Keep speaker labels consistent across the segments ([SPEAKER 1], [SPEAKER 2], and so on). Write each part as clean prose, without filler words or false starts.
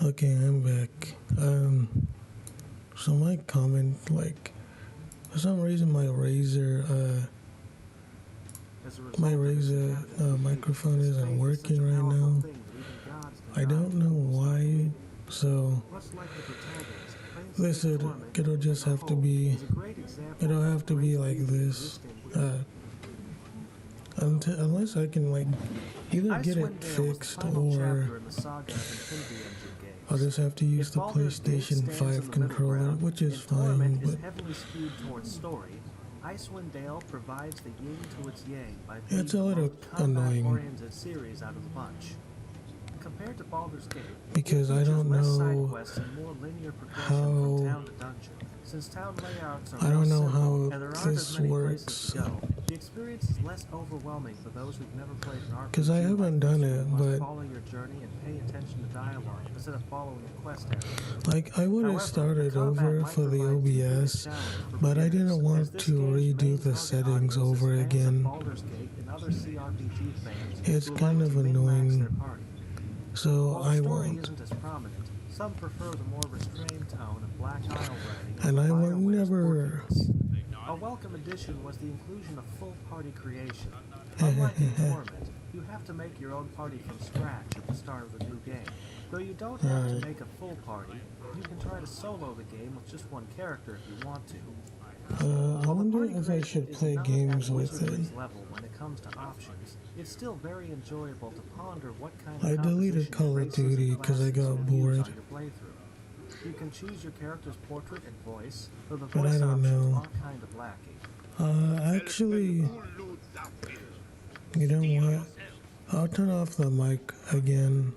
[SPEAKER 1] Okay, I'm back. So my comment, like, for some reason my Razer microphone isn't working right now. I don't know why. So this it'll just have to be, it'll have to be like this. Unless I can like either get it fixed or I'll just have to use the PlayStation 5 controller, which is fine, but
[SPEAKER 2] heavily skewed towards story. Icewind Dale provides the yin to its yang by being
[SPEAKER 1] it's a
[SPEAKER 2] the
[SPEAKER 1] little
[SPEAKER 2] most
[SPEAKER 1] annoying
[SPEAKER 2] combat-oriented series out of the bunch. Compared to Baldur's Gate,
[SPEAKER 1] because I don't
[SPEAKER 2] less side
[SPEAKER 1] know
[SPEAKER 2] quests and more linear progression from
[SPEAKER 1] how
[SPEAKER 2] town to dungeon. Since town layouts are
[SPEAKER 1] I
[SPEAKER 2] more
[SPEAKER 1] don't know
[SPEAKER 2] simple
[SPEAKER 1] how
[SPEAKER 2] and there aren't
[SPEAKER 1] this
[SPEAKER 2] as many places
[SPEAKER 1] works
[SPEAKER 2] to go, the experience is less overwhelming for those who've never played an RPG.
[SPEAKER 1] because I haven't done it,
[SPEAKER 2] You must
[SPEAKER 1] but
[SPEAKER 2] follow your journey and pay attention to dialogue instead of following a quest area.
[SPEAKER 1] like I would have
[SPEAKER 2] However,
[SPEAKER 1] started
[SPEAKER 2] the combat
[SPEAKER 1] over
[SPEAKER 2] might
[SPEAKER 1] for the
[SPEAKER 2] provide too big a
[SPEAKER 1] OBS,
[SPEAKER 2] challenge for
[SPEAKER 1] but I
[SPEAKER 2] beginners,
[SPEAKER 1] didn't
[SPEAKER 2] as
[SPEAKER 1] want
[SPEAKER 2] this
[SPEAKER 1] to
[SPEAKER 2] game's main
[SPEAKER 1] redo the
[SPEAKER 2] target
[SPEAKER 1] settings
[SPEAKER 2] audience is
[SPEAKER 1] over
[SPEAKER 2] fans of
[SPEAKER 1] again.
[SPEAKER 2] Baldur's Gate and other CRPG fans
[SPEAKER 1] It's
[SPEAKER 2] who
[SPEAKER 1] kind
[SPEAKER 2] like
[SPEAKER 1] of
[SPEAKER 2] to min-max their
[SPEAKER 1] annoying,
[SPEAKER 2] party.
[SPEAKER 1] so
[SPEAKER 2] While
[SPEAKER 1] I
[SPEAKER 2] the story
[SPEAKER 1] won't.
[SPEAKER 2] isn't as prominent, some prefer the more restrained tone of Black Isle writing
[SPEAKER 1] And I would
[SPEAKER 2] BioWare's
[SPEAKER 1] never.
[SPEAKER 2] quirkiness. A welcome addition was the inclusion of full party creation. Unlike in Torment, you have to make your own party from scratch at the start of the new game. Though you don't have to make a full party, you can try to solo the game with just one character if you want to.
[SPEAKER 1] I wonder if I should play games with it.
[SPEAKER 2] Level when it comes to options, it's still very enjoyable to ponder what kind of
[SPEAKER 1] I deleted Call of Duty because I got bored.
[SPEAKER 2] You can choose your character's portrait and voice, though the
[SPEAKER 1] But I
[SPEAKER 2] voice
[SPEAKER 1] don't
[SPEAKER 2] options
[SPEAKER 1] know.
[SPEAKER 2] are kind of lacking.
[SPEAKER 1] Actually, you know what? I'll turn off the mic again,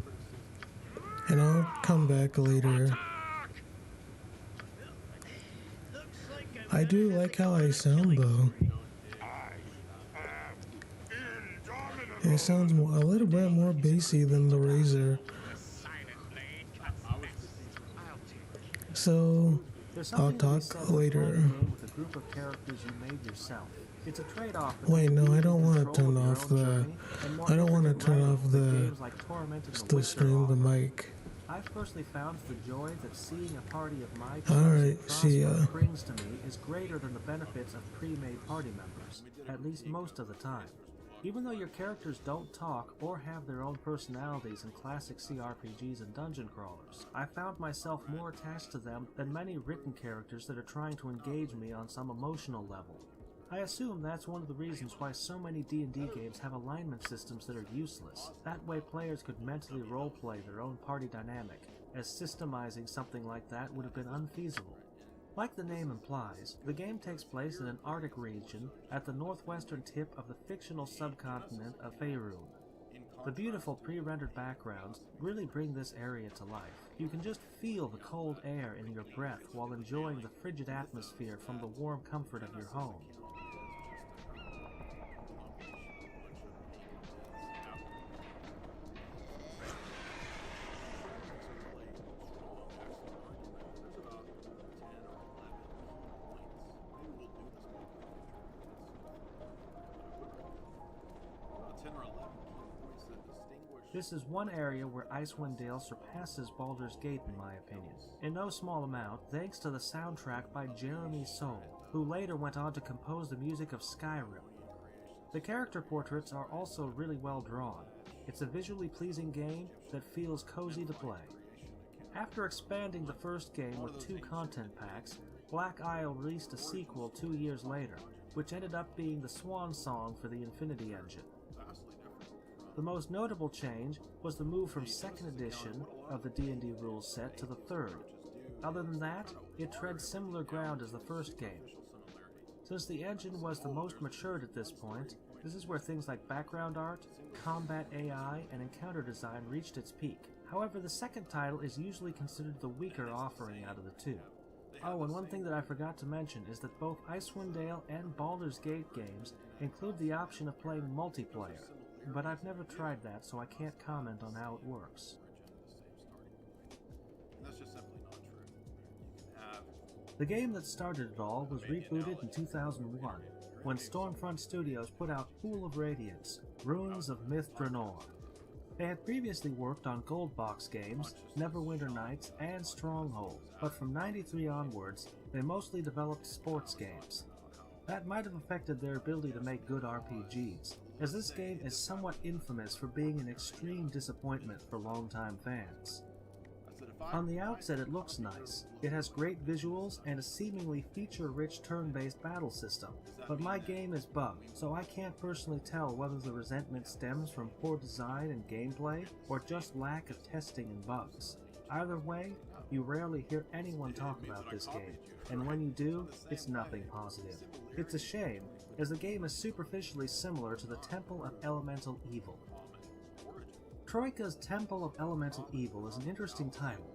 [SPEAKER 1] and I'll come back later. I do like how I sound, though. It sounds a little bit more bassy than the Razer. So, I'll talk later.
[SPEAKER 2] With a group of characters you made yourself. It's a trade-off.
[SPEAKER 1] Wait, no, I don't want to turn off the. I don't want to turn off the. To stream the mic.
[SPEAKER 2] I've personally found the joy that seeing a party of my
[SPEAKER 1] Alright, see ya.
[SPEAKER 2] brings to me is greater than the benefits of pre-made party members, at least most of the time. Even though your characters don't talk or have their own personalities in classic CRPGs and dungeon crawlers, I found myself more attached to them than many written characters that are trying to engage me on some emotional level. I assume that's one of the reasons why so many D&D games have alignment systems that are useless. That way players could mentally roleplay their own party dynamic, as systemizing something like that would have been unfeasible. Like the name implies, the game takes place in an Arctic region at the northwestern tip of the fictional subcontinent of Faerun. The beautiful pre-rendered backgrounds really bring this area to life. You can just feel the cold air in your breath while enjoying the frigid atmosphere from the warm comfort of your home. This is one area where Icewind Dale surpasses Baldur's Gate in my opinion, in no small amount thanks to the soundtrack by Jeremy Soule, who later went on to compose the music of Skyrim. The character portraits are also really well drawn. It's a visually pleasing game that feels cozy to play. After expanding the first game with 2 content packs, Black Isle released a sequel 2 years later, which ended up being the swan song for the Infinity Engine. The most notable change was the move from 2nd edition of the D&D rules set to the 3rd. Other than that, it treads similar ground as the first game. Since the engine was the most matured at this point, this is where things like background art, combat AI, and encounter design reached its peak. However, the second title is usually considered the weaker offering out of the two. Oh, and one thing that I forgot to mention is that both Icewind Dale and Baldur's Gate games include the option of playing multiplayer, but I've never tried that, so I can't comment on how it works. The game that started it all was rebooted in 2001, when Stormfront Studios put out Pool of Radiance, Ruins of Myth Draenor. They had previously worked on Gold Box games, Neverwinter Nights, and Stronghold, but from '93 onwards, they mostly developed sports games. That might have affected their ability to make good RPGs, as this game is somewhat infamous for being an extreme disappointment for longtime fans. On the outset it looks nice. It has great visuals and a seemingly feature-rich turn-based battle system, but my game is bugged, so I can't personally tell whether the resentment stems from poor design and gameplay, or just lack of testing and bugs. Either way, you rarely hear anyone talk about this game, and when you do, it's nothing positive. It's a shame, as the game is superficially similar to the Temple of Elemental Evil. Troika's Temple of Elemental Evil is an interesting title.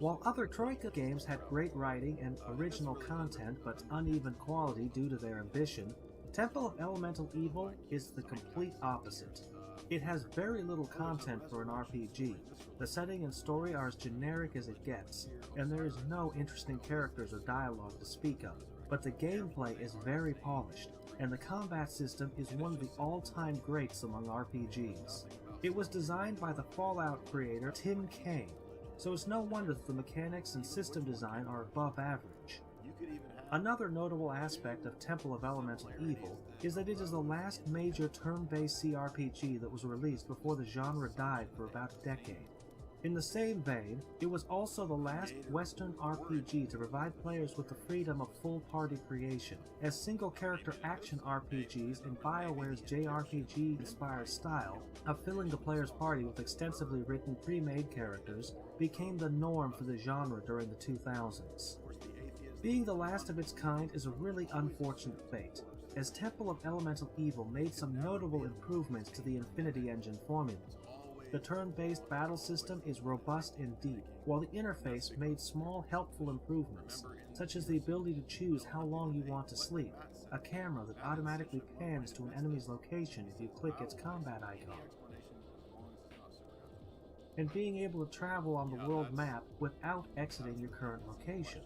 [SPEAKER 2] While other Troika games had great writing and original content but uneven quality due to their ambition, Temple of Elemental Evil is the complete opposite. It has very little content for an RPG. The setting and story are as generic as it gets, and there is no interesting characters or dialogue to speak of. But the gameplay is very polished, and the combat system is one of the all-time greats among RPGs. It was designed by the Fallout creator Tim Kaine, so it's no wonder that the mechanics and system design are above average. Another notable aspect of Temple of Elemental Evil is that it is the last major turn-based CRPG that was released before the genre died for about a decade. In the same vein, it was also the last Western RPG to provide players with the freedom of full party creation, as single-character action RPGs in BioWare's JRPG-inspired style of filling the player's party with extensively written pre-made characters became the norm for the genre during the 2000s. Being the last of its kind is a really unfortunate fate, as Temple of Elemental Evil made some notable improvements to the Infinity Engine formula. The turn-based battle system is robust and deep, while the interface made small helpful improvements, such as the ability to choose how long you want to sleep, a camera that automatically pans to an enemy's location if you click its combat icon, and being able to travel on the world map without exiting your current location.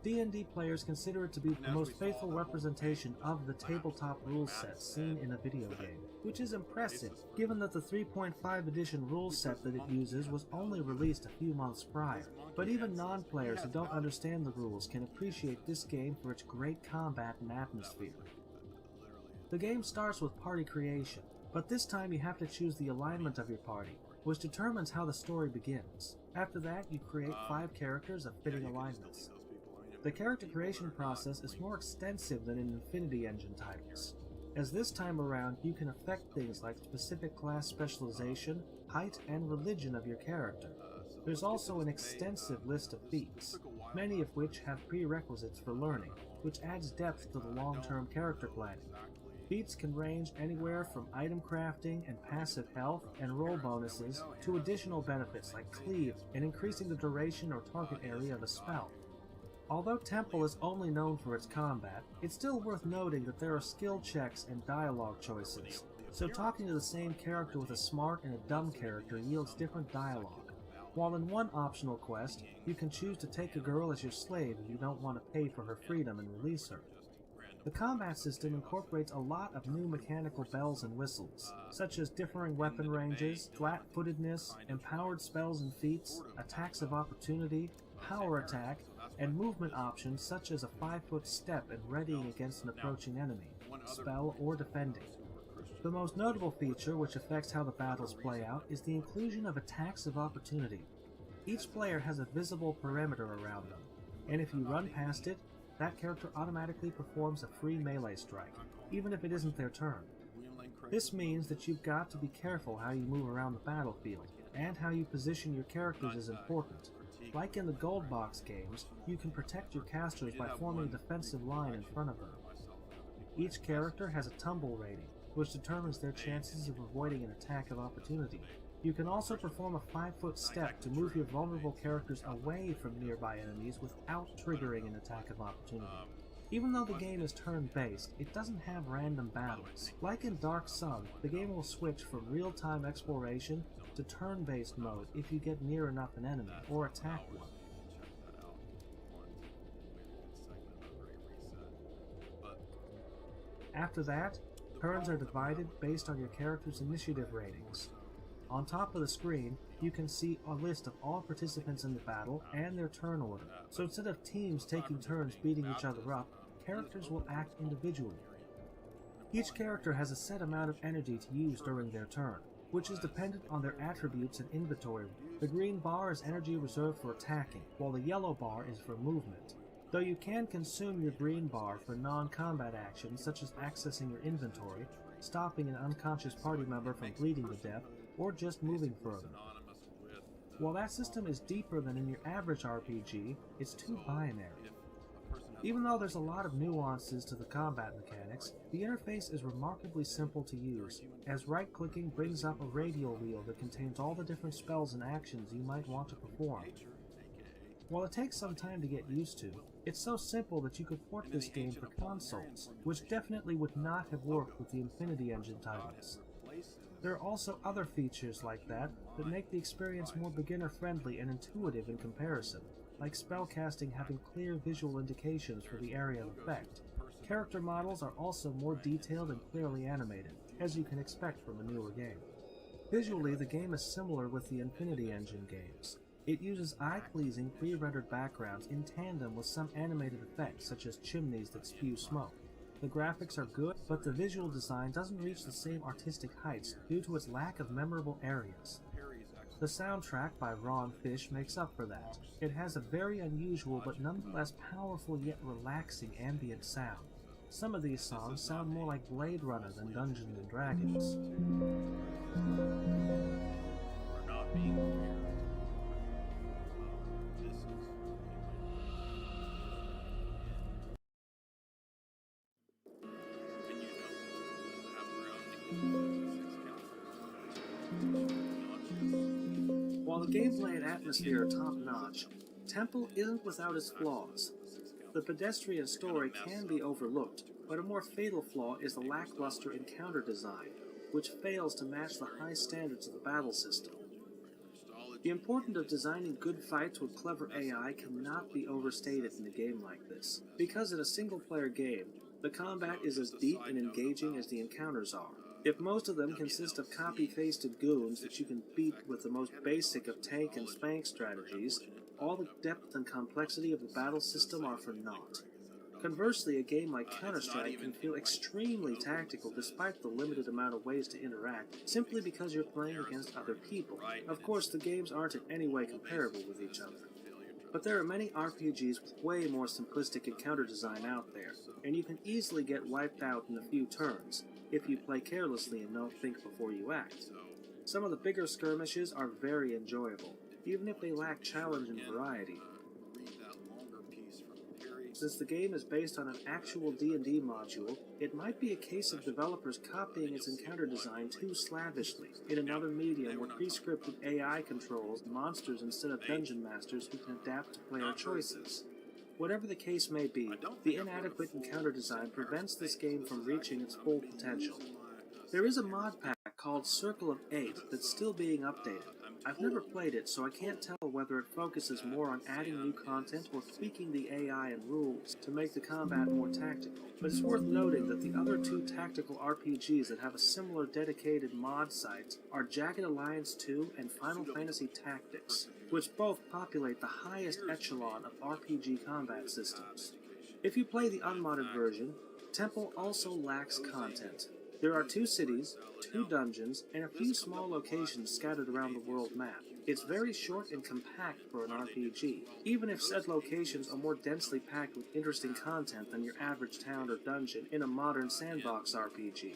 [SPEAKER 2] D&D players consider it to be the most faithful representation of the tabletop rules set seen in a video game, which is impressive, given that the 3.5 edition rules set that it uses was only released a few months prior. But even non-players who don't understand the rules can appreciate this game for its great combat and atmosphere. The game starts with party creation, but this time you have to choose the alignment of your party, which determines how the story begins. After that, you create 5 characters of fitting alignments. The character creation process is more extensive than in Infinity Engine titles, as this time around you can affect things like specific class specialization, height, and religion of your character. There's also an extensive list of feats, many of which have prerequisites for learning, which adds depth to the long-term character planning. Feats can range anywhere from item crafting and passive health and roll bonuses to additional benefits like cleave and increasing the duration or target area of a spell. Although Temple is only known for its combat, it's still worth noting that there are skill checks and dialogue choices, so talking to the same character with a smart and a dumb character yields different dialogue. While in one optional quest, you can choose to take a girl as your slave if you don't want to pay for her freedom and release her. The combat system incorporates a lot of new mechanical bells and whistles, such as differing weapon ranges, flat-footedness, empowered spells and feats, attacks of opportunity, power attack, and movement options such as a 5-foot step and readying against an approaching enemy, spell, or defending. The most notable feature which affects how the battles play out is the inclusion of attacks of opportunity. Each player has a visible perimeter around them, and if you run past it, that character automatically performs a free melee strike, even if it isn't their turn. This means that you've got to be careful how you move around the battlefield, and how you position your characters is important. Like in the Gold Box games, you can protect your casters by forming a defensive line in front of them. Each character has a tumble rating, which determines their chances of avoiding an attack of opportunity. You can also perform a 5-foot step to move your vulnerable characters away from nearby enemies without triggering an attack of opportunity. Even though the game is turn-based, it doesn't have random battles. Like in Dark Sun, the game will switch from real-time exploration to turn-based mode if you get near enough an enemy, or attack one. After that, turns are divided based on your character's initiative ratings. On top of the screen, you can see a list of all participants in the battle and their turn order. So instead of teams taking turns beating each other up, characters will act individually. Each character has a set amount of energy to use during their turn, which is dependent on their attributes and inventory. The green bar is energy reserved for attacking, while the yellow bar is for movement. Though you can consume your green bar for non-combat actions such as accessing your inventory, stopping an unconscious party member from bleeding to death, or just moving further. While that system is deeper than in your average RPG, it's too binary. Even though there's a lot of nuances to the combat mechanics, the interface is remarkably simple to use, as right-clicking brings up a radial wheel that contains all the different spells and actions you might want to perform. While it takes some time to get used to, it's so simple that you could port this game for consoles, which definitely would not have worked with the Infinity Engine titles. There are also other features like that make the experience more beginner-friendly and intuitive in comparison, like spellcasting having clear visual indications for the area of effect. Character models are also more detailed and clearly animated, as you can expect from a newer game. Visually, the game is similar with the Infinity Engine games. It uses eye-pleasing pre-rendered backgrounds in tandem with some animated effects such as chimneys that spew smoke. The graphics are good, but the visual design doesn't reach the same artistic heights due to its lack of memorable areas. The soundtrack by Ron Fish makes up for that. It has a very unusual but nonetheless powerful yet relaxing ambient sound. Some of these songs sound more like Blade Runner than Dungeons & Dragons. While the gameplay and atmosphere are top-notch, Temple isn't without its flaws. The pedestrian story can be overlooked, but a more fatal flaw is the lackluster encounter design, which fails to match the high standards of the battle system. The importance of designing good fights with clever AI cannot be overstated in a game like this, because in a single-player game, the combat is as deep and engaging as the encounters are. If most of them consist of copy-pasted goons that you can beat with the most basic of tank and spank strategies, all the depth and complexity of the battle system are for naught. Conversely, a game like Counter-Strike can feel extremely tactical despite the limited amount of ways to interact, simply because you're playing against other people. Of course, the games aren't in any way comparable with each other. But there are many RPGs with way more simplistic encounter design out there, and you can easily get wiped out in a few turns, if you play carelessly and don't think before you act. Some of the bigger skirmishes are very enjoyable, even if they lack challenge and variety. Since the game is based on an actual D&D module, it might be a case of developers copying its encounter design too slavishly in another medium where pre-scripted AI controls monsters instead of dungeon masters who can adapt to player choices. Whatever the case may be, the inadequate encounter design prevents this game from reaching its full potential. There is a mod pack called Circle of 8 that's still being updated. I've never played it, so I can't tell whether it focuses more on adding new content or tweaking the AI and rules to make the combat more tactical. But it's worth noting that the other two tactical RPGs that have a similar dedicated mod site are Jagged Alliance 2 and Final Fantasy Tactics, which both populate the highest echelon of RPG combat systems. If you play the unmodded version, Temple also lacks content. There are 2 cities, 2 dungeons, and a few small locations scattered around the world map. It's very short and compact for an RPG, even if said locations are more densely packed with interesting content than your average town or dungeon in a modern sandbox RPG.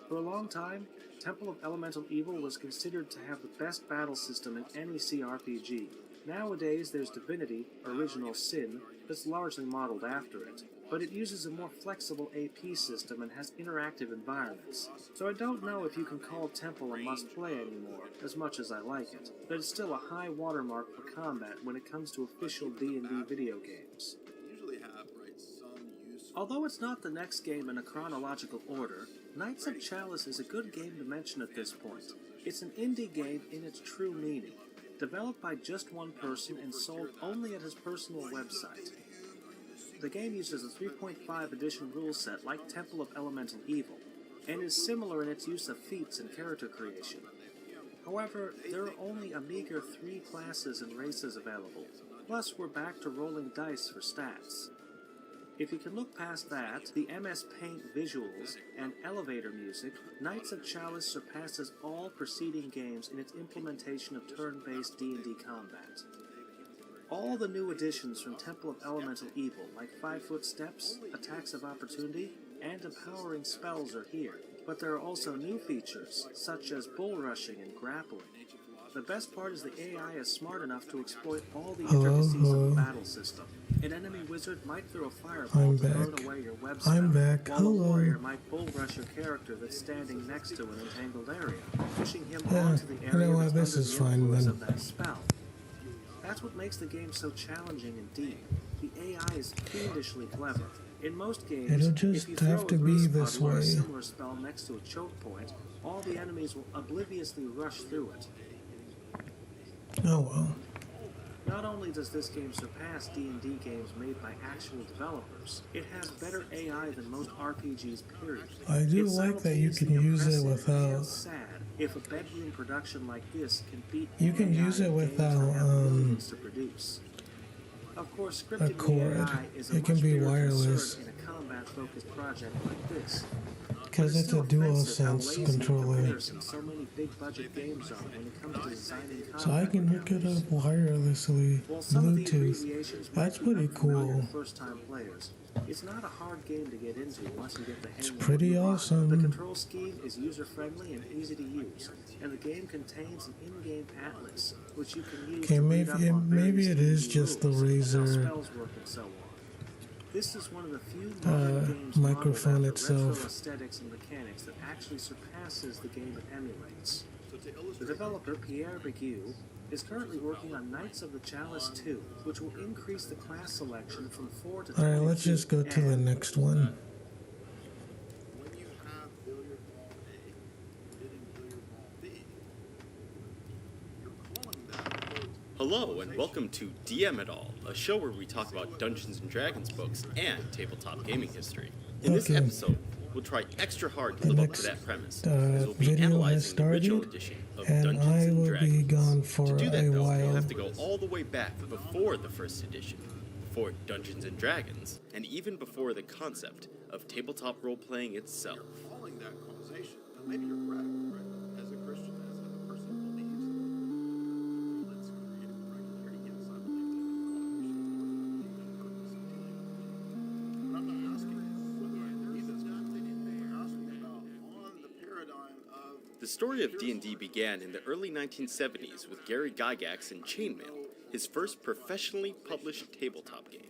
[SPEAKER 2] For a long time, Temple of Elemental Evil was considered to have the best battle system in any CRPG. Nowadays there's Divinity, Original Sin, that's largely modeled after it, but it uses a more flexible AP system and has interactive environments. So I don't know if you can call Temple a must-play anymore, as much as I like it, but it's still a high watermark for combat when it comes to official D&D video games. Although it's not the next game in a chronological order, Knights of Chalice is a good game to mention at this point. It's an indie game in its true meaning, developed by just one person and sold only at his personal website. The game uses a 3.5 edition rule set like Temple of Elemental Evil, and is similar in its use of feats and character creation. However, there are only a meager 3 classes and races available, plus we're back to rolling dice for stats. If you can look past that, the MS Paint visuals and elevator music, Knights of Chalice surpasses all preceding games in its implementation of turn-based D&D combat. All the new additions from Temple of Elemental Evil, like 5-foot steps, attacks of opportunity, and empowering spells are here, but there are also new features, such as bull rushing and grappling. The best part is the AI is smart enough to exploit all the intricacies of the battle system. An enemy wizard might throw a fireball to burn away your web spell, while a warrior might bull rush your character that's standing next to an entangled area, pushing him onto the area that's under the influence of that spell. That's what makes the game so challenging and deep. The AI is fiendishly clever. In most games,
[SPEAKER 1] it'll just
[SPEAKER 2] if you throw
[SPEAKER 1] have to
[SPEAKER 2] a
[SPEAKER 1] be
[SPEAKER 2] grease
[SPEAKER 1] this
[SPEAKER 2] puddle or
[SPEAKER 1] way.
[SPEAKER 2] a similar spell next to a choke point, all the enemies will obliviously rush through it.
[SPEAKER 1] Oh well.
[SPEAKER 2] Not only does this game surpass D&D games made by actual developers, it has better AI than most RPGs, period.
[SPEAKER 1] I do
[SPEAKER 2] It's
[SPEAKER 1] like that you can use it
[SPEAKER 2] impressive
[SPEAKER 1] without...
[SPEAKER 2] and sad if a bedroom production like this can beat
[SPEAKER 1] You can
[SPEAKER 2] AI
[SPEAKER 1] use it
[SPEAKER 2] games
[SPEAKER 1] without,
[SPEAKER 2] that have millions to produce. Of course, scripting
[SPEAKER 1] a cord.
[SPEAKER 2] the AI is a
[SPEAKER 1] It can
[SPEAKER 2] much
[SPEAKER 1] be
[SPEAKER 2] bigger
[SPEAKER 1] wireless.
[SPEAKER 2] concern in a combat-focused project like this.
[SPEAKER 1] Because it's a DualSense controller.
[SPEAKER 2] So many big-budget games are when it comes to designing
[SPEAKER 1] So I can hook it up wirelessly, Bluetooth. That's pretty cool.
[SPEAKER 2] First-time players. It's not a hard game to get into once you get the hang of it.
[SPEAKER 1] It's pretty awesome.
[SPEAKER 2] The control scheme is user-friendly and easy to use, and the game contains an in-game atlas, which you can use
[SPEAKER 1] Okay,
[SPEAKER 2] to read up on
[SPEAKER 1] maybe it is
[SPEAKER 2] various
[SPEAKER 1] just the
[SPEAKER 2] rules and how
[SPEAKER 1] Razer
[SPEAKER 2] spells work and so on. This is one of the few modern games
[SPEAKER 1] microphone
[SPEAKER 2] modeled after
[SPEAKER 1] itself.
[SPEAKER 2] retro aesthetics and mechanics that actually surpasses the game it emulates. The developer, Meachew, is currently working on Knights of the Chalice 2, which will increase the class selection from 4 to 22.
[SPEAKER 1] Alright, let's just go to the next one.
[SPEAKER 3] Hello and welcome to DM It All, a show where we talk about Dungeons & Dragons books and tabletop gaming history. In this episode, we'll try extra hard to live up to that premise, as we'll be analyzing the original edition of
[SPEAKER 1] and
[SPEAKER 3] Dungeons
[SPEAKER 1] I
[SPEAKER 3] &
[SPEAKER 1] will
[SPEAKER 3] Dragons.
[SPEAKER 1] be gone for
[SPEAKER 3] To do that,
[SPEAKER 1] a
[SPEAKER 3] though,
[SPEAKER 1] while.
[SPEAKER 3] we'll have to go all the way back before the first edition, before Dungeons & Dragons, and even before the concept of tabletop role-playing itself.
[SPEAKER 4] Following that conversation, maybe you're correct, right? As a Christian, as a person who believes, let's create a regularity. Yes, I believe that God should be purpose in dealing. But I'm not asking whether I believe that's nothing in there. I'm asking about on the paradigm of
[SPEAKER 3] The story of D&D began in the early 1970s with Gary Gygax and Chainmail, his first professionally published tabletop game.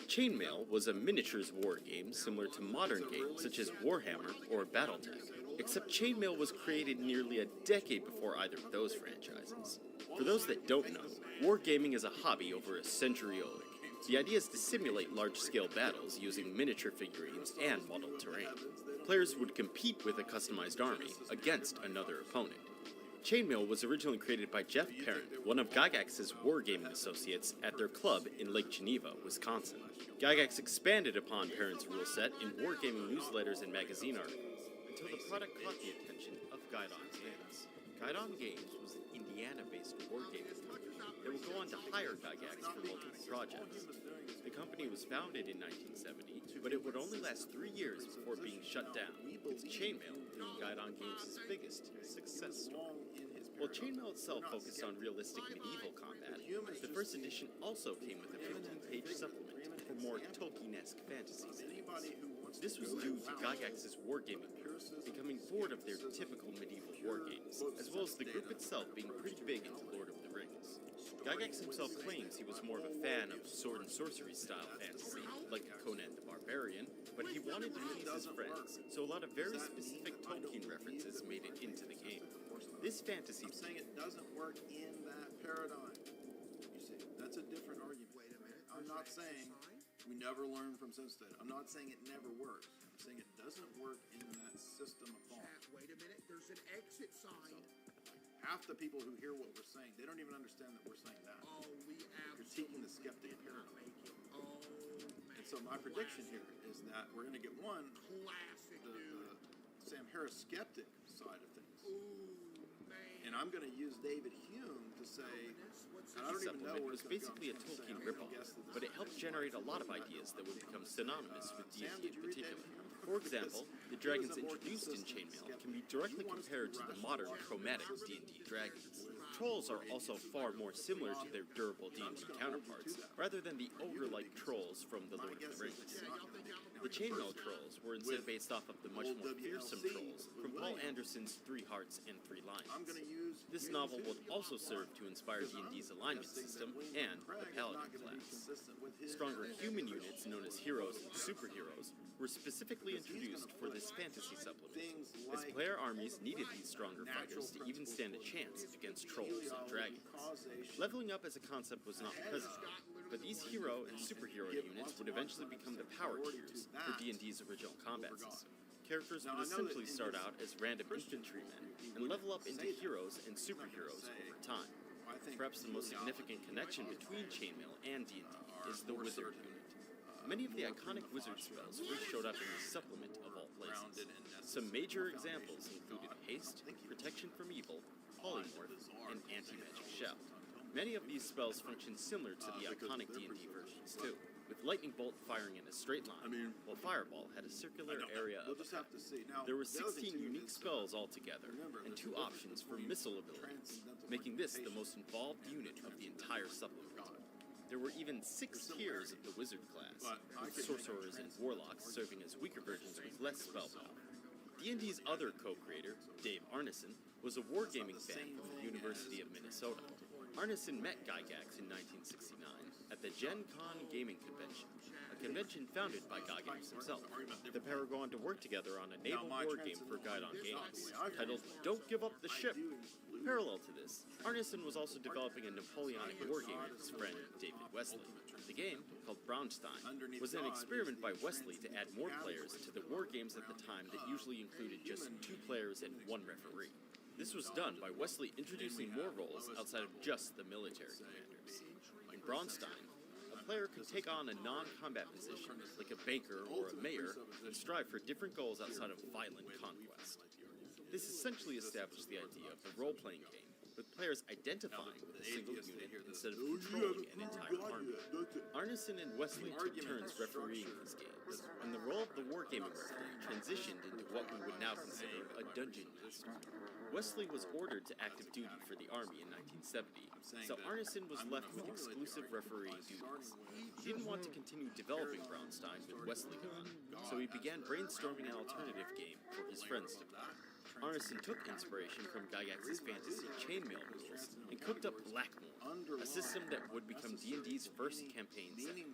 [SPEAKER 3] Chainmail was a miniatures war game similar to modern games such as Warhammer or Battletech, except Chainmail was created nearly a decade before either of those franchises. For those that don't know, wargaming is a hobby over a century old. The idea is to simulate large-scale battles using miniature figurines and modeled terrain. Players would compete with a customized army against another opponent. Chainmail was originally created by Jeff Parent, one of Gygax's wargaming associates at their club in Lake Geneva, Wisconsin. Gygax expanded upon Parent's rule set in wargaming newsletters and magazine articles until the product caught the attention of Guidon Games. Guidon Games was an Indiana-based wargaming company that would go on to hire Gygax for multiple projects. The company was founded in 1970, but it would only last 3 years before being shut down, with Chainmail being Guidon Games' biggest success story. While Chainmail itself focused on realistic medieval combat, the first edition also came with a 15-page supplement for more Tolkien-esque fantasy themes. This was due to Gygax's wargaming group becoming bored of their typical medieval wargames, as well as the group itself being pretty big into Lord of the Rings. Gygax himself claims he was more of a fan of sword and sorcery style fantasy, like Conan the Barbarian, but he wanted to please his friends, so a lot of very specific Tolkien references made it into the game. This fantasy...
[SPEAKER 4] I'm saying it doesn't work in that paradigm. You see, that's a different argument. Wait a minute. I'm not saying we never learn from Sinstead. I'm not saying it never works. I'm saying it doesn't work in that system of thought.
[SPEAKER 5] Wait a minute. There's an exit sign.
[SPEAKER 4] Half the people who hear what we're saying, they don't even understand that we're saying that.
[SPEAKER 5] Oh, we
[SPEAKER 4] Critiquing the skeptic paradigm.
[SPEAKER 5] Oh, man.
[SPEAKER 4] And so my prediction here is that we're going to get one,
[SPEAKER 5] Classic, dude.
[SPEAKER 4] the Sam Harris skeptic side of things.
[SPEAKER 5] Ooh, man.
[SPEAKER 4] And I'm going to use David Hume to say, and I don't even know
[SPEAKER 3] Supplement
[SPEAKER 4] where
[SPEAKER 3] was
[SPEAKER 4] it's going to go.
[SPEAKER 3] basically a Tolkien ripoff, but it helped generate a lot of ideas that would become synonymous with
[SPEAKER 4] Sam,
[SPEAKER 3] D&D
[SPEAKER 4] did
[SPEAKER 3] in
[SPEAKER 4] you read that,
[SPEAKER 3] particular.
[SPEAKER 4] Hume?
[SPEAKER 3] For example, the
[SPEAKER 4] Because
[SPEAKER 3] dragons
[SPEAKER 4] he was a more
[SPEAKER 3] introduced in
[SPEAKER 4] consistent
[SPEAKER 3] Chainmail
[SPEAKER 4] skeptic.
[SPEAKER 3] can be directly
[SPEAKER 4] You wanted to
[SPEAKER 3] compared
[SPEAKER 4] be
[SPEAKER 3] to the
[SPEAKER 4] rational.
[SPEAKER 3] modern chromatic D&D dragons. Trolls are also far more similar to their durable D&D counterparts, rather than the ogre-like trolls from The Lord of the Rings. The Chainmail trolls were instead based off of the much more fearsome trolls from Paul Anderson's Three Hearts and Three Lions.
[SPEAKER 4] I'm going to use
[SPEAKER 3] This novel would also serve to inspire D&D's alignment system and the Paladin class. Stronger human units known as heroes and superheroes were specifically introduced for this fantasy supplement, as player armies needed these stronger fighters to even stand a chance against trolls and dragons. Leveling up as a concept was not present, but these hero and superhero units would eventually become the power tiers for D&D's original combat system. Characters would essentially start out as random infantrymen and level up into heroes and superheroes over time. Perhaps the most significant connection between Chainmail and D&D is the Wizard unit. Many of the iconic wizard spells first showed up in the supplement of all places. Some major examples included Haste, Protection from Evil, Polymorph, and Anti-Magic Shell. Many of these spells function similar to the iconic D&D versions too, with Lightning Bolt firing in a straight line, while Fireball had a circular area of effect. There were 16 unique spells altogether, and 2 options for missile abilities, making this the most involved unit of the entire supplement. There were even 6 tiers of the wizard class, with sorcerers and warlocks serving as weaker versions with less spell power. D&D's other co-creator, Dave Arneson, was a wargaming fan from the University of Minnesota. Arneson met Gygax in 1969 at the Gen Con Gaming Convention, a convention founded by Gygax himself. The pair go on to work together on a naval war game for Guidon Games, titled Don't Give Up the Ship. Parallel to this, Arneson was also developing a Napoleonic wargame with his friend David Wesley. The game, called Braunstein, was an experiment by Wesley to add more players to the war games at the time that usually included just 2 players and 1 referee. This was done by Wesley introducing more roles outside of just the military commanders. In Braunstein, a player could take on a non-combat position, like a banker or a mayor, and strive for different goals outside of violent conquest. This essentially established the idea of the role-playing game, with players identifying with a single unit instead of controlling an entire army. Arneson and Wesley took turns refereeing these games, and the role of the wargaming referee transitioned into what we would now consider a dungeon master. Wesley was ordered to active duty for the Army in 1970, so Arneson was left with exclusive refereeing duties. He didn't want to continue developing Braunstein with Wesley gone, so he began brainstorming an alternative game for his friends to play. Arneson took inspiration from Gygax's fantasy chainmail rules and cooked up Blackmoor, a system that would become D&D's first campaign setting.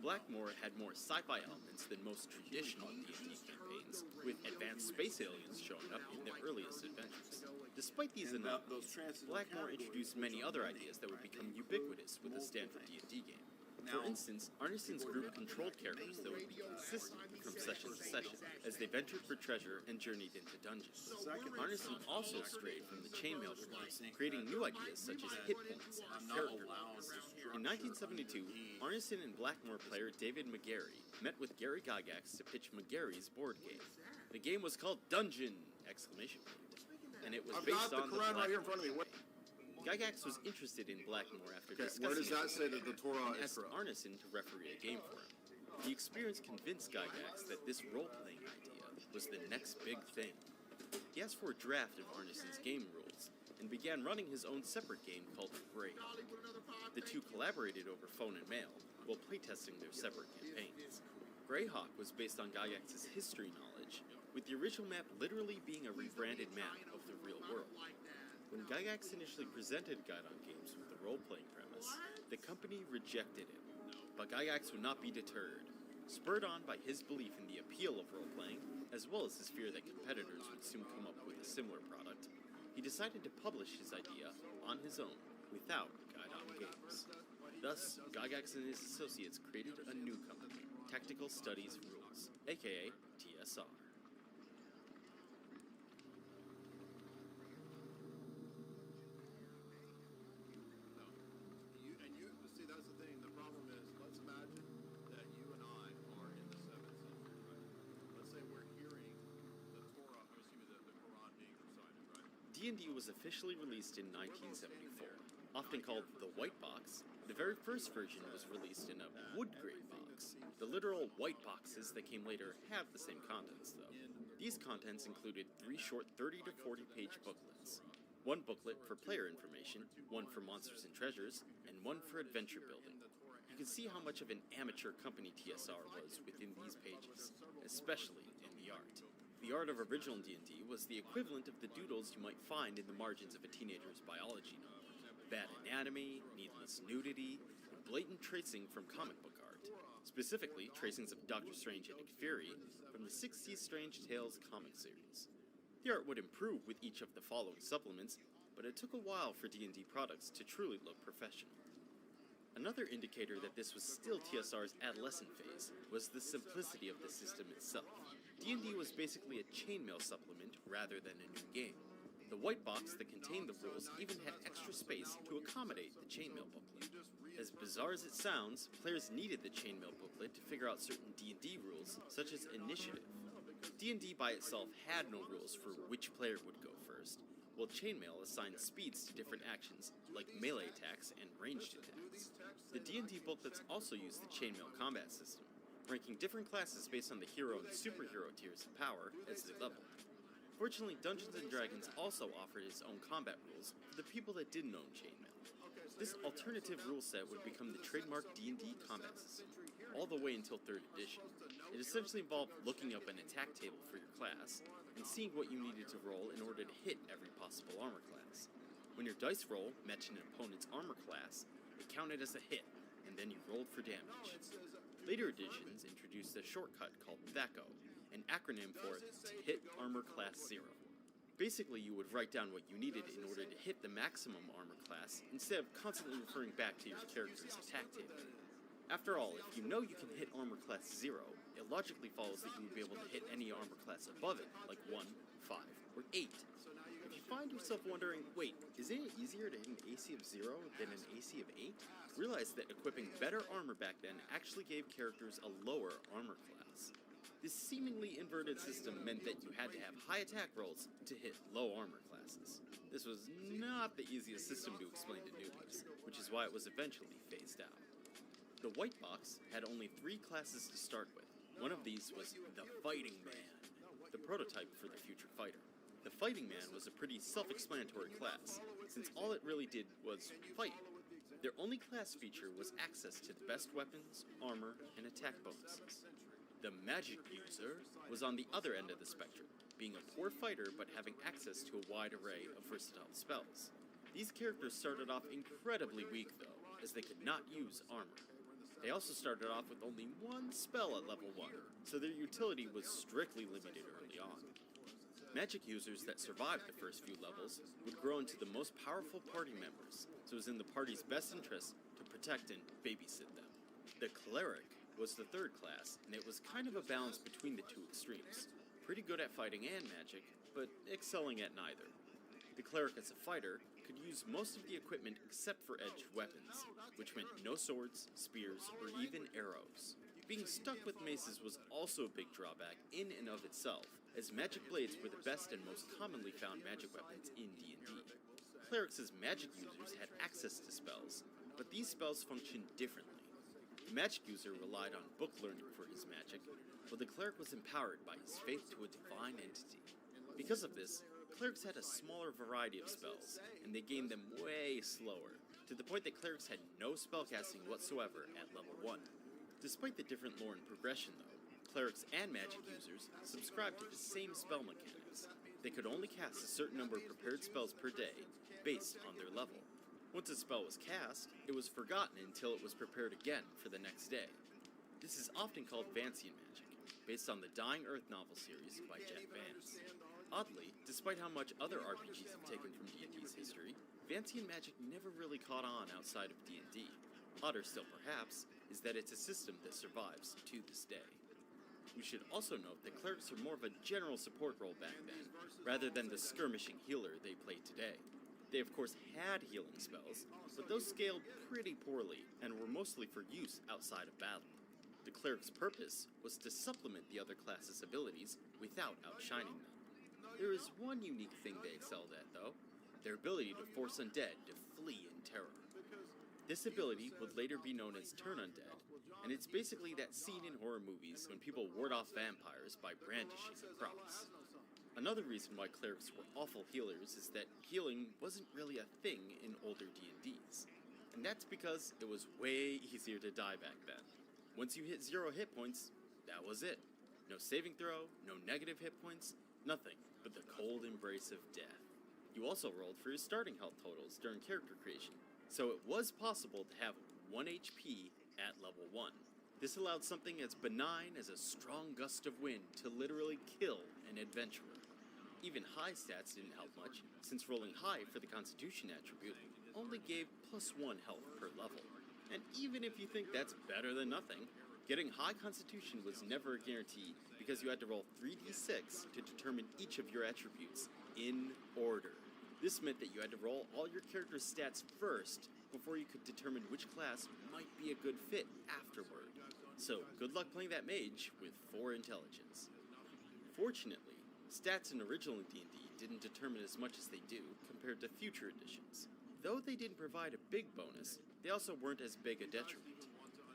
[SPEAKER 3] Blackmoor had more sci-fi elements than most traditional D&D campaigns, with advanced space aliens showing up in their earliest adventures. Despite these anomalies, Blackmoor introduced many other ideas that would become ubiquitous with a standard D&D game. For instance, Arneson's group controlled characters that would be consistent from session to session as they ventured for treasure and journeyed into dungeons. Arneson also strayed from the chainmail rules, creating new ideas such as hit points and character levels. In 1972, Arneson and Blackmoor player David McGarry met with Gary Gygax to pitch McGarry's board game. The game was called Dungeon! And it was based on the
[SPEAKER 4] right here in front of me.
[SPEAKER 3] Blackmoor game. Gygax was interested in Blackmoor after discussing
[SPEAKER 4] Where does that
[SPEAKER 3] it
[SPEAKER 4] say that the Torah
[SPEAKER 3] and
[SPEAKER 4] is
[SPEAKER 3] asked Arneson to referee a game for him. The experience convinced Gygax that this role-playing idea was the next big thing. He asked for a draft of Arneson's game rules and began running his own separate game called Greyhawk. The two collaborated over phone and mail while playtesting their separate campaigns. Greyhawk was based on Gygax's history knowledge, with the original map literally being a rebranded map of the real world. When Gygax initially presented Guidon Games with the role-playing premise, the company rejected it. But Gygax would not be deterred. Spurred on by his belief in the appeal of role-playing, as well as his fear that competitors would soon come up with a similar product, he decided to publish his idea on his own, without Guidon Games. Thus, Gygax and his associates created a new company, Tactical Studies Rules, aka TSR.
[SPEAKER 4] See, that's the thing. The problem is, let's imagine that you and I
[SPEAKER 3] D&D was officially released in 1974. Often called the White Box, the very first version was released in a wood-grain box. The literal white boxes that came later have the same contents, though. These contents included 3 short 30 to 40 page booklets. One booklet for player information, one for monsters and treasures, and one for adventure building. You can see how much of an amateur company TSR was within these pages, especially in the art. The art of original D&D was the equivalent of the doodles you might find in the margins of a teenager's biology novel. Bad anatomy, needless nudity, and blatant tracing from comic book art. Specifically, tracings of Doctor Strange and Nick Fury from the 60s Strange Tales comic series. The art would improve with each of the following supplements, but it took a while for D&D products to truly look professional. Another indicator that this was still TSR's adolescent phase was the simplicity of the system itself. D&D was basically a chainmail supplement rather than a new game. The white box that contained the rules even had extra space to accommodate the chainmail booklet. As bizarre as it sounds, players needed the chainmail booklet to figure out certain D&D rules, such as initiative. D&D by itself had no rules for which player would go first, while chainmail assigned speeds to different actions, like melee attacks and ranged attacks. The D&D booklets also used the chainmail combat system, ranking different classes based on the hero and superhero tiers of power as they leveled. Fortunately, Dungeons & Dragons also offered its own combat rules for the people that didn't own chainmail. This alternative rule set would become the trademark D&D combat system, all the way until 3rd edition. It essentially involved looking up an attack table for your class, and seeing what you needed to roll in order to hit every possible armor class. When your dice roll matched an opponent's armor class, it counted as a hit, and then you rolled for damage. Later editions introduced a shortcut called THACO, an acronym for to hit armor class 0. Basically, you would write down what you needed in order to hit the maximum armor class, instead of constantly referring back to your character's attack table. After all, if you know you can hit armor class 0, it logically follows that you would be able to hit any armor class above it, like 1, 5, or 8. If you find yourself wondering, wait, isn't it easier to hit an AC of 0 than an AC of 8? Realize that equipping better armor back then actually gave characters a lower armor class. This seemingly inverted system meant that you had to have high attack rolls to hit low armor classes. This was not the easiest system to explain to newbies, which is why it was eventually phased out. The White Box had only 3 classes to start with. One of these was the Fighting Man, the prototype for the future fighter. The Fighting Man was a pretty self-explanatory class, since all it really did was fight. Their only class feature was access to the best weapons, armor, and attack bonuses. The Magic User was on the other end of the spectrum, being a poor fighter but having access to a wide array of versatile spells. These characters started off incredibly weak though, as they could not use armor. They also started off with only 1 spell at level 1, so their utility was strictly limited early on. Magic users that survived the first few levels would grow into the most powerful party members, so it was in the party's best interest to protect and babysit them. The Cleric was the 3rd class, and it was kind of a balance between the 2 extremes. Pretty good at fighting and magic, but excelling at neither. The Cleric as a fighter could use most of the equipment except for edged weapons, which meant no swords, spears, or even arrows. Being stuck with maces was also a big drawback in and of itself, as magic blades were the best and most commonly found magic weapons in D&D. Clerics as magic users had access to spells, but these spells functioned differently. The magic user relied on book learning for his magic, while the cleric was empowered by his faith to a divine entity. Because of this, clerics had a smaller variety of spells, and they gained them way slower, to the point that clerics had no spellcasting whatsoever at level 1. Despite the different lore and progression though, clerics and magic users subscribed to the same spell mechanics. They could only cast a certain number of prepared spells per day, based on their level. Once a spell was cast, it was forgotten until it was prepared again for the next day. This is often called Vancian magic, based on the Dying Earth novel series by Jack Vance. Oddly, despite how much other RPGs have taken from D&D's history, Vancian magic never really caught on outside of D&D. Odder still perhaps, is that it's a system that survives to this day. We should also note that clerics are more of a general support role back then, rather than the skirmishing healer they play today. They of course had healing spells, but those scaled pretty poorly and were mostly for use outside of battle. The cleric's purpose was to supplement the other classes' abilities without outshining them. There is one unique thing they excelled at though, their ability to force undead to flee in terror. This ability would later be known as Turn Undead, and it's basically that scene in horror movies when people ward off vampires by brandishing a cross. Another reason why clerics were awful healers is that healing wasn't really a thing in older D&Ds. And that's because it was way easier to die back then. Once you hit 0 hit points, that was it. No saving throw, no negative hit points, nothing but the cold embrace of death. You also rolled for your starting health totals during character creation, so it was possible to have 1 HP at level 1. This allowed something as benign as a strong gust of wind to literally kill an adventurer. Even high stats didn't help much, since rolling high for the Constitution attribute only gave +1 health per level. And even if you think that's better than nothing, getting high Constitution was never a guarantee because you had to roll 3d6 to determine each of your attributes in order. This meant that you had to roll all your character's stats first before you could determine which class might be a good fit afterward. So, good luck playing that mage with 4 intelligence. Fortunately, stats in original D&D didn't determine as much as they do compared to future editions. Though they didn't provide a big bonus, they also weren't as big a detriment.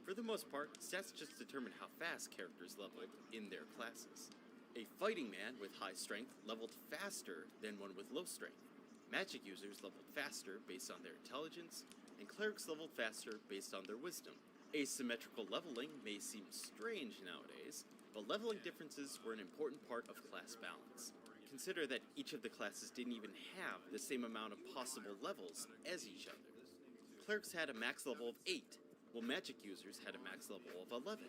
[SPEAKER 3] For the most part, stats just determined how fast characters leveled in their classes. A fighting man with high strength leveled faster than one with low strength. Magic users leveled faster based on their intelligence, and clerics leveled faster based on their wisdom. Asymmetrical leveling may seem strange nowadays, but leveling differences were an important part of class balance. Consider that each of the classes didn't even have the same amount of possible levels as each other. Clerics had a max level of 8, while magic users had a max level of 11.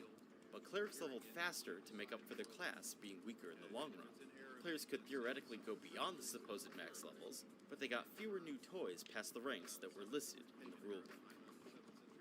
[SPEAKER 3] But clerics leveled faster to make up for their class being weaker in the long run. Players could theoretically go beyond the supposed max levels, but they got fewer new toys past the ranks that were listed in the rulebook.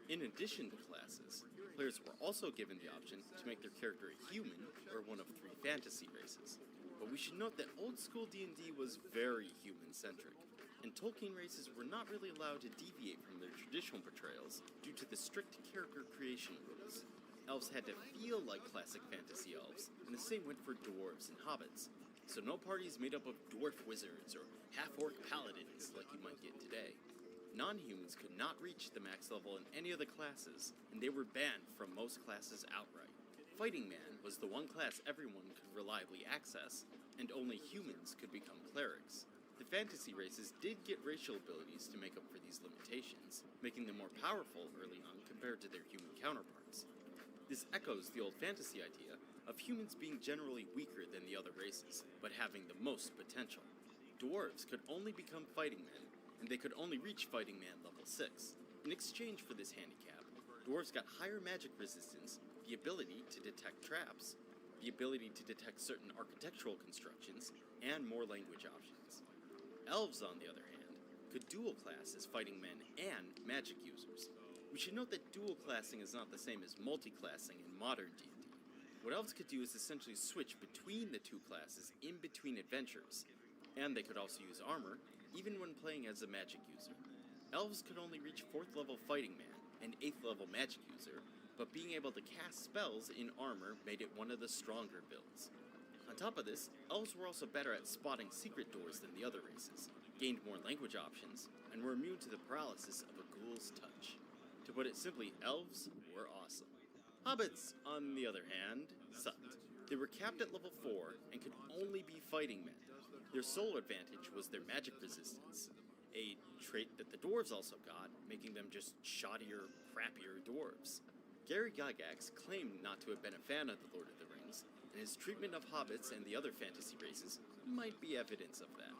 [SPEAKER 3] In addition to classes, players were also given the option to make their character a human or one of 3 fantasy races. But we should note that old school D&D was very human-centric, and Tolkien races were not really allowed to deviate from their traditional portrayals due to the strict character creation rules. Elves had to feel like classic fantasy elves, and the same went for dwarves and hobbits. So no parties made up of dwarf wizards or half-orc paladins like you might get today. Non-humans could not reach the max level in any of the classes, and they were banned from most classes outright. Fighting Man was the one class everyone could reliably access, and only humans could become clerics. The fantasy races did get racial abilities to make up for these limitations, making them more powerful early on compared to their human counterparts. This echoes the old fantasy idea of humans being generally weaker than the other races, but having the most potential. Dwarves could only become fighting men, and they could only reach Fighting Man level 6. In exchange for this handicap, dwarves got higher magic resistance, the ability to detect traps, the ability to detect certain architectural constructions, and more language options. Elves, on the other hand, could dual class as fighting men and magic users. We should note that dual classing is not the same as multi-classing in modern D&D. What elves could do is essentially switch between the 2 classes in between adventures, and they could also use armor, even when playing as a magic user. Elves could only reach 4th level fighting man and 8th level magic user, but being able to cast spells in armor made it one of the stronger builds. On top of this, elves were also better at spotting secret doors than the other races, gained more language options, and were immune to the paralysis of a ghoul's touch. To put it simply, elves were awesome. Hobbits, on the other hand, sucked. They were capped at level 4 and could only be fighting men. Their sole advantage was their magic resistance, a trait that the dwarves also got, making them just shoddier, crappier dwarves. Gary Gygax claimed not to have been a fan of The Lord of the Rings, and his treatment of hobbits and the other fantasy races might be evidence of that.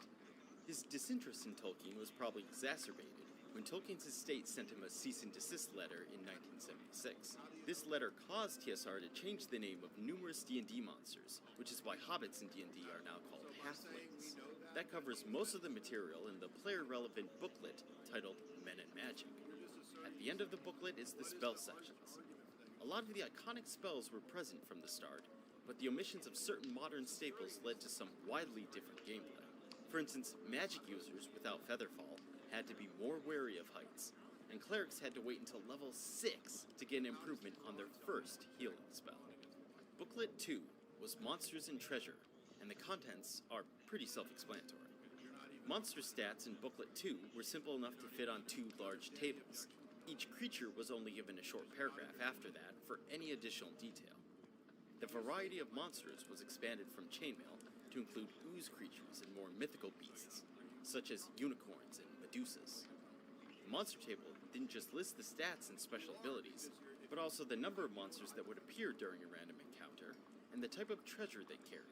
[SPEAKER 3] His disinterest in Tolkien was probably exacerbated when Tolkien's estate sent him a cease and desist letter in 1976. This letter caused TSR to change the name of numerous D&D monsters, which is why hobbits in D&D are now called halflings. That covers most of the material in the player-relevant booklet titled Men and Magic. At the end of the booklet is the spell sections. A lot of the iconic spells were present from the start, but the omissions of certain modern staples led to some widely different gameplay. For instance, magic users without Featherfall had to be more wary of heights, and clerics had to wait until level 6 to get an improvement on their first healing spell. Booklet 2 was Monsters and Treasure, and the contents are pretty self-explanatory. Monster stats in Booklet 2 were simple enough to fit on 2 large tables. Each creature was only given a short paragraph after that for any additional detail. The variety of monsters was expanded from chainmail to include ooze creatures and more mythical beasts, such as unicorns and medusas. The monster table didn't just list the stats and special abilities, but also the number of monsters that would appear during a random encounter, and the type of treasure they carried.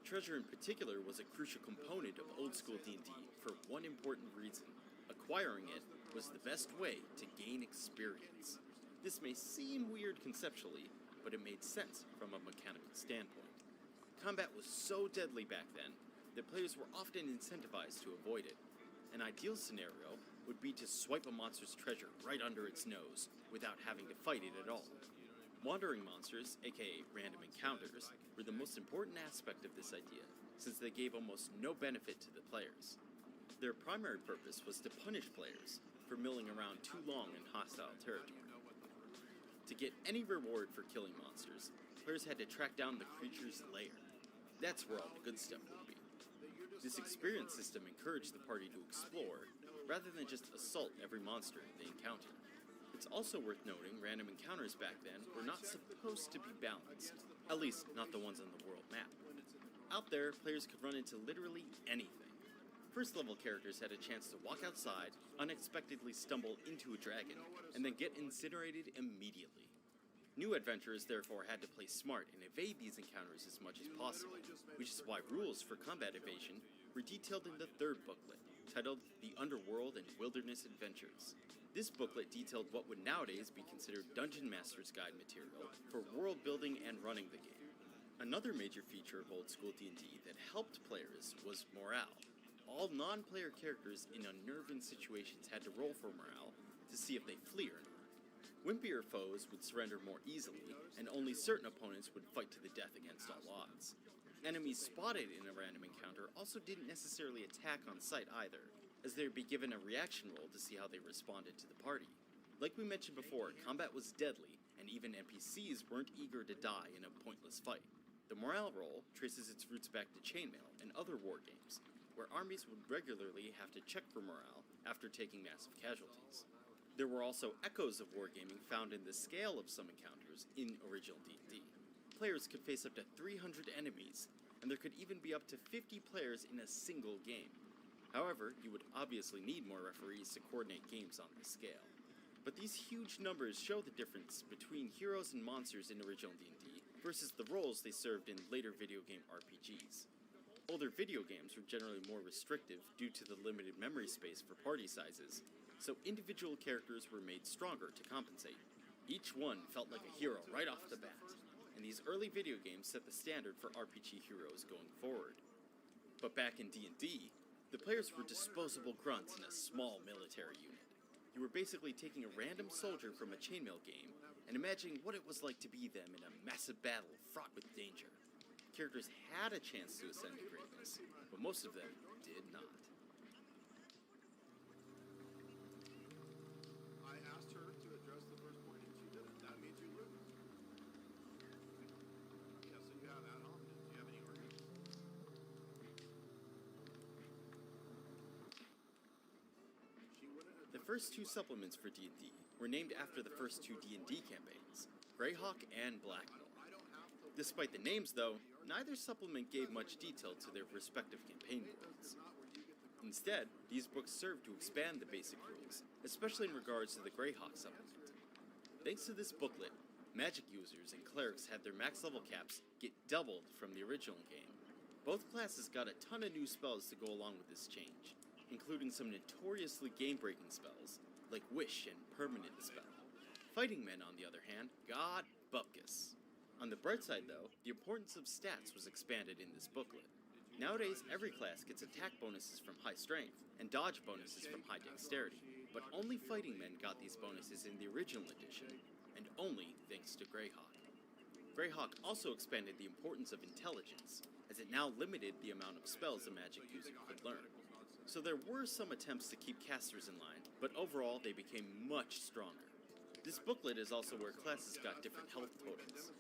[SPEAKER 3] Treasure in particular was a crucial component of old-school D&D for one important reason. Acquiring it was the best way to gain experience. This may seem weird conceptually, but it made sense from a mechanical standpoint. Combat was so deadly back then that players were often incentivized to avoid it. An ideal scenario would be to swipe a monster's treasure right under its nose without having to fight it at all. Wandering monsters, aka random encounters, were the most important aspect of this idea, since they gave almost no benefit to the players. Their primary purpose was to punish players for milling around too long in hostile territory. To get any reward for killing monsters, players had to track down the creature's lair. That's where all the good stuff would be. This experience system encouraged the party to explore, rather than just assault every monster they encountered. It's also worth noting random encounters back then were not supposed to be balanced, at least not the ones on the world map. Out there, players could run into literally anything. First level characters had a chance to walk outside, unexpectedly stumble into a dragon, and then get incinerated immediately. New adventurers therefore had to play smart and evade these encounters as much as possible, which is why rules for combat evasion were detailed in the third booklet, titled The Underworld and Wilderness Adventures. This booklet detailed what would nowadays be considered Dungeon Master's Guide material for world building and running the game. Another major feature of old school D&D that helped players was morale. All non-player characters in unnerving situations had to roll for morale to see if they flee or not. Wimpier foes would surrender more easily, and only certain opponents would fight to the death against all odds. Enemies spotted in a random encounter also didn't necessarily attack on sight either, as they would be given a reaction roll to see how they responded to the party. Like we mentioned before, combat was deadly, and even NPCs weren't eager to die in a pointless fight. The morale roll traces its roots back to chainmail and other war games, where armies would regularly have to check for morale after taking massive casualties. There were also echoes of wargaming found in the scale of some encounters in original D&D. Players could face up to 300 enemies, and there could even be up to 50 players in a single game. However, you would obviously need more referees to coordinate games on this scale. But these huge numbers show the difference between heroes and monsters in original D&D versus the roles they served in later video game RPGs. Older video games were generally more restrictive due to the limited memory space for party sizes, so individual characters were made stronger to compensate. Each one felt like a hero right off the bat, and these early video games set the standard for RPG heroes going forward. But back in D&D, the players were disposable grunts in a small military unit. You were basically taking a random soldier from a chainmail game and imagining what it was like to be them in a massive battle fraught with danger. Characters had a chance to ascend to greatness, but most of them did not.
[SPEAKER 4] I asked her to address the first point, and she didn't. That means you lose. Yeah, so you have ad hominem. Do you have any arguments? She wouldn't.
[SPEAKER 3] The first 2 supplements for D&D were named after the first 2 D&D campaigns, Greyhawk and Blackmore. Despite the names, though, neither supplement gave much detail to their respective campaign worlds. Instead, these books served to expand the basic rules, especially in regards to the Greyhawk supplement. Thanks to this booklet, magic users and clerics had their max level caps get doubled from the original game. Both classes got a ton of new spells to go along with this change, including some notoriously game-breaking spells, like Wish and Permanent Dispel. Fighting men, on the other hand, got bupkis. On the bright side, though, the importance of stats was expanded in this booklet. Nowadays, every class gets attack bonuses from high strength and dodge bonuses from high dexterity, but only fighting men got these bonuses in the original edition, and only thanks to Greyhawk. Greyhawk also expanded the importance of intelligence, as it now limited the amount of spells a magic user could learn. So there were some attempts to keep casters in line, but overall they became much stronger. This booklet is also where classes got different health totals.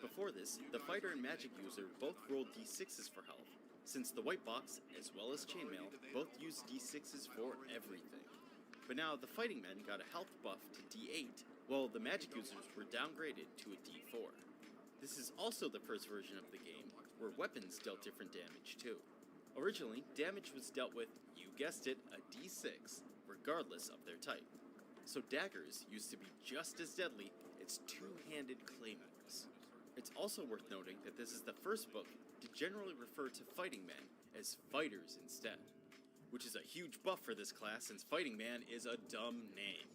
[SPEAKER 3] Before this, the fighter and magic user both rolled d6s for health, since the white box, as well as chainmail, both use D6s for everything. But now the fighting men got a health buff to D8, while the magic users were downgraded to a D4. This is also the first version of the game where weapons dealt different damage too. Originally, damage was dealt with, you guessed it, a D6, regardless of their type. So daggers used to be just as deadly as two-handed claymores. It's also worth noting that this is the first book to generally refer to fighting men as fighters instead, which is a huge buff for this class since fighting man is a dumb name.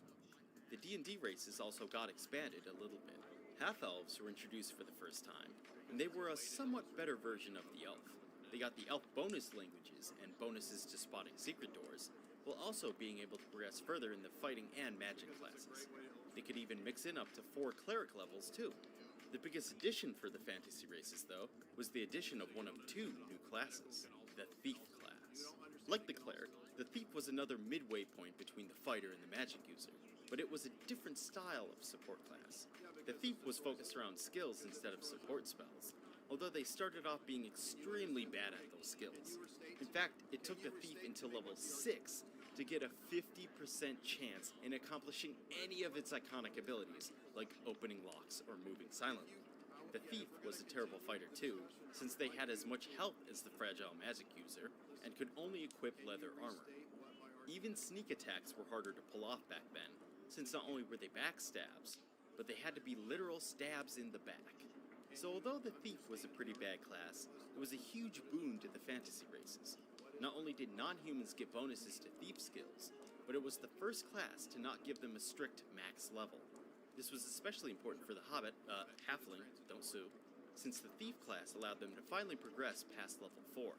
[SPEAKER 3] The D&D races also got expanded a little bit. Half-elves were introduced for the first time, and they were a somewhat better version of the elf. They got the elf bonus languages and bonuses to spotting secret doors, while also being able to progress further in the fighting and magic classes. They could even mix in up to 4 cleric levels too. The biggest addition for the fantasy races, though, was the addition of one of 2 new classes, the Thief class. Like the cleric, the Thief was another midway point between the fighter and the magic user, but it was a different style of support class. The Thief was focused around skills instead of support spells, although they started off being extremely bad at those skills. In fact, it took the Thief until level 6 to get a 50% chance in accomplishing any of its iconic abilities, like opening locks or moving silently. The Thief was a terrible fighter too, since they had as much health as the fragile magic user, and could only equip leather armor. Even sneak attacks were harder to pull off back then, since not only were they backstabs, but they had to be literal stabs in the back. So although the Thief was a pretty bad class, it was a huge boon to the fantasy races. Not only did non-humans get bonuses to Thief skills, but it was the first class to not give them a strict max level. This was especially important for the Hobbit, Halfling, don't sue, since the Thief class allowed them to finally progress past level 4.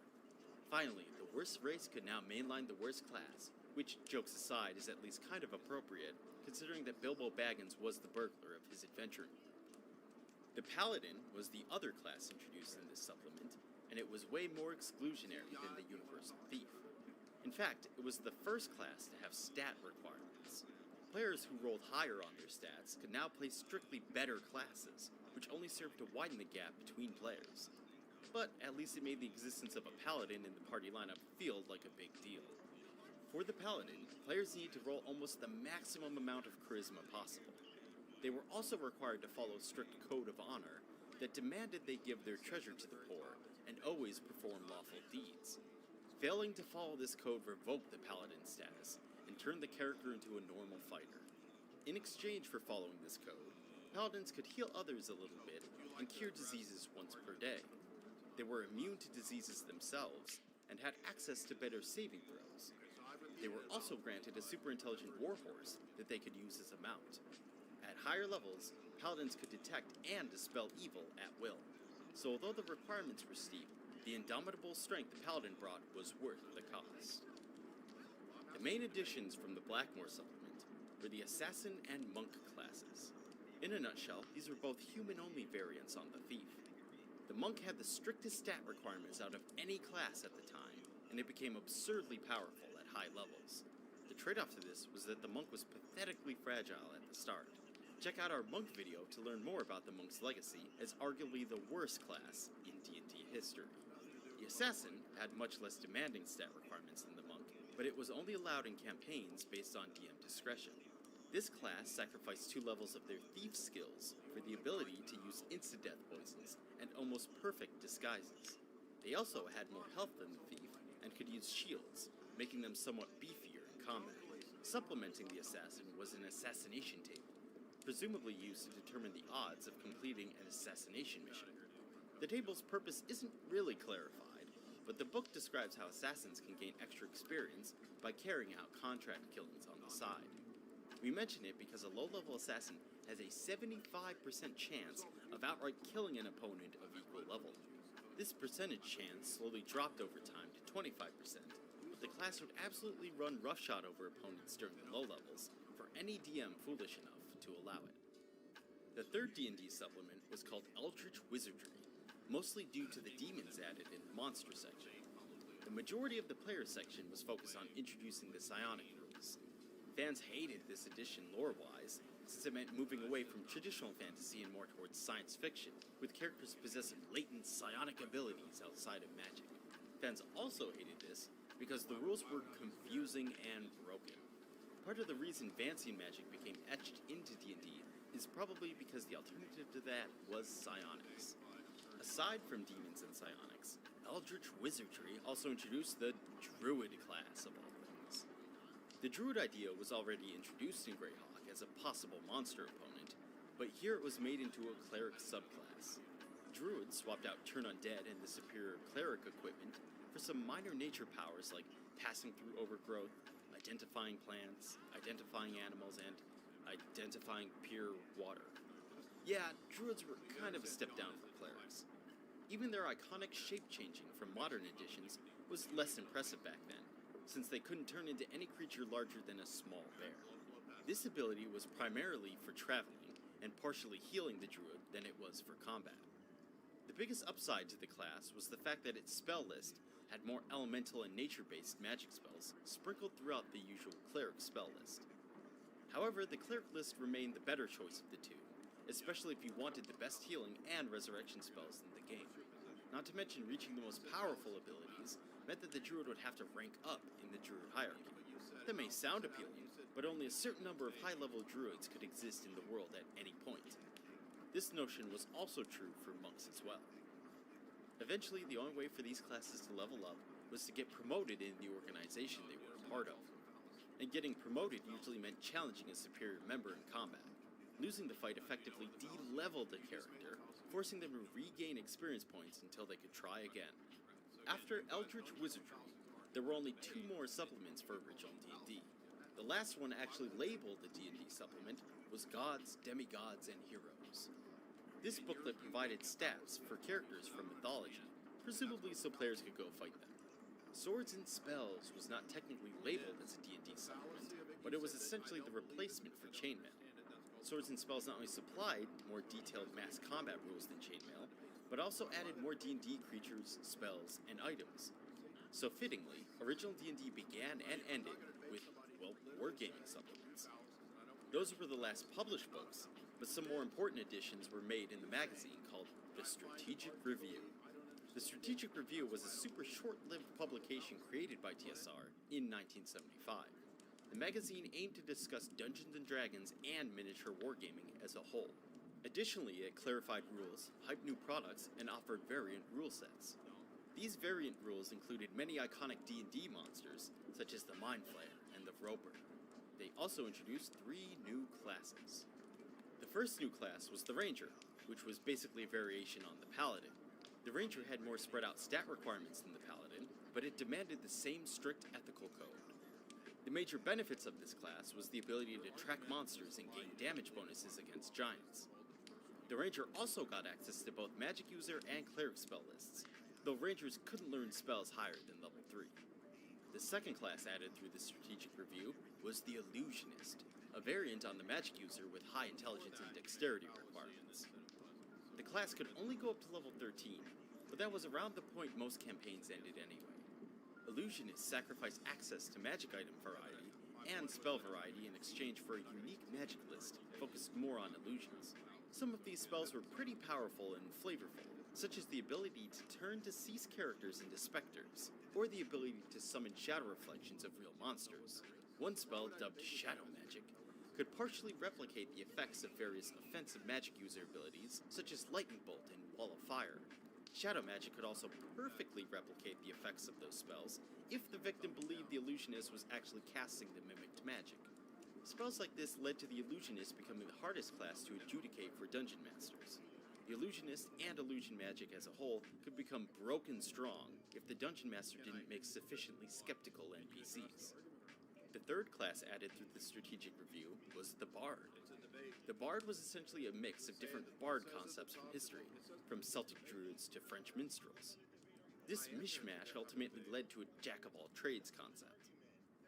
[SPEAKER 3] Finally, the worst race could now mainline the worst class, which, jokes aside, is at least kind of appropriate, considering that Bilbo Baggins was the burglar of his adventuring. The Paladin was the other class introduced in this supplement, and it was way more exclusionary than the Universal Thief. In fact, it was the first class to have stat requirements. Players who rolled higher on their stats could now play strictly better classes, which only served to widen the gap between players. But at least it made the existence of a Paladin in the party lineup feel like a big deal. For the Paladin, players needed to roll almost the maximum amount of charisma possible. They were also required to follow a strict code of honor that demanded they give their treasure to the poor and always perform lawful deeds. Failing to follow this code revoked the Paladin status and turned the character into a normal fighter. In exchange for following this code, Paladins could heal others a little bit and cure diseases once per day. They were immune to diseases themselves and had access to better saving throws. They were also granted a super intelligent warhorse that they could use as a mount. At higher levels, Paladins could detect and dispel evil at will. So although the requirements were steep, the indomitable strength the Paladin brought was worth the cost. The main additions from the Blackmoor supplement were the Assassin and Monk classes. In a nutshell, these were both human-only variants on the Thief. The Monk had the strictest stat requirements out of any class at the time, and it became absurdly powerful at high levels. The trade-off to this was that the Monk was pathetically fragile at the start. Check out our Monk video to learn more about the Monk's legacy as arguably the worst class in D&D history. The Assassin had much less demanding stat requirements than the Monk, but it was only allowed in campaigns based on DM discretion. This class sacrificed 2 levels of their Thief skills for the ability to use insta-death poisons and almost perfect disguises. They also had more health than the Thief and could use shields, making them somewhat beefier in combat. Supplementing the Assassin was an assassination table, presumably used to determine the odds of completing an assassination mission. The table's purpose isn't really clarified, but the book describes how assassins can gain extra experience by carrying out contract killings on the side. We mention it because a low-level assassin has a 75% chance of outright killing an opponent of equal level. This percentage chance slowly dropped over time to 25%, but the class would absolutely run roughshod over opponents during the low levels for any DM foolish enough to allow it. The third D&D supplement was called Eldritch Wizardry, mostly due to the demons added in the monster section. The majority of the player section was focused on introducing the psionic rules. Fans hated this addition lore-wise, since it meant moving away from traditional fantasy and more towards science fiction, with characters possessing latent psionic abilities outside of magic. Fans also hated this because the rules were confusing and broken. Part of the reason Vancing magic became etched into D&D is probably because the alternative to that was psionics. Aside from demons and psionics, Eldritch Wizardry also introduced the Druid class of all things. The Druid idea was already introduced in Greyhawk as a possible monster opponent, but here it was made into a cleric subclass. Druids swapped out Turn Undead and the superior cleric equipment for some minor nature powers like passing through overgrowth, identifying plants, identifying animals, and identifying pure water. Yeah, druids were kind of a step down from clerics. Even their iconic shape-changing from modern editions was less impressive back then, since they couldn't turn into any creature larger than a small bear. This ability was primarily for traveling and partially healing the druid than it was for combat. The biggest upside to the class was the fact that its spell list had more elemental and nature-based magic spells sprinkled throughout the usual cleric spell list. However, the cleric list remained the better choice of the two, especially if you wanted the best healing and resurrection spells in the game. Not to mention reaching the most powerful abilities meant that the druid would have to rank up in the druid hierarchy. That may sound appealing, but only a certain number of high-level druids could exist in the world at any point. This notion was also true for monks as well. Eventually, the only way for these classes to level up was to get promoted in the organization they were a part of. And getting promoted usually meant challenging a superior member in combat. Losing the fight effectively de-leveled a character, forcing them to regain experience points until they could try again. After Eldritch Wizardry, there were only 2 more supplements for original D&D. The last one actually labeled the D&D supplement was Gods, Demigods, and Heroes. This booklet provided stats for characters from mythology, presumably so players could go fight them. Swords and Spells was not technically labeled as a D&D supplement, but it was essentially the replacement for Chainmail. Swords and Spells not only supplied more detailed mass combat rules than Chainmail, but also added more D&D creatures, spells, and items. So fittingly, original D&D began and ended with, well, wargaming supplements. Those were the last published books, but some more important additions were made in the magazine called The Strategic Review. The Strategic Review was a super short-lived publication created by TSR in 1975. The magazine aimed to discuss Dungeons & Dragons and miniature wargaming as a whole. Additionally, it clarified rules, hyped new products, and offered variant rule sets. These variant rules included many iconic D&D monsters, such as the Mind Flayer and the Roper. They also introduced 3 new classes. The first new class was the Ranger, which was basically a variation on the Paladin. The Ranger had more spread out stat requirements than the Paladin, but it demanded the same strict ethical code. The major benefits of this class was the ability to track monsters and gain damage bonuses against giants. The Ranger also got access to both magic user and cleric spell lists, though Rangers couldn't learn spells higher than level 3. The second class added through the Strategic Review was the Illusionist, a variant on the magic user with high intelligence and dexterity requirements. The class could only go up to level 13, but that was around the point most campaigns ended anyway. Illusionists sacrifice access to magic item variety and spell variety in exchange for a unique magic list focused more on illusions. Some of these spells were pretty powerful and flavorful, such as the ability to turn deceased characters into specters, or the ability to summon shadow reflections of real monsters. One spell, dubbed Shadow Magic, could partially replicate the effects of various offensive magic user abilities, such as Lightning Bolt and Wall of Fire. Shadow Magic could also perfectly replicate the effects of those spells if the victim believed the illusionist was actually casting the mimicked magic. Spells like this led to the Illusionist becoming the hardest class to adjudicate for Dungeon Masters. The Illusionist and Illusion Magic as a whole could become broken strong if the Dungeon Master didn't make sufficiently skeptical NPCs. The third class added through the Strategic Review was the Bard. The Bard was essentially a mix of different Bard concepts from history, from Celtic Druids to French minstrels. This mishmash ultimately led to a jack-of-all-trades concept.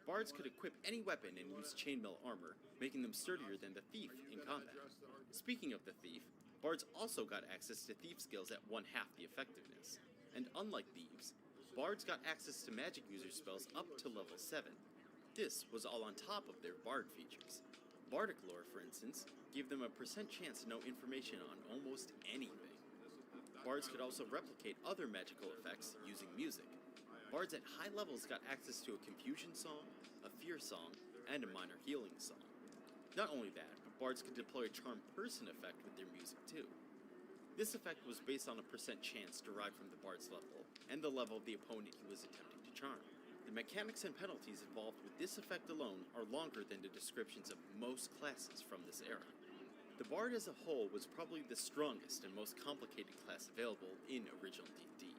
[SPEAKER 3] Bards could equip any weapon and use chainmail armor, making them sturdier than the Thief in combat. Speaking of the Thief, Bards also got access to Thief skills at 1/2 the effectiveness, and unlike Thieves, Bards got access to magic user spells up to level 7. This was all on top of their Bard features. Bardic lore, for instance, gave them a % chance to know information on almost anything. Bards could also replicate other magical effects using music. bards at high levels got access to a confusion song, a fear song, and a minor healing song. Not only that, but bards could deploy a charm person effect with their music too. This effect was based on a percent chance derived from the bard's level, and the level of the opponent he was attempting to charm. The mechanics and penalties involved with this effect alone are longer than the descriptions of most classes from this era. The bard as a whole was probably the strongest and most complicated class available in original D&D,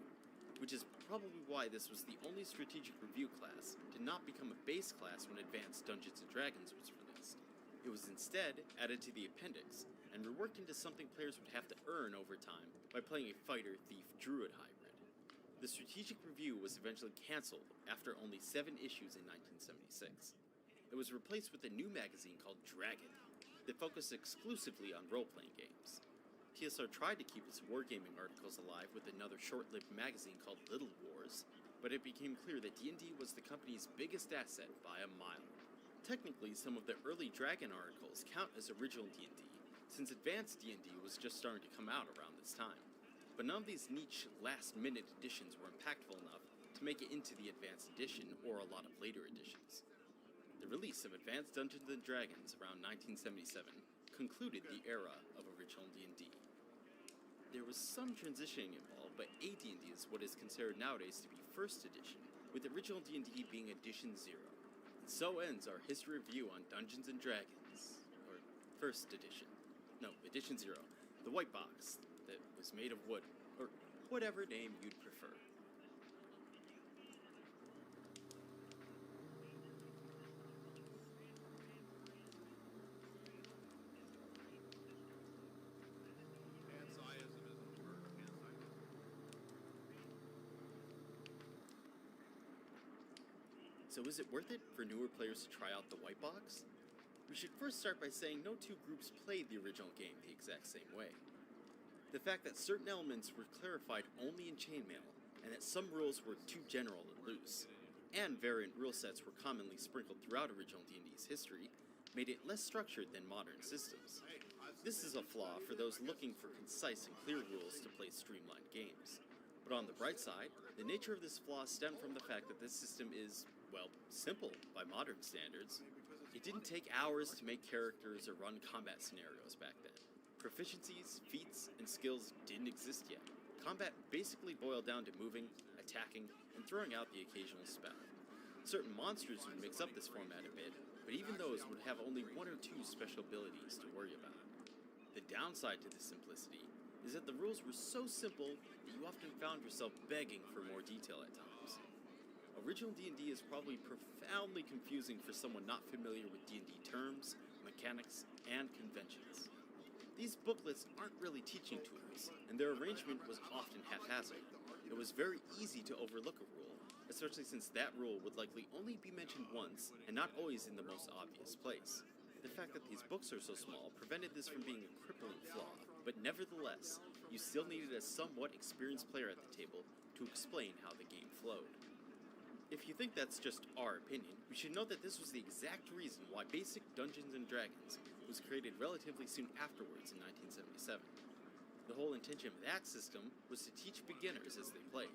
[SPEAKER 3] which is probably why this was the only strategic review class to not become a base class when Advanced Dungeons & Dragons was released. It was instead added to the appendix and reworked into something players would have to earn over time by playing a fighter, thief, druid hybrid. The strategic review was eventually cancelled after only 7 issues in 1976. It was replaced with a new magazine called Dragon that focused exclusively on role-playing games. TSR tried to keep its wargaming articles alive with another short-lived magazine called Little Wars, but it became clear that D&D was the company's biggest asset by a mile. Technically, some of the early Dragon articles count as original D&D, since Advanced D&D was just starting to come out around this time. But none of these niche, last-minute editions were impactful enough to make it into the Advanced Edition or a lot of later editions. The release of Advanced Dungeons & Dragons around 1977 concluded the era of original D&D. There was some transitioning involved, but AD&D is what is considered nowadays to be First Edition, with original D&D being Edition 0. And so ends our history review on Dungeons & Dragons, or First Edition. No, Edition 0, the white box that was made of wood, or whatever name you'd prefer.
[SPEAKER 4] Panpsyism isn't the word. Panpsyism.
[SPEAKER 3] So is it worth it for newer players to try out the white box? We should first start by saying no two groups played the original game the exact same way. The fact that certain elements were clarified only in chainmail, and that some rules were too general and loose, and variant rule sets were commonly sprinkled throughout original D&D's history, made it less structured than modern systems. This is a flaw for those looking for concise and clear rules to play streamlined games. But on the bright side, the nature of this flaw stemmed from the fact that this system is, well, simple by modern standards. It didn't take hours to make characters or run combat scenarios back then. Proficiencies, feats, and skills didn't exist yet. Combat basically boiled down to moving, attacking, and throwing out the occasional spell. Certain monsters would mix up this format a bit, but even those would have only 1 or 2 special abilities to worry about. The downside to this simplicity is that the rules were so simple that you often found yourself begging for more detail at times. Original D&D is probably profoundly confusing for someone not familiar with D&D terms, mechanics, and conventions. These booklets aren't really teaching tools, and their arrangement was often haphazard. It was very easy to overlook a rule, especially since that rule would likely only be mentioned once and not always in the most obvious place. The fact that these books are so small prevented this from being a crippling flaw, but nevertheless, you still needed a somewhat experienced player at the table to explain how the game flowed. If you think that's just our opinion, we should note that this was the exact reason why basic Dungeons & Dragons was created relatively soon afterwards in 1977. The whole intention of that system was to teach beginners as they played.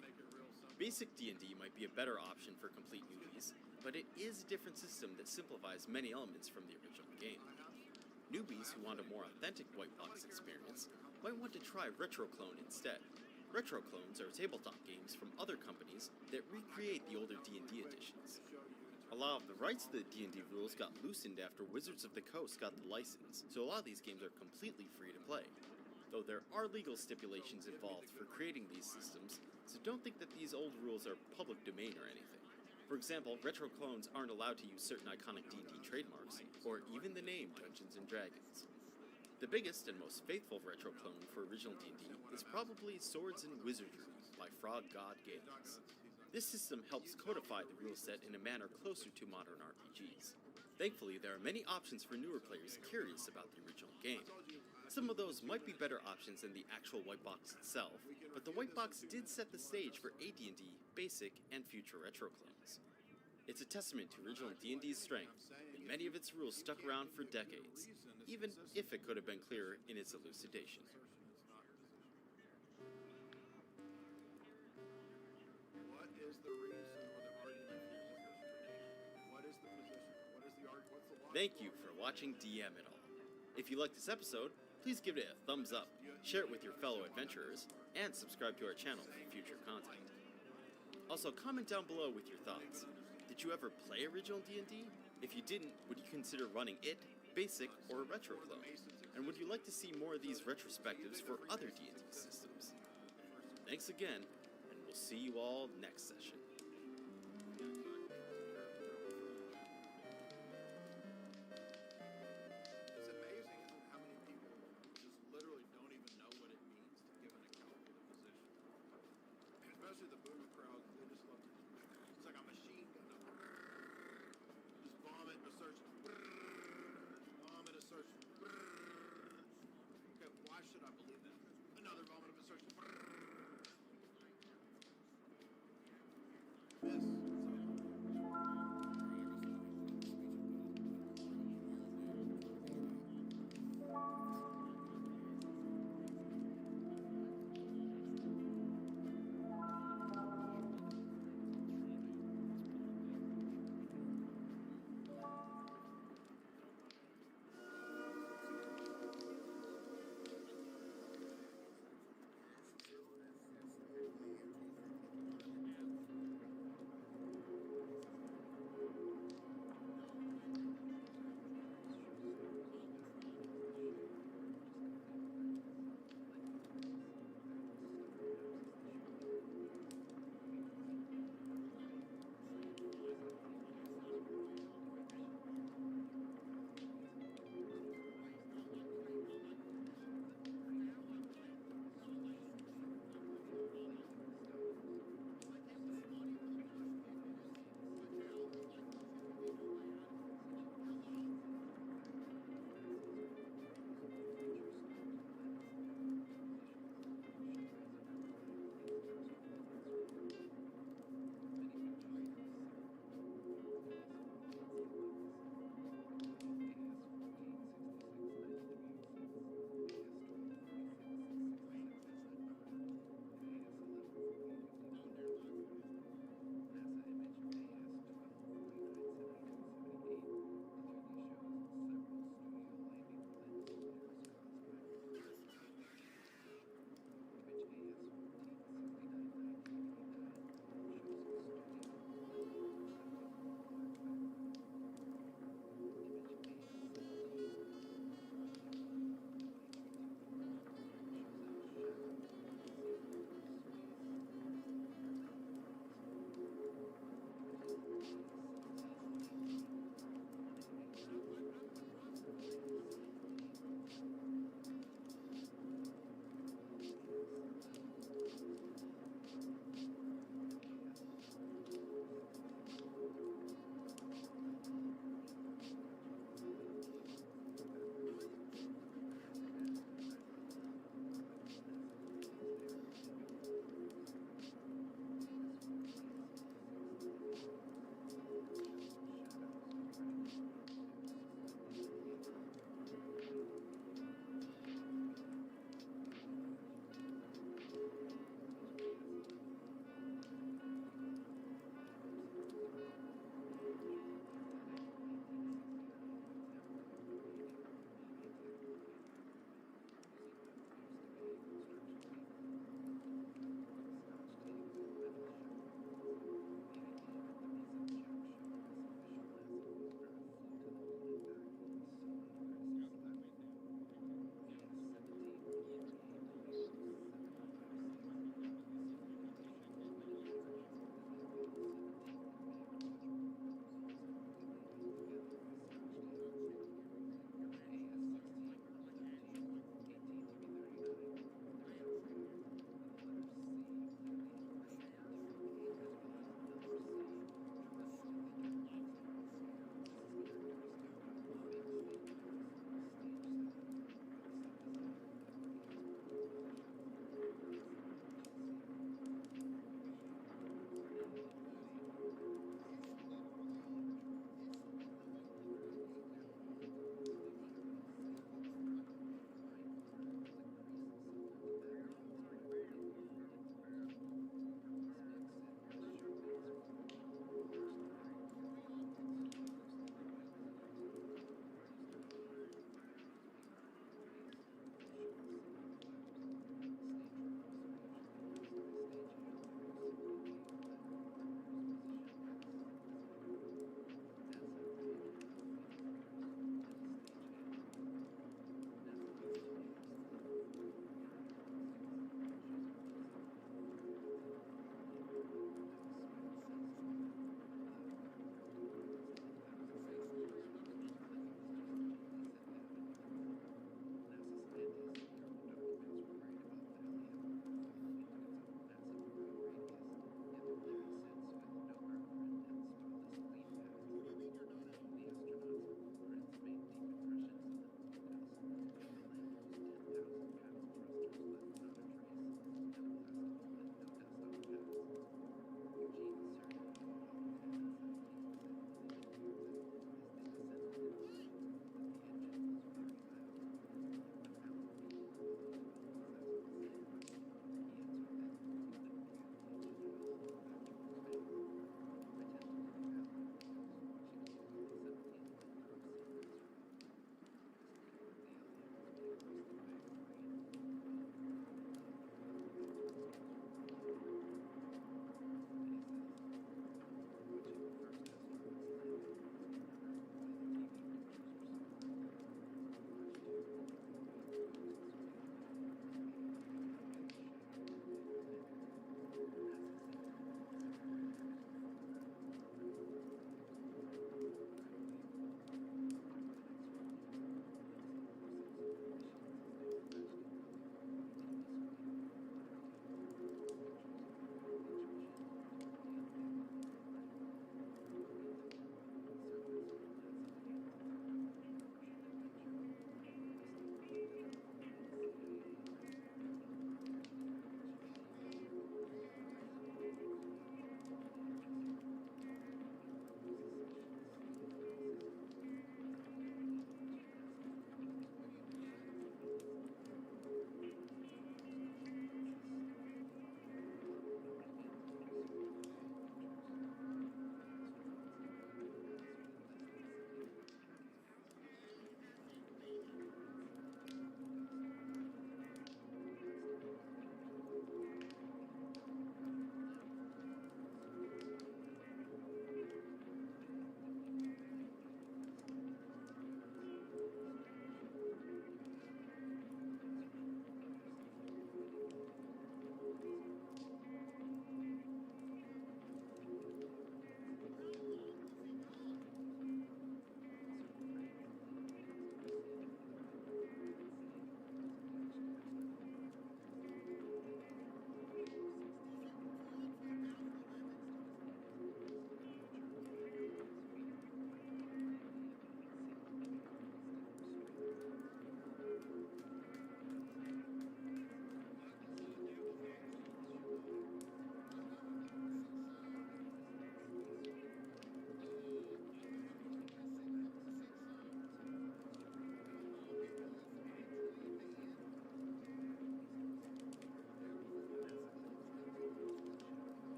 [SPEAKER 3] Basic D&D might be a better option for complete newbies, but it is a different system that simplifies many elements from the original game. Newbies who want a more authentic white box experience might want to try RetroClone instead. RetroClones are tabletop games from other companies that recreate the older D&D editions. A lot of the rights to the D&D rules got loosened after Wizards of the Coast got the license, so a lot of these games are completely free to play. Though there are legal stipulations involved for creating these systems, so don't think that these old rules are public domain or anything. For example, RetroClones aren't allowed to use certain iconic D&D trademarks, or even the name Dungeons & Dragons. The biggest and most faithful RetroClone for original D&D is probably Swords and Wizardry by Frog God Games. This system helps codify the rule set in a manner closer to modern RPGs. Thankfully, there are many options for newer players curious about the original game. Some of those might be better options than the actual white box itself, but the white box did set the stage for AD&D, basic, and future RetroClones. It's a testament to original D&D's strength, and many of its rules stuck around for decades, even if it could have been clearer in its elucidation.
[SPEAKER 4] What is the reason?
[SPEAKER 3] Thank you for watching DM It All. If you liked this episode, please give it a thumbs up, share it with your fellow adventurers, and subscribe to our channel for future content. Also, comment down below with your thoughts. Did you ever play original D&D? If you didn't, would you consider running it, basic, or retro clone? And would you like to see more of these retrospectives for other D&D systems? Thanks again, and we'll see you all next session.
[SPEAKER 4] It's amazing how many people just literally don't even know what it means to give an account for the position. And especially the boomer crowd, they just love to. It's like a machine gun. Just vomit and search. Vomit and search. Okay, why should I believe that? Another vomit and search.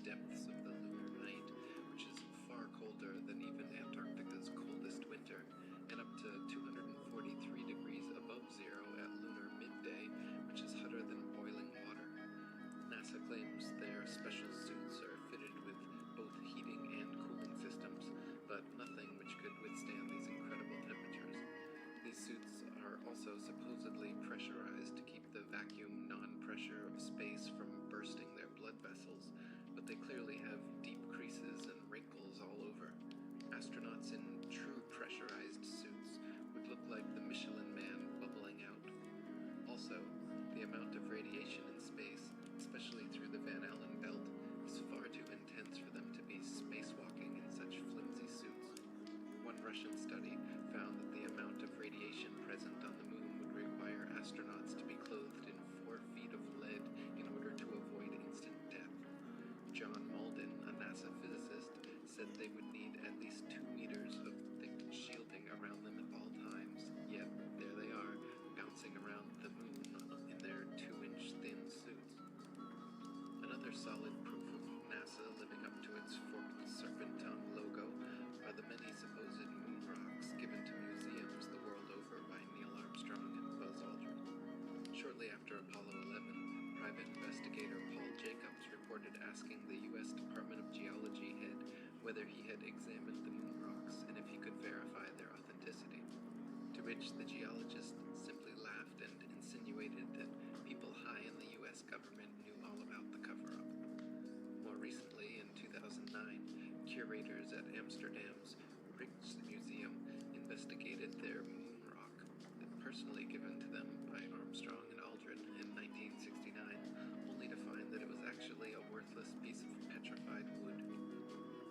[SPEAKER 6] depths of the lunar night, which is far colder than even Antarctica's coldest winter, and up to 243 degrees above zero at lunar midday, which is hotter than boiling water. NASA claims their special suits are fitted with both heating and cooling systems, but nothing which could withstand these incredible temperatures. These suits are also supposedly pressurized to keep the vacuum non-pressure of space from bursting their blood vessels, but they clearly have deep creases and wrinkles all over. Astronauts in true pressurized suits would look like the Michelin Man bubbling out. Also, the amount of radiation in space, especially through the Van Allen belt, is far too intense for them to be spacewalking in such flimsy suits. One Russian study found that the amount of radiation present on the moon would require astronauts to be clothed in 4 feet of lead in order to avoid instant death. John Malden, a NASA physicist, said they would need at least 2 meters of thick shielding around them at all times, yet there they are, bouncing around the moon in their 2-inch thin suits. Another solid proof of NASA living up to its forked serpent tongue logo are the many supposed moon rocks given to museums the world over by Neil Armstrong and Buzz Aldrin. Shortly after Apollo 11, private investigator Paul Jacobs reported asking the U.S. Department of Geology head whether he had examined the moon rocks and if he could verify their authenticity, to which the geologist simply laughed and insinuated that people high in the U.S. government knew all about the cover-up. More recently, in 2009, curators at Amsterdam's Rijksmuseum investigated their moon rock, personally given to them by Armstrong and Aldrin in 1969, only to find that it was actually a worthless piece of petrified wood.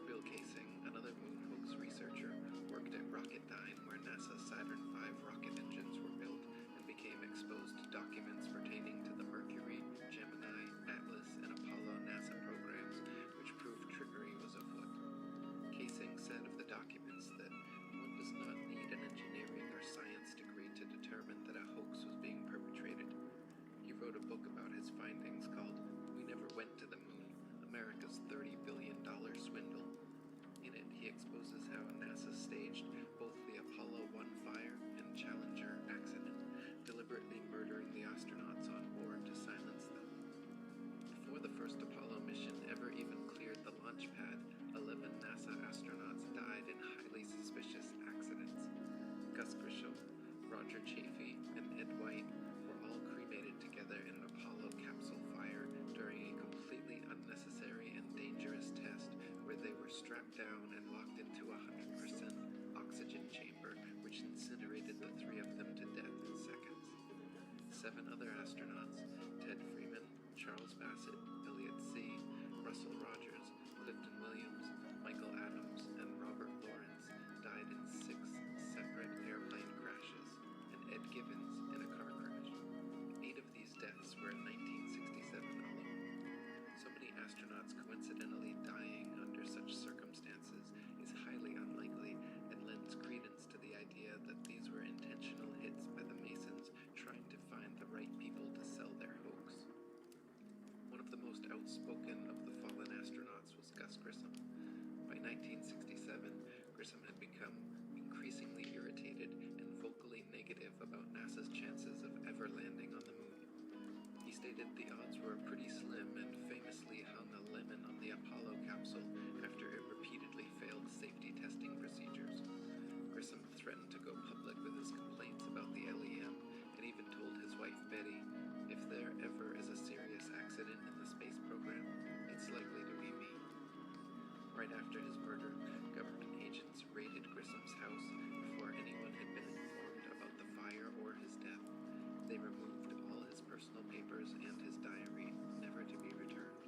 [SPEAKER 6] Bill Casing, another moon hoax researcher, worked at Rocketdyne, where NASA's Saturn V rocket engines were built, and became exposed to documents pertaining to the Mercury, Gemini, Atlas, and Apollo NASA programs, which proved trickery was afoot. Casing said of the documents that one does not need an engineering or science degree to determine that a hoax was being perpetrated. He wrote a book about his findings called "We Never Went to the Moon, America's $30 billion Swindle." In it, he exposes how NASA staged both the Apollo 1 fire and Challenger accident, deliberately murdering the astronauts on board to silence them. Before the first Apollo mission ever even cleared the launch pad, 11 NASA astronauts died in highly suspicious accidents. Gus Grissom, Roger Chaffee, and Ed White were all cremated together in an Apollo capsule fire during a completely unnecessary and dangerous test where they were strapped down and locked into a 100% oxygen chamber which incinerated the 3 of them to death in seconds. 7 other astronauts, Ted Freeman, Charles Bassett, Elliot See., Russell Rogers, Clifton Williams, Michael Adams, and Robert Lawrence, died in 6 separate airplane crashes, and Ed Gibbons in a car crash. 8 of these deaths were in 1967 alone. So many astronauts coincidentally dying under such circumstances is highly unlikely and lends credence to the idea that these were intentional hits by the Masons trying to find the right people to sell their hoax. One of the most outspoken of the fallen astronauts was Gus Grissom. By 1967, Grissom had become increasingly irritated and vocally negative about NASA's chances of ever landing on the moon. He stated the odds were pretty slim and famously hung a lemon on the Apollo capsule after it repeatedly failed safety testing procedures. Grissom threatened to go public with his complaints about the LEM and even told his wife Betty, "If there ever is a serious accident in the space program, it's likely to be me." Right after his murder, government agents raided Grissom's house before anyone had been informed about the fire or his death. They removed all his personal papers and his diary, never to be returned.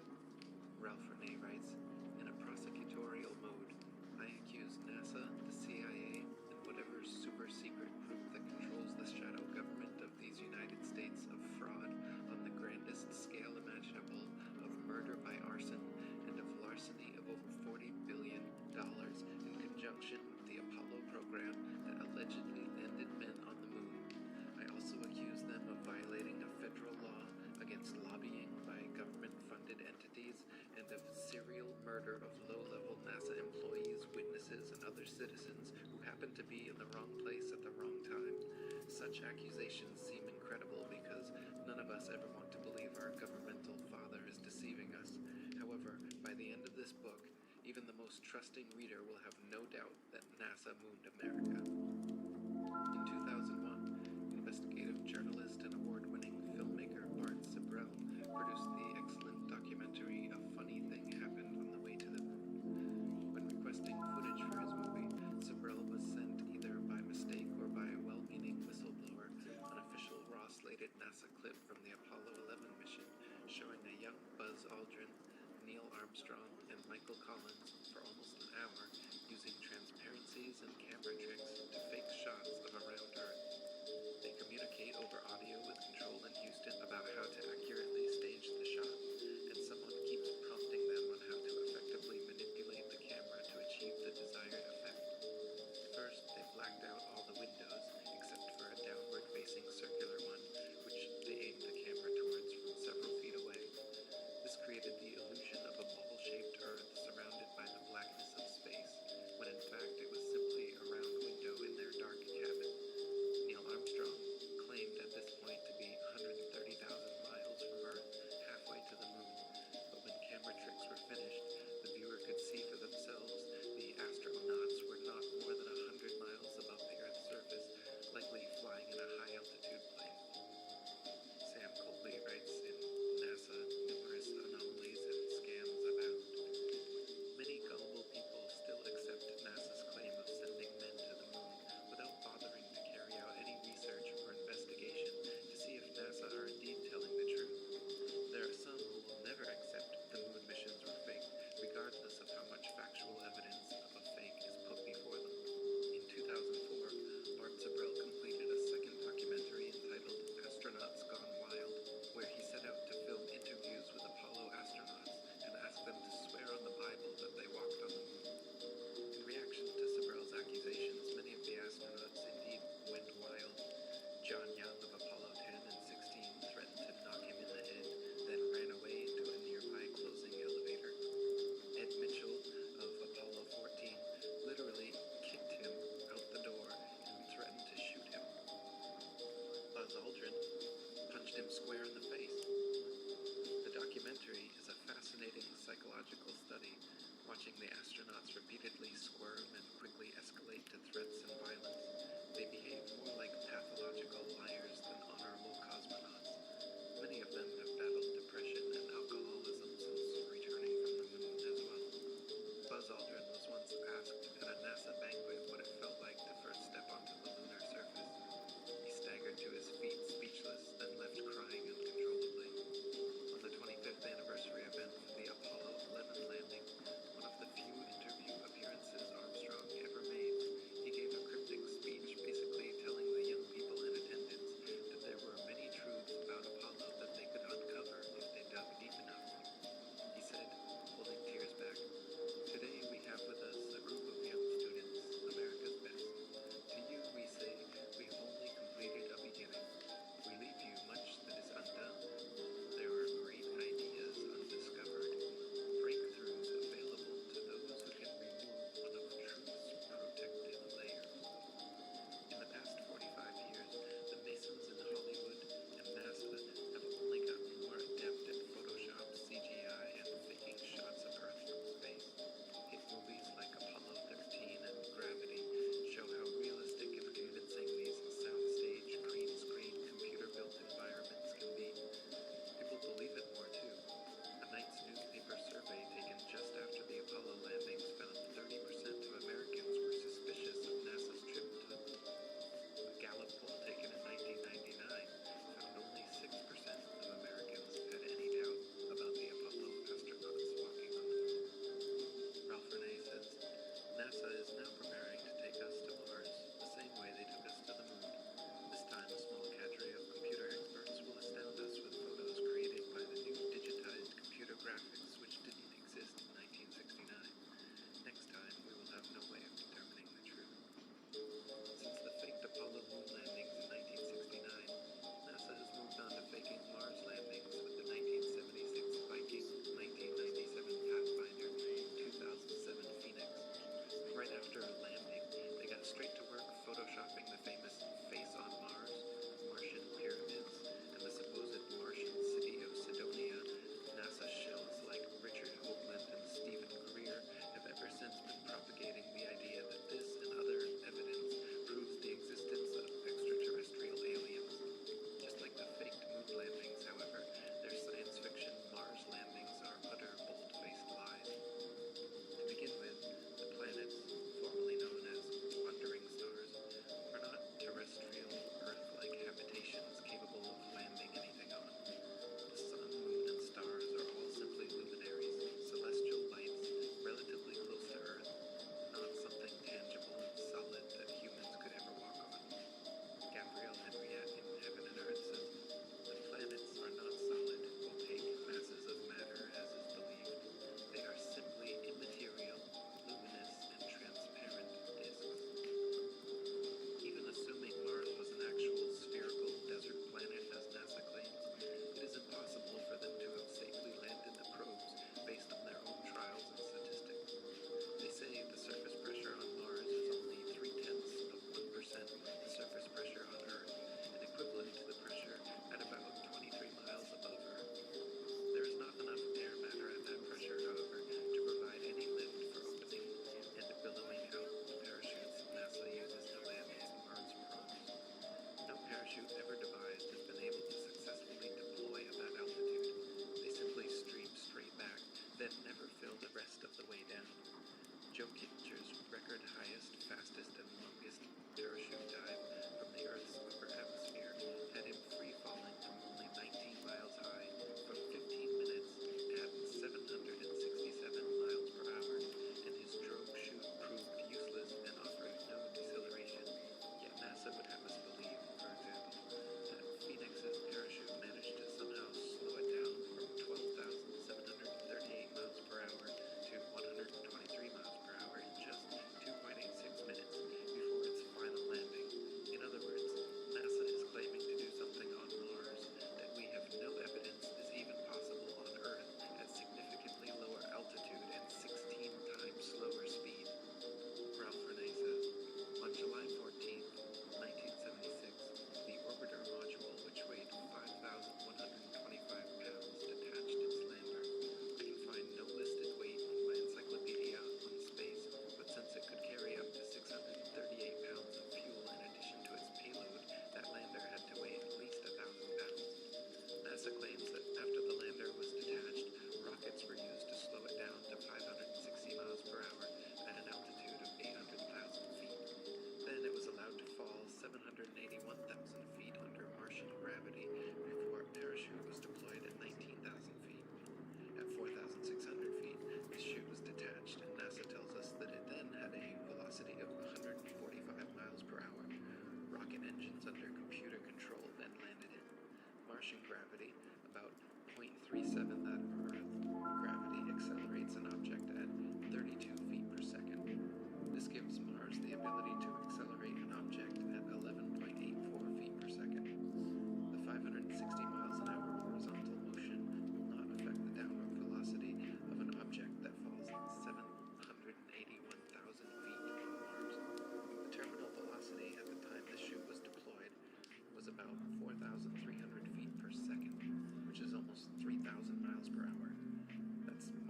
[SPEAKER 6] Ralph Renee writes, "In a prosecutorial mode, I accuse NASA, the CIA, and whatever super-secret group that controls the shadow government of these United States of fraud on the grandest scale imaginable, of murder by arson, and of larceny of over $40 billion in conjunction with the Apollo program that allegedly landed men on the moon. I also accuse them of violating a federal law against lobbying by government-funded entities and of serial murder of low-level NASA employees, witnesses, and other citizens who happened to be in the wrong place at the wrong time. Such accusations seem incredible because none of us ever want to believe our governmental father is deceiving us. However, by the end of this book, even the most trusting reader will have no doubt that NASA mooned America. In 2001, investigative journalist and award-winning filmmaker Bart Sibrel produced the excellent documentary A Funny Thing Happened on the Way to the Moon. When requesting footage for his movie, Sibrel was sent either by mistake or by a well-meaning whistleblower an official raw-slated NASA clip from the Apollo 11 mission showing a young Buzz Aldrin, Neil Armstrong, and Michael Collins for almost an hour using transparencies and camera tricks to fake shots of around Earth. They communicate over audio with control in Houston about how to accurately stage the shot, and someone keeps prompting them on how to effectively manipulate the camera to achieve the desired effect. First, they blacked out all the windows, except for a downward-facing circular one, which they aimed the camera towards from several feet away. This created the illusion of a ball-shaped Earth surrounded by the blackness of space, when in fact it was simply a round window in their dark cabin. Neil Armstrong, claimed at this point to be 130,000 miles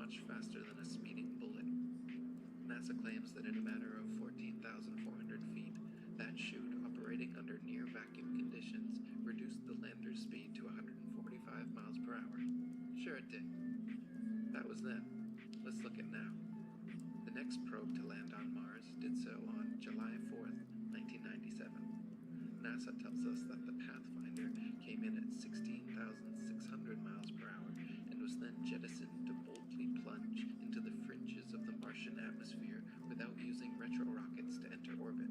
[SPEAKER 6] much faster than a speeding bullet. NASA claims that in a matter of 14,400 feet, that chute, operating under near vacuum conditions, reduced the lander's speed to 145 miles per hour. Sure it did. That was then. Let's look at now. The next probe to land on Mars did so on July 4th, 1997. NASA tells us that the Pathfinder came in at 16,600 miles per hour and was then jettisoned to boldly plunge into the fringes of the Martian atmosphere without using retro rockets to enter orbit.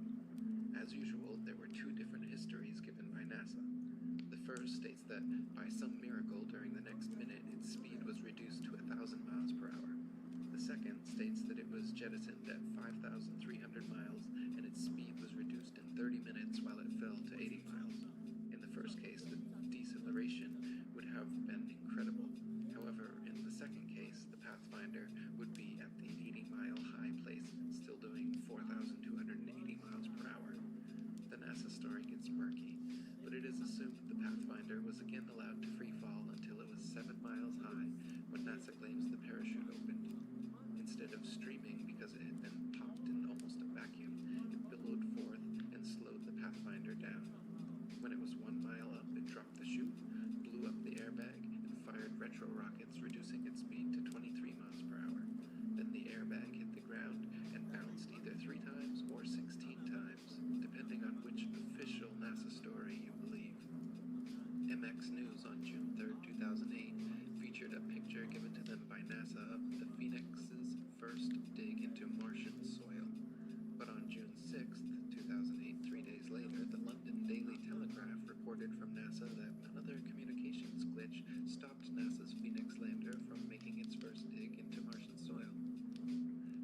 [SPEAKER 6] As usual, there were two different histories given by NASA. The first states that by some miracle during the next minute its speed was reduced to 1,000 miles per hour. The second states that it was jettisoned at 5,300 miles and its speed was reduced in 30 minutes while it fell to 80 miles. In the first case, the deceleration would have been incredible. However, in the second case, the Pathfinder would be at the 80-mile high place, still doing 4,280 miles per hour. The NASA story gets murky, but it is assumed the Pathfinder was again allowed to free fall until it was 7 miles high when NASA claims the parachute opened. Instead of streaming because it had been popped in almost a vacuum, it billowed forth and slowed the Pathfinder down. When it was 1 mile up, it dropped the chute, blew up the airbag, and fired retro rockets, reducing its speed to 23 miles per hour. Then the airbag hit the ground and bounced either 3 times or 16 times, depending on which official NASA story you believe. MX News on June 3, 2008, featured a picture given to them by NASA of the Phoenix's first dig into Martian soil. But on June 6, 2008, 3 days later, the London Daily Telegraph reported from NASA that another communications glitch stopped NASA's Phoenix lander from making its first dig into Martian soil.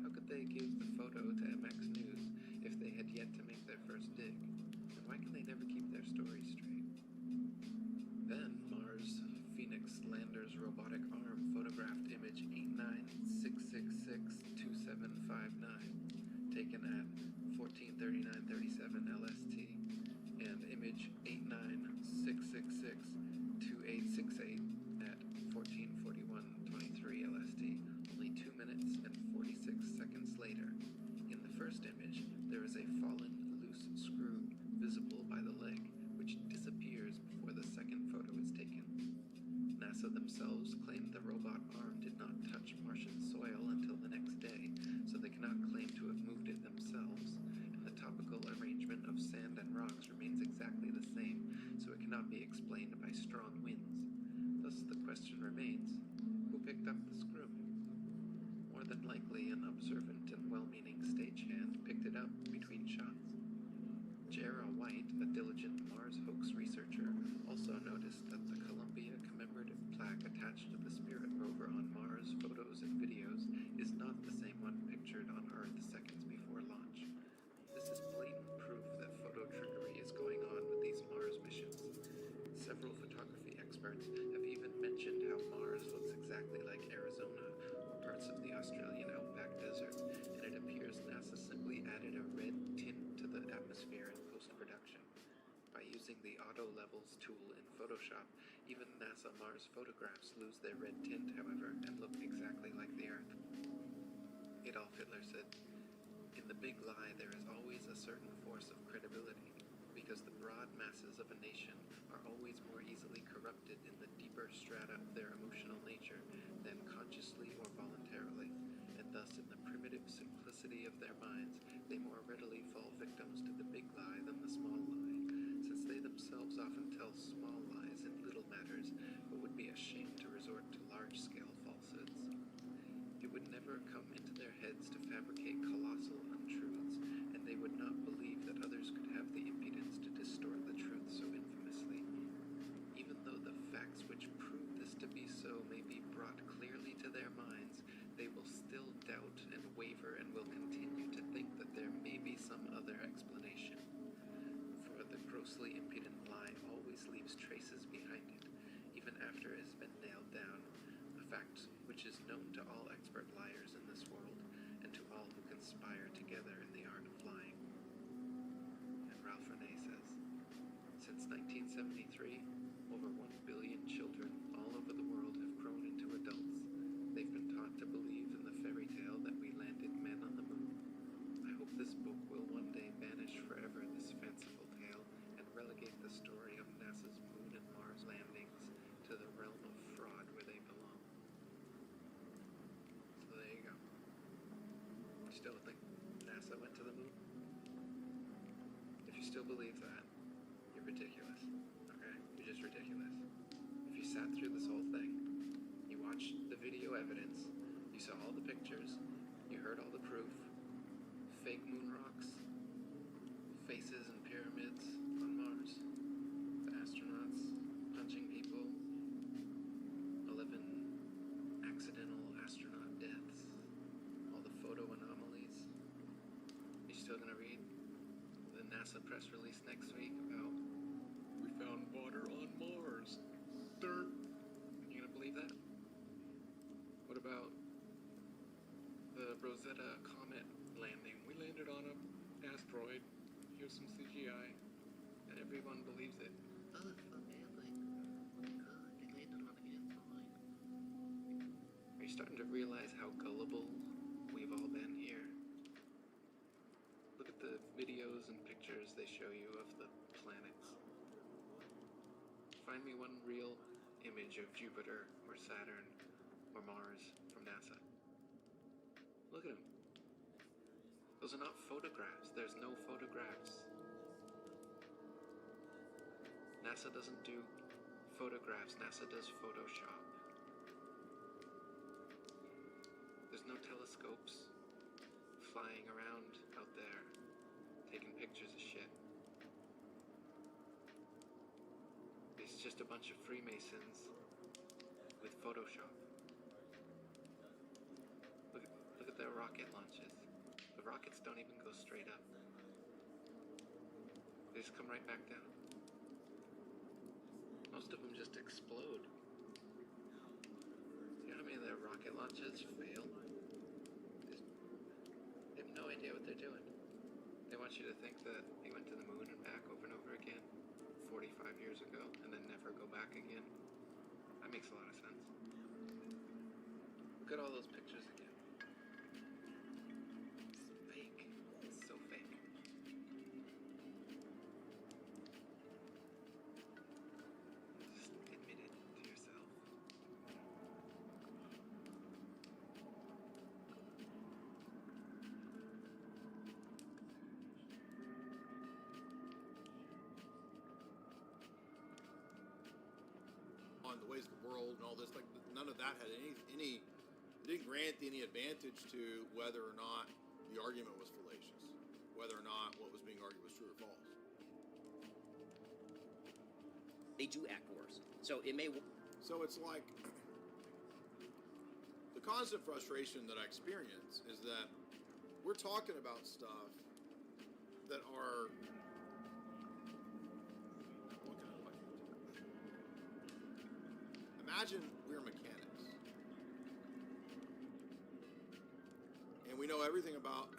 [SPEAKER 6] How could they give the photo to MX News if they had yet to make their first dig? And why can they never keep their stories straight? Then, Mars Phoenix lander's robotic arm photographed image 89,666,2759, taken at 14:39:37 LST, and image 89,666,2868 at 14:41:23 LST, only 2 minutes and 46 seconds later. In the first image, there is a fallen loose screw visible by the leg, which disappears before the second photo is taken. NASA themselves claimed the robot arm did not touch Martian soil until the next day, so they cannot claim to have moved it themselves, and the topical arrangement of sand and rocks remains exactly the same, so it cannot be explained by strong winds. Thus the question remains, who picked up the screw? More than likely, an observant and well-meaning stagehand picked it up between shots. Jera White, a diligent Mars hoax researcher, also noticed that the Columbia commemorative plaque attached to the Spirit rover on Mars photos and videos is not the same one pictured on Earth seconds before launch. This is blatant proof that photo trickery is going on with these Mars missions. Several photography experts have even mentioned how Mars looks exactly like Arizona or parts of the Australian outback desert, and it appears NASA simply added a red tint to the atmosphere in post-production. By using the auto levels tool in Photoshop, even NASA Mars photographs lose their red tint, however, and look exactly like the Earth. Adolf Hitler said, "In the big lie there is always a certain force of credibility, because the broad masses of a nation are always more easily corrupted in the deeper strata of their emotional nature than consciously or voluntarily, and thus in the primitive simplicity of their minds they more readily fall victims to the big lie than the small lie, since they themselves often tell small lies in little matters, but would be ashamed to resort to large-scale falsehoods. It would never come into their heads to fabricate colossal untruths, and they would not believe that others could have the impudence to distort the truth so infamously. Even though the facts which prove this to be so may be brought clearly to their minds, they will still doubt and waver and will continue to think that there may be some other explanation. For the grossly impudent lie always leaves traces behind it, even after it has been nailed down, a fact which is known to all expert liars in this world, and to all who conspire together in the art of lying." And Ralph Renee says, "Since 1973, over 1 billion children all over the world have grown into adults. They've been taught to believe still think NASA went to the moon? If you still believe that, you're ridiculous. Okay? You're just ridiculous. If you sat through this whole thing, you watched the video evidence, you saw all the pictures, you heard all the proof, fake moon rocks, faces and pyramids on Mars, the astronauts punching people, 11 accidental astronaut deaths, all the photo anomalies. You still gonna read the NASA press release next week about we found water on Mars? Dirt. You gonna believe that? What about the Rosetta comet landing? We landed on an asteroid. Here's some CGI. And everyone believes it.
[SPEAKER 7] Oh, fun man, like, oh my god, they landed on an asteroid.
[SPEAKER 6] Are you starting to realize how gullible we've all been here? Look at the videos and pictures they show you of the planets. Find me one real image of Jupiter or Saturn or Mars from NASA. Look at them. Those are not photographs. There's no photographs. NASA doesn't do photographs. NASA does Photoshop. There's no telescopes flying around out there taking pictures of shit. It's just a bunch of Freemasons with Photoshop. Look at their rocket launches. The rockets don't even go straight up. They just come right back down. Most of them just explode. You know how many of their rocket launches fail? They have no idea what they're doing. They want you to think that they went to the moon and back over and over again 45 years ago and then never go back again. That makes a lot of sense. Look at all those pictures again. It's fake. It's so fake. Just admit it to yourself.
[SPEAKER 4] On the ways of the world and all this, like none of that had any it didn't grant any advantage to whether or not the argument was fallacious, whether or not what was being argued was true or false.
[SPEAKER 8] They do act worse. So it may.
[SPEAKER 4] So it's like the constant frustration that I experience is that we're talking about stuff that are. Imagine we're mechanics, and we know everything about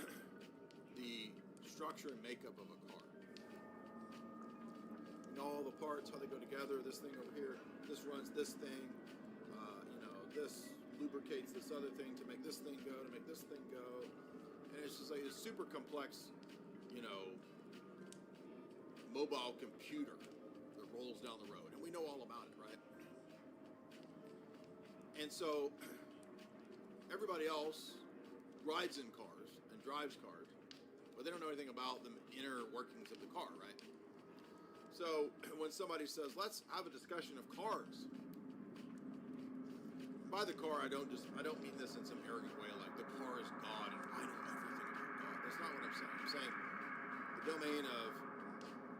[SPEAKER 4] the structure and makeup of a car. We know all the parts, how they go together. This thing over here, this runs this thing. This lubricates this other thing to make this thing go, to make this thing go, and it's just like a super complex, mobile computer that rolls down the road, and we know all about it, right? And so everybody else rides in cars and drives cars, but they don't know anything about the inner workings of the car, right? So when somebody says, let's have a discussion of cars, by the car, I don't mean this in some arrogant way, like the car is God and I know everything about God. That's not what I'm saying. I'm saying the domain of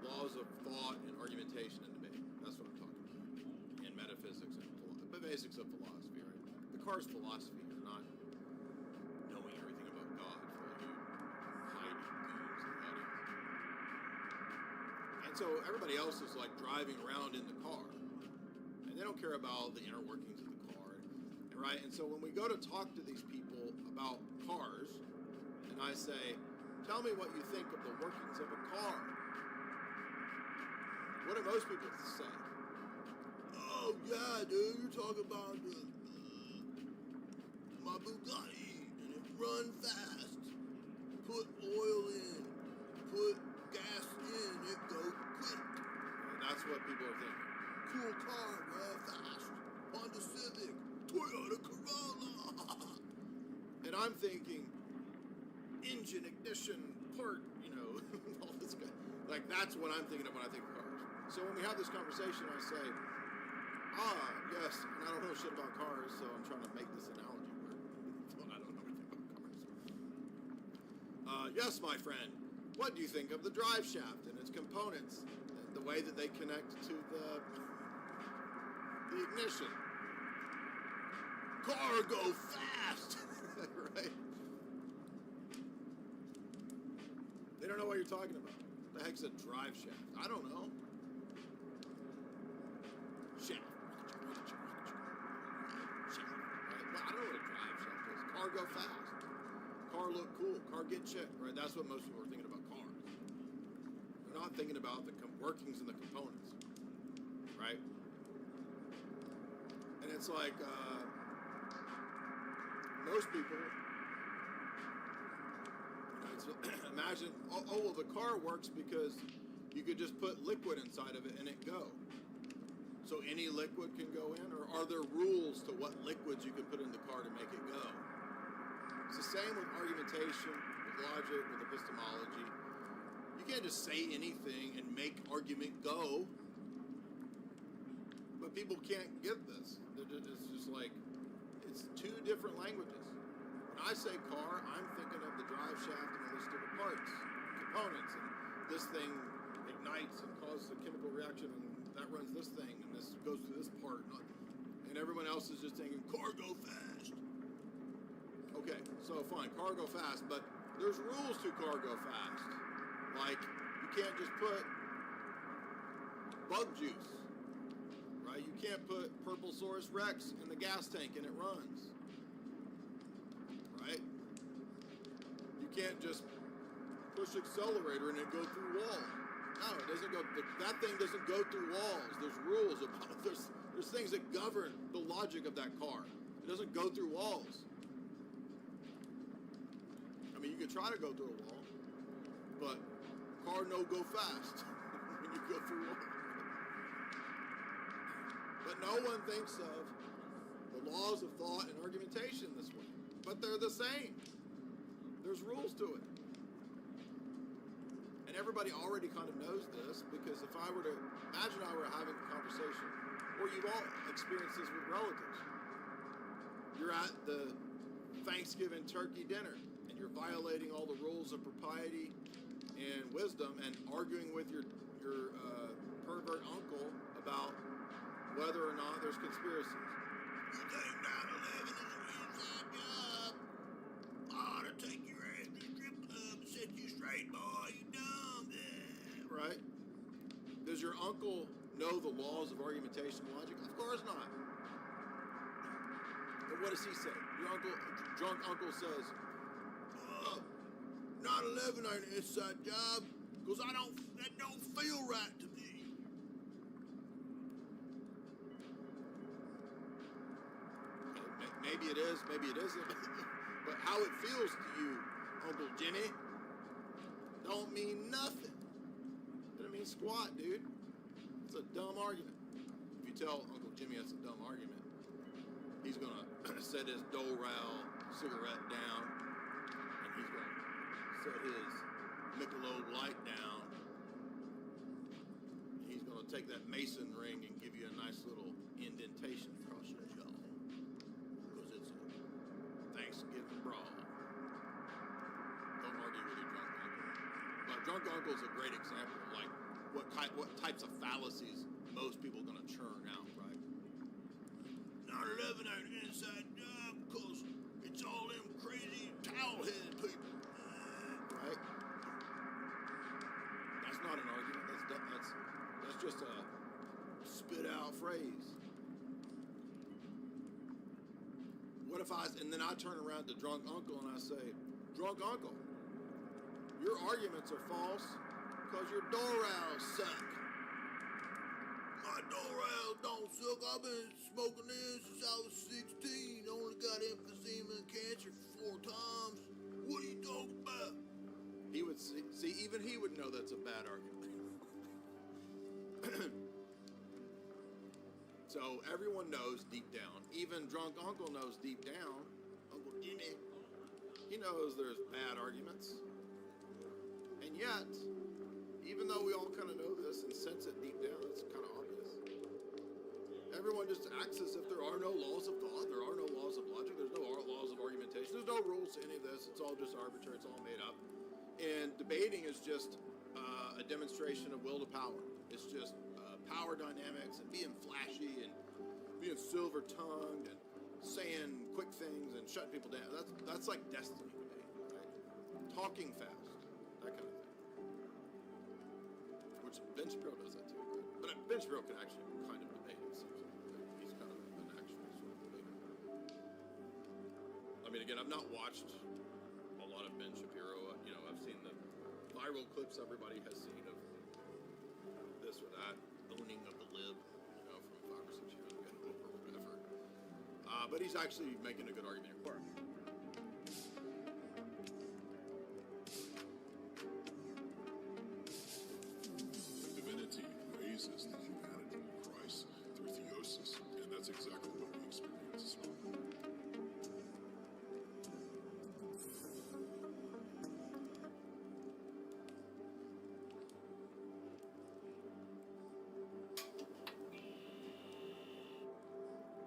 [SPEAKER 4] laws of thought and argumentation and debate. That's what I'm talking about. And metaphysics and the basics of philosophy, right? The car's philosophy is not knowing everything about God for all you hiding goons in the audience. And so everybody else is like driving around in the car, and they don't care about the inner workings of the car. Right? And so when we go to talk to these people about cars, and I say, tell me what you think of the workings of a car, what do most people say? Oh, yeah, dude, you're talking about my Bugatti, and it run fast. Put oil in, put gas in, it go quick. And that's what people are thinking. Cool car, bro, fast. Honda Civic. Toyota Corolla. And I'm thinking, engine, ignition, part, all this guy. Like, that's what I'm thinking of when I think of cars. So when we have this conversation, I say, yes, and I don't know shit about cars, so I'm trying to make this analogy work. I don't know anything about cars. Yes, my friend, what do you think of the drive shaft and its components, and the way that they connect to the ignition? Car go fast, right? They don't know what you're talking about. The heck's a drive shaft? I don't know. Shaft. Right? Well, I don't know what a drive shaft is. Car go fast. Car look cool. Car get shit. Right? That's what most people are thinking about cars. They're not thinking about the workings and the components. Right? And it's like, most people, imagine, well, the car works because you could just put liquid inside of it and it go. So any liquid can go in, or are there rules to what liquids you can put in the car to make it go? It's the same with argumentation, with logic, with epistemology. You can't just say anything and make argument go. But people can't get this. It's just like, it's two different languages. When I say car, I'm thinking of the drive shaft and a list of the parts, components, and this thing ignites and causes a chemical reaction, and that runs this thing, and this goes to this part, and everyone else is just thinking, car go fast. Okay, so fine, car go fast, but there's rules to car go fast. Like, you can't just put bug juice. Right? You can't put Purplesaurus Rex in the gas tank and it runs. Right? You can't just push accelerator and it go through walls. No, it doesn't go. That thing doesn't go through walls. There's rules about it. There's things that govern the logic of that car. It doesn't go through walls. I mean, you can try to go through a wall, but car no go fast when you go through walls. But no one thinks of the laws of thought and argumentation this way. But they're the same. There's rules to it. And everybody already kind of knows this, because if I were to, imagine I were having a conversation, or you've all experienced this with relatives. You're at the Thanksgiving turkey dinner, and you're violating all the rules of propriety and wisdom and arguing with your pervert uncle about whether or not there's conspiracies. You think 9/11 is an inside job? I ought to take your ass to the strip club and set you straight, boy. You dumb. Right? Does your uncle know the laws of argumentation and logic? Of course not. And what does he say? Your uncle, drunk uncle says, 9/11 ain't an inside job, because that don't feel right to me. Maybe it is, maybe it isn't. But how it feels to you, Uncle Jimmy, don't mean nothing. Doesn't mean squat, dude. It's a dumb argument. If you tell Uncle Jimmy it's a dumb argument, he's gonna set his Doral cigarette down, and he's gonna set his Michelob Light down, and he's gonna take that mason ring and give you a nice little indentation across your jaw. It's a Thanksgiving brawl. Don't argue with your drunk uncle. But drunk uncle is a great example of like what types of fallacies most people are going to churn out, right? 9/11 ain't an inside job because it's all them crazy towel-headed people, right? That's not an argument. That's just a spit-out phrase. What if and then I turn around to drunk uncle and I say, drunk uncle, your arguments are false because your Dorals suck. My Dorals don't suck. I've been smoking this since I was 16. Only got emphysema and cancer 4 times. What are you talking about? He would see, even he would know that's a bad argument. So everyone knows deep down, even drunk uncle knows deep down, Uncle Jimmy, He knows there's bad arguments. And yet, even though we all kind of know this and sense it deep down, it's kind of obvious. Everyone just acts as if there are no laws of thought, there are no laws of logic, there's no laws of argumentation, there's no rules to any of this, it's all just arbitrary, it's all made up. And debating is just a demonstration of will to power. It's just power dynamics and being flashy and being silver-tongued and saying quick things and shutting people down. That's like destiny debate, right? Talking fast, that kind of thing. Which Ben Shapiro does that too, right? But Ben Shapiro can actually kind of debate, it seems like. He's kind of an actual sort of debater. I mean, again, I've not watched a lot of Ben Shapiro. You know, I've seen the viral clips everybody has seen of this or that owning of the lib, you know, from 5 or 6 years ago or whatever. But he's actually making a good argument for it.
[SPEAKER 9] Divinity raises the humanity of Christ through theosis, and that's exactly what we experience as well.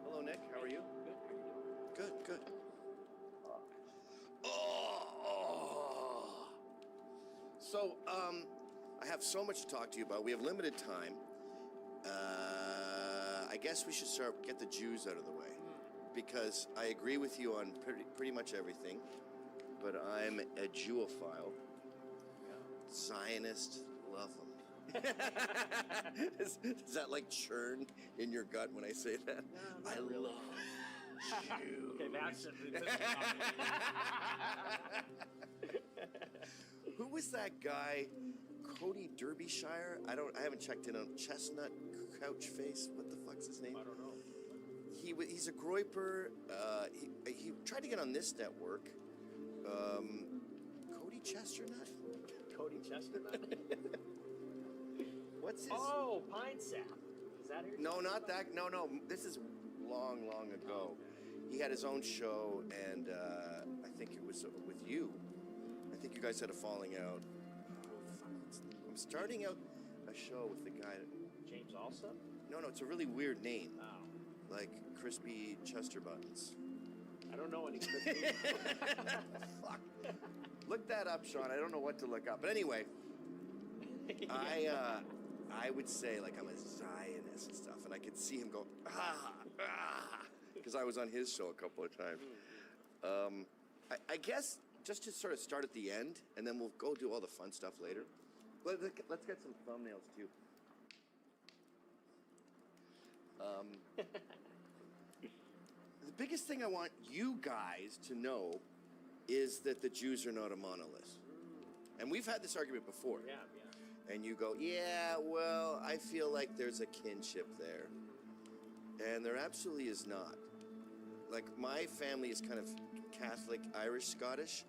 [SPEAKER 10] Hello, Nick. How are you? Good. Good. So, I have so much to talk to you about. We have limited time. I guess we should get the Jews out of the way, because I agree with you on pretty much everything, but I'm a Jewophile. Zionist, love them. Does that like churn in your gut when I say that?
[SPEAKER 2] No,
[SPEAKER 10] I
[SPEAKER 2] really.
[SPEAKER 10] love Jews.
[SPEAKER 2] Okay, that's
[SPEAKER 10] Who was that guy? Cody Derbyshire? I haven't checked in on Chestnut Couch Face. What the fuck's his name?
[SPEAKER 2] I don't know.
[SPEAKER 10] He's a groyper. He tried to get on this network. Cody Chestnut?
[SPEAKER 2] Cody Chestnut.
[SPEAKER 10] What's his?
[SPEAKER 2] Oh, Pine Sap. Is that here?
[SPEAKER 10] No, not that. No. This is long, long ago. He had his own show, and I think it was with you. I think you guys had a falling out. I'm starting out a show with the guy.
[SPEAKER 2] James Alsop?
[SPEAKER 10] No, it's a really weird name.
[SPEAKER 2] Oh.
[SPEAKER 10] Like Crispy Chester Buttons.
[SPEAKER 2] I don't know any Crispy.
[SPEAKER 10] Fuck. Look that up, Sean. I don't know what to look up. But anyway, I would say like I'm a Zionist and stuff, and I could see him go, because I was on his show a couple of times. I guess just to sort of start at the end, and then we'll go do all the fun stuff later. Let's get some thumbnails too. The biggest thing I want you guys to know is that the Jews are not a monolith. And we've had this argument before.
[SPEAKER 2] Yeah.
[SPEAKER 10] And you go, yeah, well, I feel like there's a kinship there. And there absolutely is not. Like, my family is kind of Catholic, Irish, Scottish,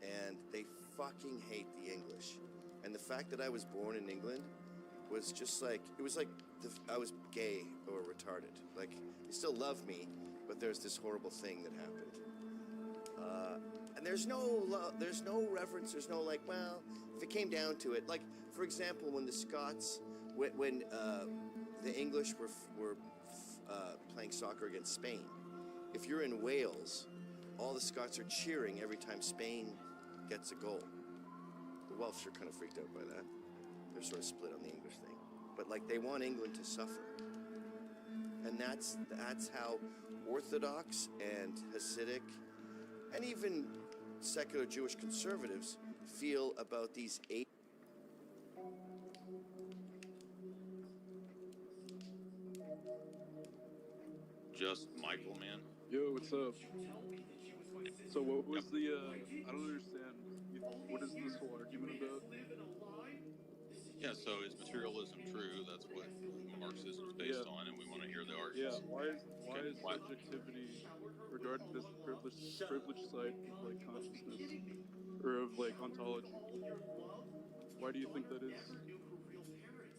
[SPEAKER 10] and they fucking hate the English. And the fact that I was born in England was just like, it was like I was gay or retarded. Like, they still love me, but there's this horrible thing that happened. And there's no reverence, there's no like, well, if it came down to it, like, for example, when the Scots, when the English were playing soccer against Spain, if you're in Wales, all the Scots are cheering every time Spain gets a goal. The Welsh are kind of freaked out by that. They're sort of split on the English thing. But like, they want England to suffer. And that's how Orthodox and Hasidic and even secular Jewish conservatives feel about these 8.
[SPEAKER 11] Just Michael, man.
[SPEAKER 9] Yo, what's up? So what was the, I don't understand. What is this whole argument about?
[SPEAKER 11] Yeah, so is materialism true? That's what Marxism is based on, and we want to hear the arguments.
[SPEAKER 9] Yeah, why is subjectivity regarding this privileged side of like consciousness or of like ontology? Why do you think that is?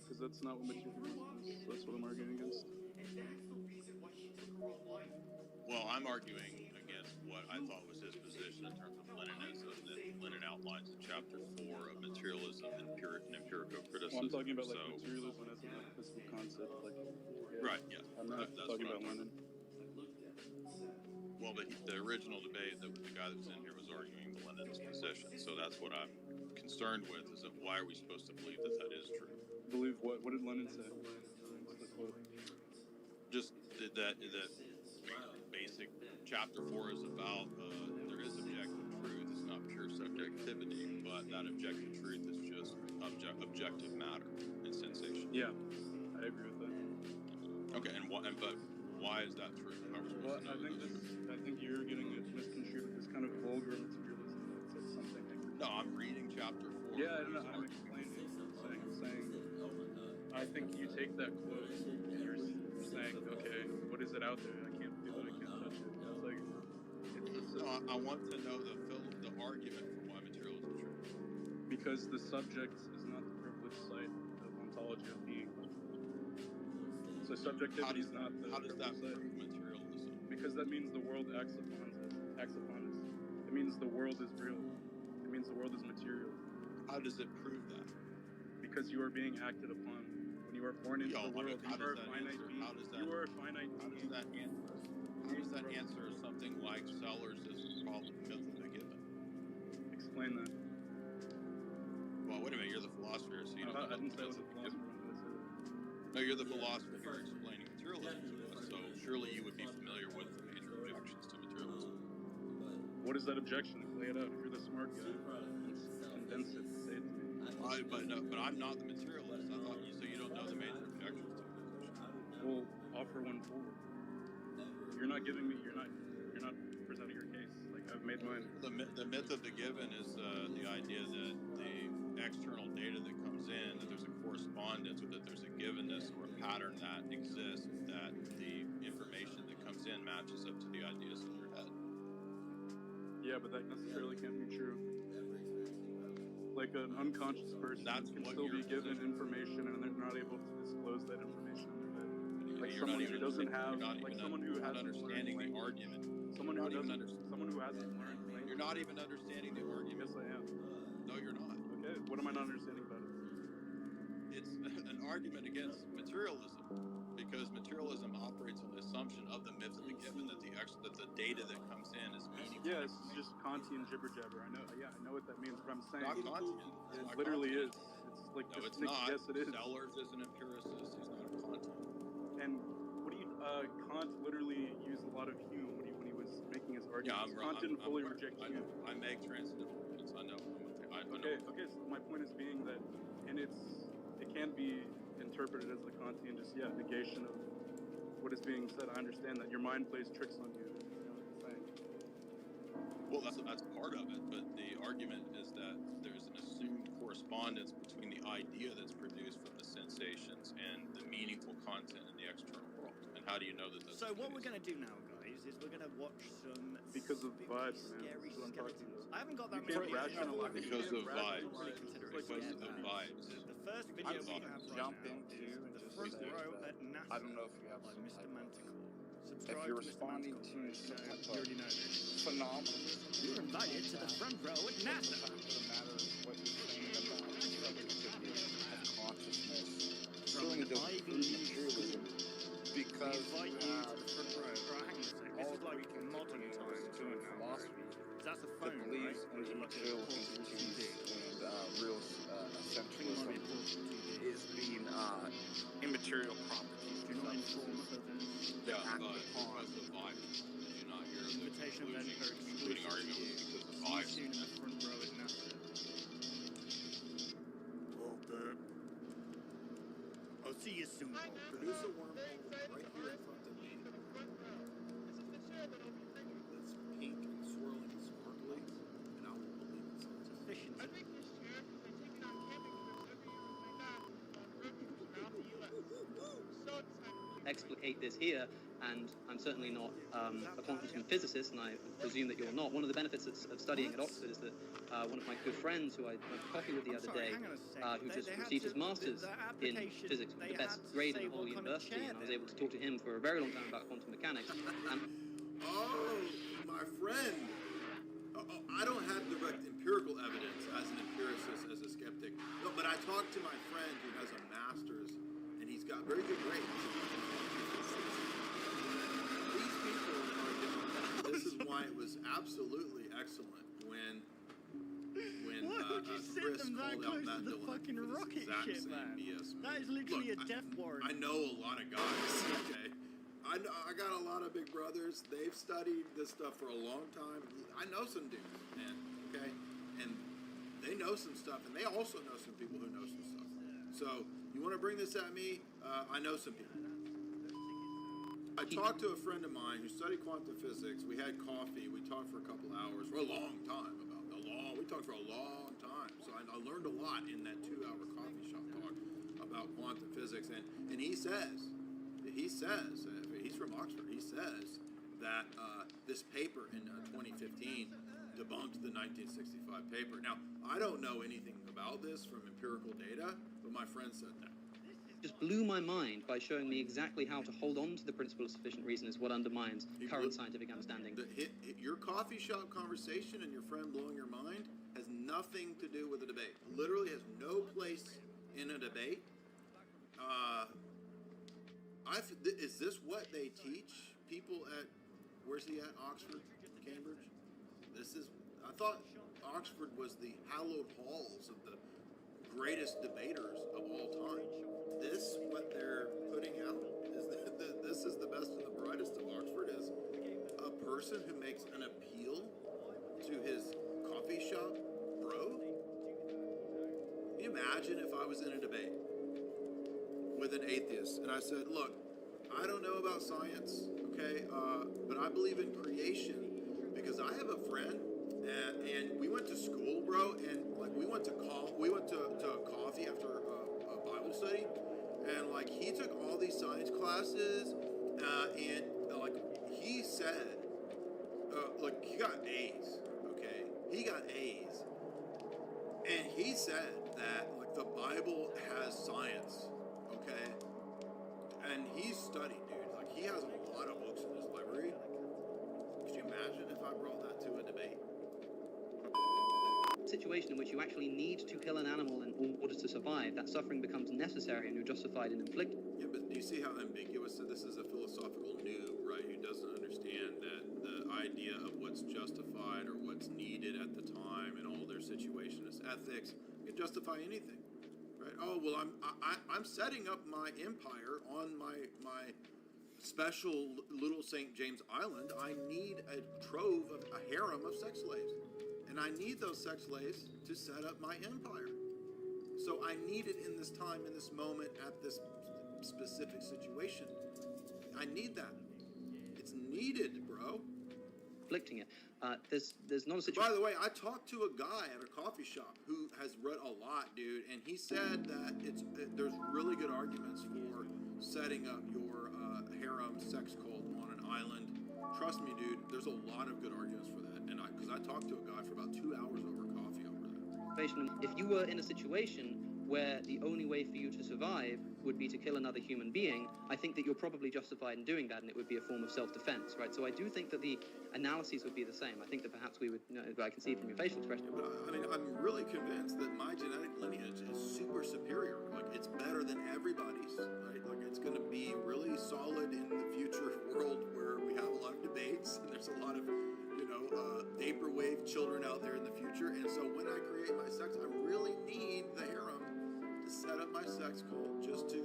[SPEAKER 9] Because that's not what materialism is. That's what I'm arguing against.
[SPEAKER 11] Well, I'm arguing against what I thought was his position in terms of linear outlines in chapter 4 of materialism and empirical criticism.
[SPEAKER 9] Well, I'm talking about like
[SPEAKER 11] So,
[SPEAKER 9] materialism as in like a physical concept, like
[SPEAKER 11] right, yeah.
[SPEAKER 9] I'm not
[SPEAKER 11] That's
[SPEAKER 9] talking
[SPEAKER 11] what
[SPEAKER 9] about
[SPEAKER 11] I'm
[SPEAKER 9] Lenin.
[SPEAKER 11] Well, but the original debate, the guy that was in here was arguing Lenin's position. So that's what I'm concerned with, is that why are we supposed to believe that that is true?
[SPEAKER 9] Believe what? What did Lenin say? What's the quote?
[SPEAKER 11] Just that basic chapter 4 is about there is objective truth. It's not pure subjectivity, but that objective truth is just objective matter and sensation.
[SPEAKER 9] Yeah, I agree with that.
[SPEAKER 11] Okay, but why is that true? How are we supposed to know
[SPEAKER 9] I think you're getting it misconstrued with this kind of vulgar materialism that says something.
[SPEAKER 11] No, I'm reading chapter 4.
[SPEAKER 9] Yeah, I don't know. I'm explaining. I'm saying. I think you take that quote. You're saying, okay, what is it out there? I can't feel it. I can't touch it. It's like.
[SPEAKER 11] No, I want to know the argument for why materialism is true.
[SPEAKER 9] Because the subject is not the privileged site of ontology of being. So subjectivity is not the.
[SPEAKER 11] How does that prove materialism?
[SPEAKER 9] Because that means the world acts upon us. It means the world is real. It means the world is material.
[SPEAKER 11] How does it prove that?
[SPEAKER 9] Because you are being acted upon. When you are born into the world, you are a finite being. You are a finite being.
[SPEAKER 11] How does that answer something like Sellers' problem myth of the given?
[SPEAKER 9] Explain that.
[SPEAKER 11] Well, wait a minute. You're the philosopher, so you don't know.
[SPEAKER 9] I didn't say I was a philosopher.
[SPEAKER 11] No, you're the philosopher here explaining materialism to us, so surely you would be familiar with the major objections to materialism.
[SPEAKER 9] What is that objection? Lay it out. If you're the smart guy, condense it. Say it to me.
[SPEAKER 11] But I'm not the materialist. I thought you, so you don't know the major objections to your position.
[SPEAKER 9] Well, offer one forward. You're not giving me. You're not presenting your case. Like I've made mine.
[SPEAKER 11] The myth of the given is the idea that the external data that comes in, that there's a correspondence, or that there's a givenness or a pattern that exists, that the information that comes in matches up to the ideas in your head.
[SPEAKER 9] Yeah, but that necessarily can't be true. Like an unconscious person can still be given information and they're not able to disclose that information in their head. Like someone who doesn't have, like someone who hasn't
[SPEAKER 11] understanding the argument.
[SPEAKER 9] Someone who hasn't learned language.
[SPEAKER 11] You're not even understanding the argument.
[SPEAKER 9] Yes, I am.
[SPEAKER 11] No, you're not.
[SPEAKER 9] Okay, what am I not understanding about it?
[SPEAKER 11] It's an argument against materialism, because materialism operates on the assumption of the myth of the given, that the data that comes in is meaningful.
[SPEAKER 9] Yeah, it's just Kantian jibber jabber. I know. Yeah, I know what that means. But I'm saying
[SPEAKER 11] not Kantian.
[SPEAKER 9] It literally is. It's like
[SPEAKER 11] no, it's not.
[SPEAKER 9] Yes, it is.
[SPEAKER 11] Sellers is an empiricist. He's not a Kantian.
[SPEAKER 9] And what do you? Kant literally used a lot of Hume when he was making his arguments. Kant didn't fully reject Hume.
[SPEAKER 11] I make transitive arguments. I know.
[SPEAKER 9] Okay. So my point is being that, it can be interpreted as the Kantian negation of what is being said. I understand that your mind plays tricks on you. You know what I'm saying?
[SPEAKER 11] Well, that's part of it, but the argument is that there's an assumed correspondence between the idea that's produced from the sensations and the meaningful content in the external world. And how do you know that that's
[SPEAKER 12] So what we're going to do now, guys, is we're going to watch some
[SPEAKER 9] because of vibes,
[SPEAKER 12] scary skeletons. I haven't got that
[SPEAKER 11] because
[SPEAKER 12] many.
[SPEAKER 11] Because of vibes.
[SPEAKER 12] Because of
[SPEAKER 11] vibes.
[SPEAKER 12] The first video we have
[SPEAKER 13] jump
[SPEAKER 12] right
[SPEAKER 13] into
[SPEAKER 12] now is the front row at NASA.
[SPEAKER 13] I don't know if you have
[SPEAKER 12] by
[SPEAKER 13] some
[SPEAKER 12] Mr.
[SPEAKER 13] type of-
[SPEAKER 12] Manticore.
[SPEAKER 13] If
[SPEAKER 12] Subscribe
[SPEAKER 13] you're
[SPEAKER 12] to Mr.
[SPEAKER 13] responding
[SPEAKER 12] Manticore.
[SPEAKER 13] to some
[SPEAKER 12] You
[SPEAKER 13] type
[SPEAKER 12] already know this.
[SPEAKER 13] of phenomenon,
[SPEAKER 12] You're invited to the front row at
[SPEAKER 13] the
[SPEAKER 12] NASA.
[SPEAKER 13] fact of the matter is what you're saying about subjectivity of consciousness. Certainly doesn't prove materialism because
[SPEAKER 12] We invite
[SPEAKER 13] you
[SPEAKER 12] you to
[SPEAKER 13] have
[SPEAKER 12] the front row. Right, hang on a sec. This
[SPEAKER 13] all
[SPEAKER 12] is like
[SPEAKER 13] Greek
[SPEAKER 12] modern
[SPEAKER 13] antiquity
[SPEAKER 12] times
[SPEAKER 13] to
[SPEAKER 12] doing now.
[SPEAKER 13] philosophy
[SPEAKER 12] That's a
[SPEAKER 13] that
[SPEAKER 12] phone,
[SPEAKER 13] believes
[SPEAKER 12] right?
[SPEAKER 13] in the material institutes and real essentialism is being immaterial properties.
[SPEAKER 12] Do not inform others.
[SPEAKER 11] Yeah,
[SPEAKER 13] act
[SPEAKER 11] because of vibes. Did you not hear the
[SPEAKER 12] Invitation event are
[SPEAKER 11] concluding argument was because of
[SPEAKER 12] See you
[SPEAKER 11] vibes?
[SPEAKER 12] soon in the front row at NASA.
[SPEAKER 5] Okay.
[SPEAKER 12] I'll see you soon.
[SPEAKER 4] Produce a wormhole right here in front of me that's pink and swirling and sparkly, and I won't believe it's
[SPEAKER 12] Efficiency.
[SPEAKER 7] I think this chair, because I take it on camping trips every year with my dad, refugees throughout the U.S. So excited.
[SPEAKER 14] Explicate this here, and I'm certainly not a quantum physicist, and I presume that you're not. One of the benefits of studying at Oxford is that one of my good friends, who I went for coffee with the other day, who just received his master's in physics with the best grade in the whole university, and I was able to talk to him for a very long time about quantum mechanics.
[SPEAKER 4] Oh, my friend. I don't have direct empirical evidence
[SPEAKER 13] talked to my friend who has a master's, and he's got very good grades. These people are doing. This is why it was absolutely excellent when
[SPEAKER 12] Why would you send
[SPEAKER 13] Chris
[SPEAKER 12] them that
[SPEAKER 13] called out
[SPEAKER 12] close
[SPEAKER 13] Matt
[SPEAKER 12] to the
[SPEAKER 13] Dillon
[SPEAKER 12] fucking
[SPEAKER 13] for this
[SPEAKER 12] rocket
[SPEAKER 13] exact
[SPEAKER 12] ship,
[SPEAKER 13] same
[SPEAKER 12] man?
[SPEAKER 13] BS.
[SPEAKER 12] That is literally
[SPEAKER 13] Look,
[SPEAKER 12] a death warrant.
[SPEAKER 13] I know a lot of guys. Okay, I got a lot of big brothers. They've studied this stuff for a long time. I know some dudes, man. Okay, and they know some stuff, and they also know some people who know some stuff. So you want to bring this at me? I know some people. I talked to a friend of mine who studied quantum physics. We had coffee. We talked for a couple hours, for a long time we talked for a long time. So I learned a lot in that 2-hour coffee shop talk about quantum physics. And he says, he's from Oxford. He says that this paper in 2015 debunked the 1965 paper. Now, I don't know anything about this from empirical data, but my friend said that.
[SPEAKER 14] Just blew my mind by showing me exactly how to hold on to the principle of sufficient reason is what undermines current scientific understanding.
[SPEAKER 13] Your coffee shop conversation and your friend blowing your mind has nothing to do with the debate. Literally has no place in a debate. Is this what they teach people at, where's he at, Oxford, Cambridge? I thought Oxford was the hallowed halls of the greatest debaters of all time. This, what they're putting out, this is the best and the brightest of Oxford, is a person who makes an appeal to his coffee shop bro. Can you imagine if I was in a debate with an atheist and I said, look, I don't know about science, okay, but I believe in creation because I have a friend and we went to school, bro, and like we went to coffee after a Bible study, and like he took all these science classes, and like he said, like he got A's, okay, he got A's, and he said that like the Bible has science, okay, and he's studied, dude, like he has a lot of books in his library. Could you imagine if I brought that to a debate?
[SPEAKER 14] Situation in which you actually need to kill an animal in order to survive, that suffering becomes necessary and you're justified in inflicting.
[SPEAKER 13] Yeah, but do you see how ambiguous this is? A philosophical noob, right, who doesn't understand that the idea of what's justified or what's needed at the time and all their situation is ethics. You can justify anything, right? Oh, well, I'm setting up my empire on my special little St. James Island. I need a trove of a harem of sex slaves. And I need those sex slaves to set up my empire. So I need it in this time, in this moment, at this specific situation. I need that. It's needed, bro.
[SPEAKER 14] Inflicting it. There's not a situation.
[SPEAKER 13] By the way, I talked to a guy at a coffee shop who has read a lot, dude, and he said that there's really good arguments for setting up your harem sex cult on an island. Trust me, dude, there's a lot of good arguments for that. And because I talked to a guy for about 2 hours over coffee over that.
[SPEAKER 14] If you were in a situation where the only way for you to survive would be to kill another human being, I think that you're probably justified in doing that, and it would be a form of self-defense, right? So I do think that the analyses would be the same. I think that perhaps we would, I can see from your facial expression.
[SPEAKER 13] But I mean, I'm really convinced that my genetic lineage is super superior. Like, it's better than everybody's, right? Like, it's going to be really solid in the future world where we have a lot of debates, and there's a lot of, vaporwave children out there in the future. And so when I create my sex, I really need the harem to set up my sex cult just to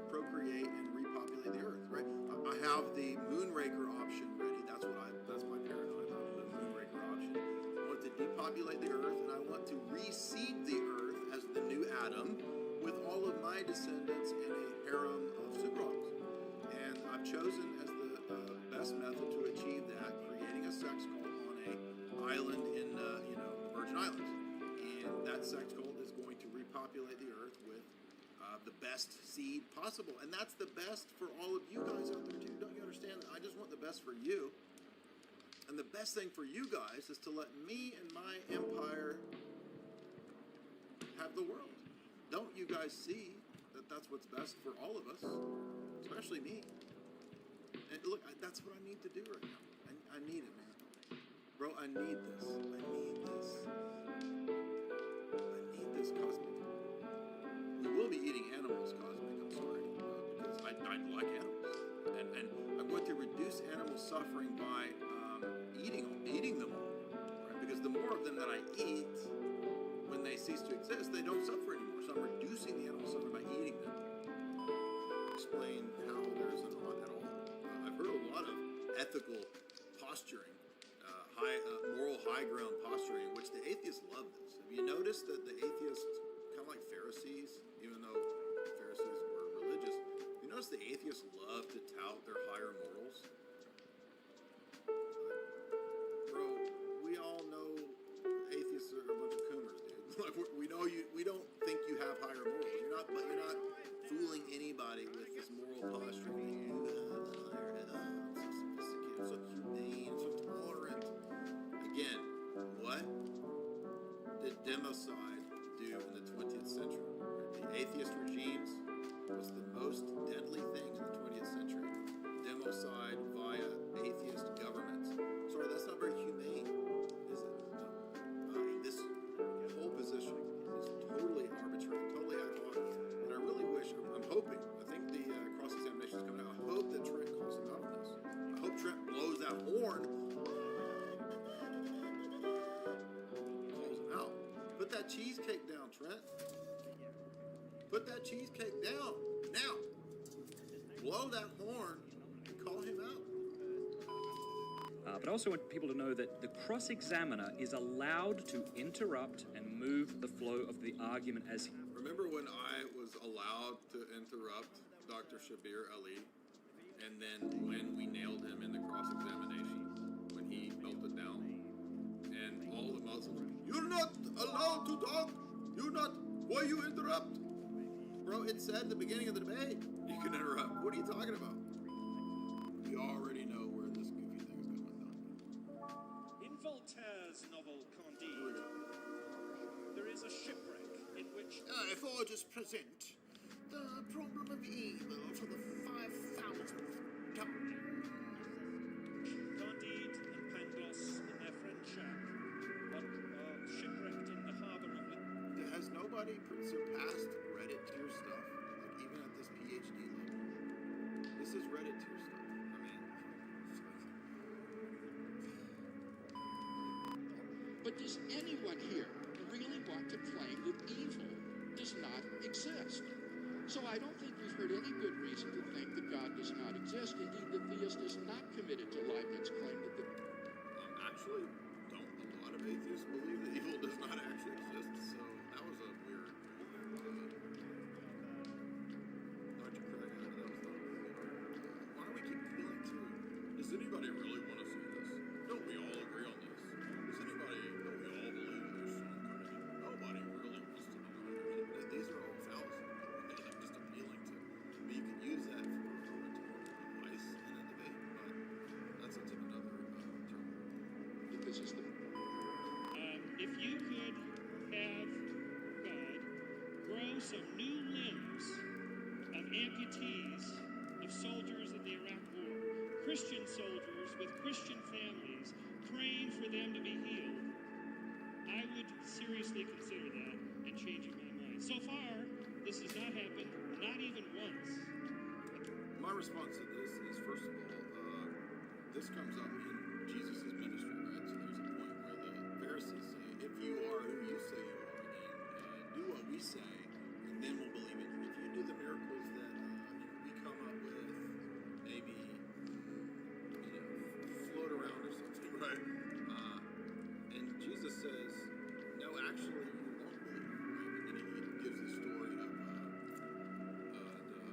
[SPEAKER 13] procreate and repopulate the earth, right? I have the Moonraker option ready. That's my paradigm. I have the Moonraker option. I want to depopulate the earth, and I want to reseed the earth as the new Adam with all of my descendants in a harem of superdogs. And I've chosen as the best method to achieve that, creating a sex cult on a island in the Virgin Islands. And that sex cult is going to repopulate the earth with the best seed possible. And that's the best for all of you guys out there too. Don't you understand that? I just want the best for you. And the best thing for you guys is to let me and my empire have the world. Don't you guys see that that's what's best for all of us, especially me? And look, that's what I need to do right now. I need it, man. Bro, I need this. I need this. I need this, Cosmic. me eating animals, Cosmic, I'm sorry, because I like animals, and I'm going to reduce animal suffering by eating them all, right? Because the more of them that I eat, when they cease to exist, they don't suffer anymore. So I'm reducing the animal suffering by eating them. Explain how there isn't not at all. I've heard a lot of ethical posturing, moral high ground posturing, which the atheists love this. Have you noticed that the atheists, kind of like Pharisees, even though Pharisees were religious, you notice the atheists love to tout their higher morals? Bro, we all know atheists are a bunch of coomers, dude. Like, we know you. We don't think you have higher morals. You're not fooling anybody with this moral posturing. You I'm so sophisticated, I'm so humane, I'm so tolerant. Again, what did democide do in the 20th century? The atheist regimes was the most deadly thing in the 20th century. Democide via atheist governments. Sorry, that's not very humane, is it? No. This whole position is totally arbitrary, totally ad hoc. And I really wish, I'm hoping, I think the cross-examination is coming out. I hope that Trent calls him out on this. I hope Trent blows that horn, calls him out. Put that cheesecake down, Trent. Put that cheesecake down. Now. Blow that horn and call him out.
[SPEAKER 15] But I also want people to know that the cross-examiner is allowed to interrupt and move the flow of the argument as...
[SPEAKER 13] Remember when I was allowed to interrupt Dr. Shabir Ali, and then when we nailed him in the cross-examination, when he melted down, and all the Muslims, you're not allowed to talk, you're not, why you interrupt? Bro, it said at the beginning of the debate, you can interrupt. What are you talking about? We already know where this goofy thing's going on.
[SPEAKER 16] In Voltaire's novel Candide, there is a shipwreck in which...
[SPEAKER 17] if I just present the problem of evil for the 5,000th time.
[SPEAKER 16] Candide and Pangloss and their friend Jacques are shipwrecked in the harbour of...
[SPEAKER 13] Has nobody surpassed Reddit tier stuff? Like, even at this PhD level? This is Reddit tier stuff. I mean...
[SPEAKER 18] But does anyone here really want to claim that evil does not exist? So I don't think we've heard any good reason to think that God does not exist. Indeed, the theist is not committed to Leibniz's claim that the...
[SPEAKER 13] Actually, don't a lot of atheists believe that evil does not actually exist? So that was a weird... Dr. Craig, that was not weird. Why do we keep appealing to... Does anybody really want to see this? Don't we all agree on this? Don't we all believe that there's some kind of... Nobody really wants to know. These are all fallacies. I'm just appealing to... But you can use that for rhetorical device in a debate, but that's a tip another term.
[SPEAKER 18] This is the...
[SPEAKER 16] if you could have God grow some new limbs of amputees of soldiers in the Iraq War, Christian soldiers with Christian families, praying for them to be healed, I would seriously consider that and changing my mind. So far, this has not happened, not even once.
[SPEAKER 13] My response to this is, first of all, this comes up in Jesus' ministry, right? So there's a point where the Pharisees say, if you are who you say you are, then do what we say, and then we'll believe it. If you do the miracles that we come up with, maybe, float around or something, right? And Jesus says, no, actually, you won't believe, right? And then he gives the story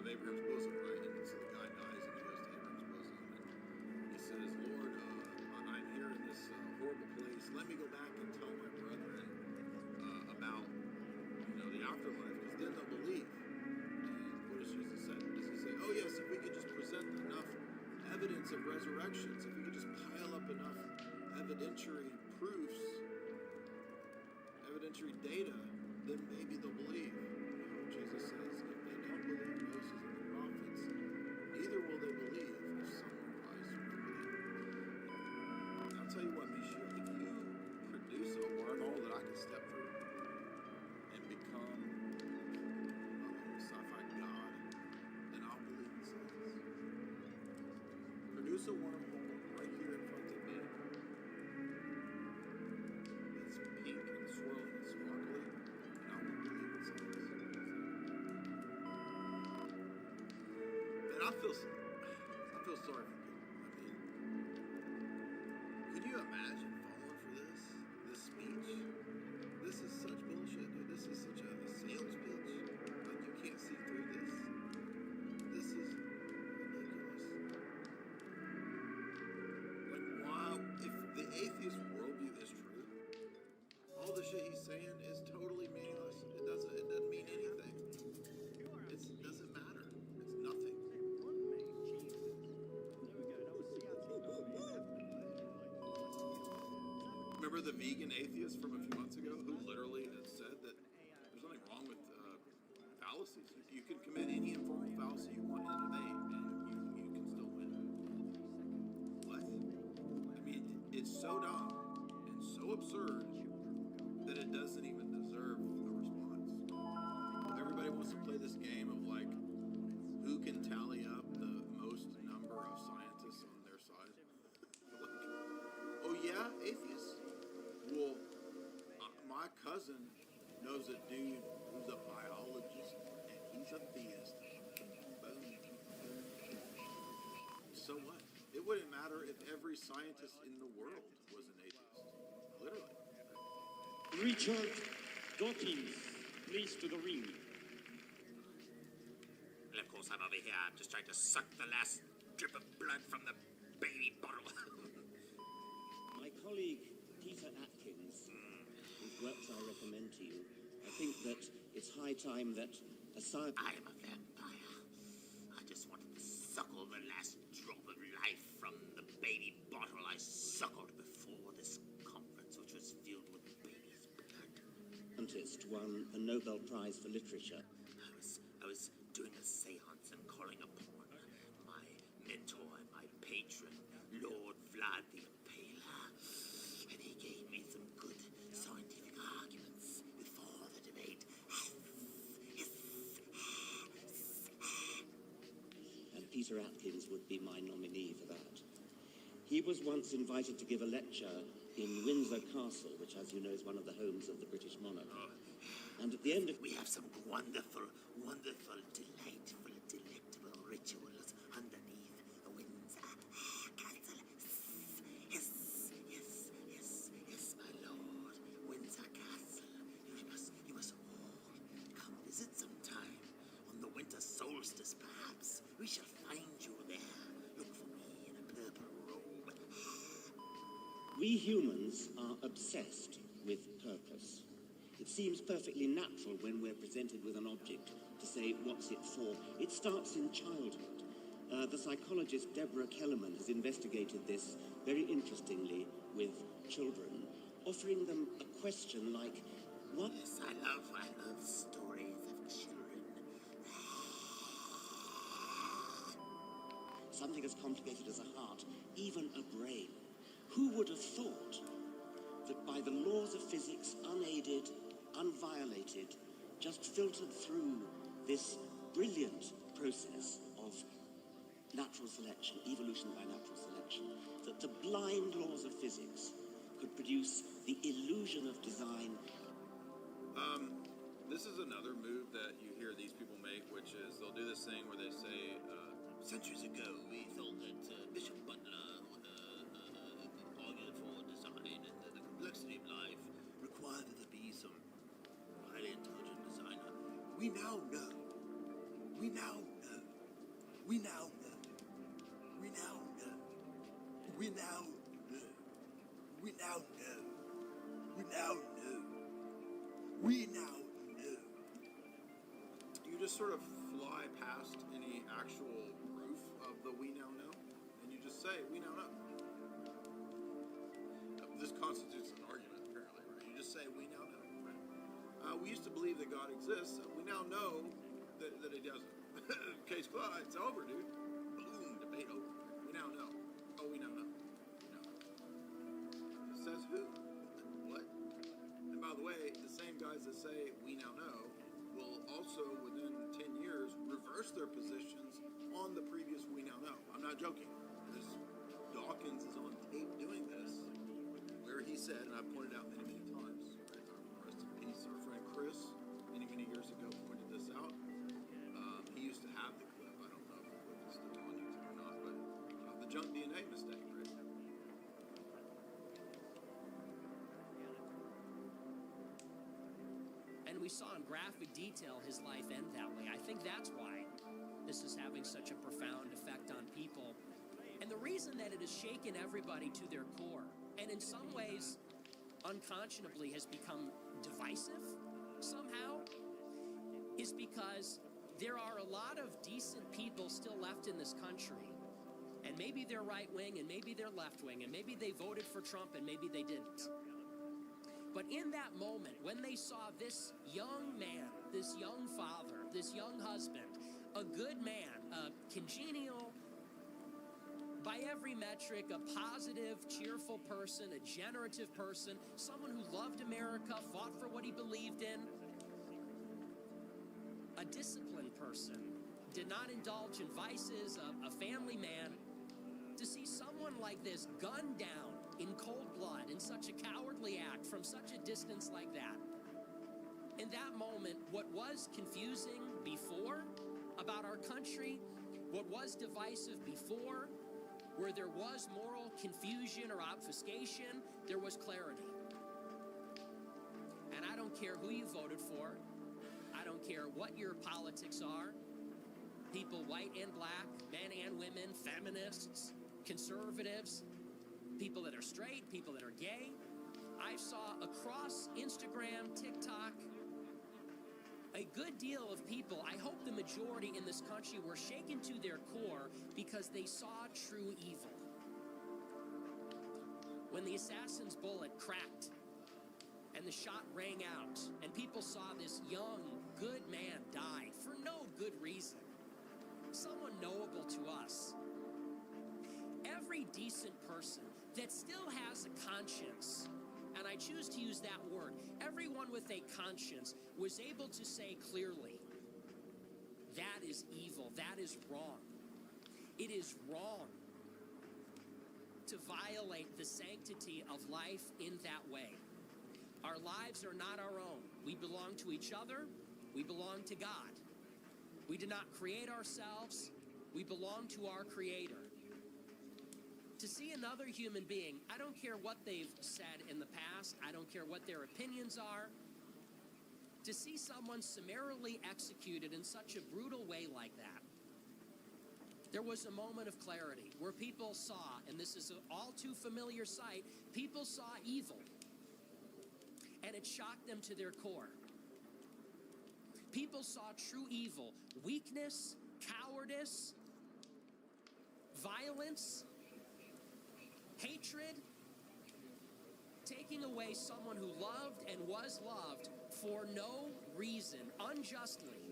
[SPEAKER 13] of Abraham's bosom, right? And so the guy dies and he goes to Abraham's bosom and he says, Lord, I'm here in this horrible place. Let me go back and tell my brethren about, the afterlife, because then they'll believe. And what does Jesus say? Does he say, oh yes, if we could just present enough evidence of resurrections, if we could just pile up enough evidentiary proofs, evidentiary data, then maybe they'll believe. No, Jesus says, if they don't believe Moses and the prophets, neither will they believe if someone rise from the dead. I'll tell you what, Meachew, if you produce a wormhole that I can step through and become Notice a wormhole right here in front of me. It's pink and swirling and sparkly, and I won't believe it's on this. And I feel sorry for people. I mean, could you imagine falling for this? This speech? This is such bullshit, dude. This is such a sales pitch. Like, you can't see through this. This is ridiculous. Like, wow, if the atheist worldview is true, all the shit he's saying is totally meaningless. It doesn't mean anything. It doesn't matter. It's nothing. Remember the vegan atheist from a few months ago who literally had said that there's nothing wrong with fallacies. You can commit any informal fallacy you want in a debate, and you can still win. What? I mean, it's so dumb and so absurd that it doesn't even deserve a response. Everybody wants to play this game of like, who can tally up the most number of scientists on their side? Like, oh yeah, atheists? Well, my cousin knows a dude who's a biologist and he's a theist. Boom. So what? It wouldn't matter if every scientist in the world was an atheist. Literally.
[SPEAKER 16] Richard Dawkins, please to the ring.
[SPEAKER 17] Well, of course, I'm over here. I'm just trying to suck the last drip of blood from the baby bottle.
[SPEAKER 19] My colleague, Peter Atkins, whose works I recommend to you, I think that it's high time that a science...
[SPEAKER 17] I am a vampire. I just wanted to suckle the last drop of life from the baby bottle I suckled before this conference, which was filled with baby's blood.
[SPEAKER 19] Scientist won a Nobel Prize for Literature.
[SPEAKER 17] I was doing a seance and calling upon my mentor and my patron, Lord Vlad the Impaler, and he gave me some good scientific arguments before the debate.
[SPEAKER 19] And Peter Atkins would be my nominee for that. He was once invited to give a lecture in Windsor Castle, which, as you know, is one of the homes of the British monarch. And at the end of...
[SPEAKER 17] We have some wonderful, delightful, delectable rituals underneath Windsor Castle. Yes, my lord. Windsor Castle. You must all come visit sometime. On the winter solstice, perhaps. We shall find you there. Look for me in a purple robe.
[SPEAKER 19] We humans are obsessed with purpose. It seems perfectly natural when we're presented with an object to say, what's it for? It starts in childhood. The psychologist Deborah Kellerman has investigated this very interestingly with children, offering them a question like, what?
[SPEAKER 17] Yes, I love stories of children.
[SPEAKER 19] Something as complicated as a heart, even a brain. Who would have thought that by the laws of physics, unaided, unviolated, just filtered through this brilliant process of natural selection, evolution by natural selection, that the blind laws of physics could produce the illusion of design.
[SPEAKER 13] This is another move that you hear these people make, which is they'll do this thing where they say, centuries ago we thought that Bishop Butler argued for design and the complexity of life required that there be some highly intelligent designer. We now know. We now know. We now know. We now know. We now know. We now know. We now know. We now know. You just sort of fly past any actual proof of the we now know, and you just say, we now know. This constitutes an argument, apparently, right? You just say, we now know. Right? We used to believe that God exists. We now know that he doesn't. Case closed. It's over, dude. Boom. Debate over. We now know. Oh, we now know. It says who? What? And by the way, the same guys that say we now know will also, within 10 years, reverse their positions on the previous we now know. I'm not joking. It is Hawkins is on tape doing this, where he said, and I've pointed out many, many times, right, rest in peace, our friend Chris, many, many years ago pointed this out. He used to have the clip. I don't know if it's still on YouTube or not, but the junk DNA mistake, right?
[SPEAKER 8] And we saw in graphic detail his life end that way. I think that's why this is having such a profound effect on people. And the reason that it has shaken everybody to their core, and in some ways, unconscionably has become divisive somehow, is because there are a lot of decent people still left in this country. And maybe they're right-wing, and maybe they're left-wing, and maybe they voted for Trump, and maybe they didn't. But in that moment, when they saw this young man, this young father, this young husband, a good man, a congenial, by every metric, a positive, cheerful person, a generative person, someone who loved America, fought for what he believed in, a disciplined person, did not indulge in vices, a family man, to see someone like this gunned down in cold blood in such a cowardly act from such a distance like that. In that moment, what was confusing before about our country, what was divisive before, where there was moral confusion or obfuscation, there was clarity. And I don't care who you voted for. I don't care what your politics are. People white and black, men and women, feminists, conservatives, people that are straight, people that are gay. I saw across Instagram, TikTok, a good deal of people, I hope the majority in this country, were shaken to their core because they saw true evil. When the assassin's bullet cracked and the shot rang out and people saw this young, good man die for no good reason, someone knowable to us, every decent person that still has a conscience, and I choose to use that word, everyone with a conscience was able to say clearly, that is evil, that is wrong. It is wrong to violate the sanctity of life in that way. Our lives are not our own. We belong to each other. We belong to God. We did not create ourselves. We belong to our Creator. To see another human being, I don't care what they've said in the past, I don't care what their opinions are, to see someone summarily executed in such a brutal way like that, there was a moment of clarity where people saw, and this is an all too familiar sight, people saw evil, and it shocked them to their core. People saw true evil, weakness, cowardice, violence, hatred, taking away someone who loved and was loved for no reason, unjustly.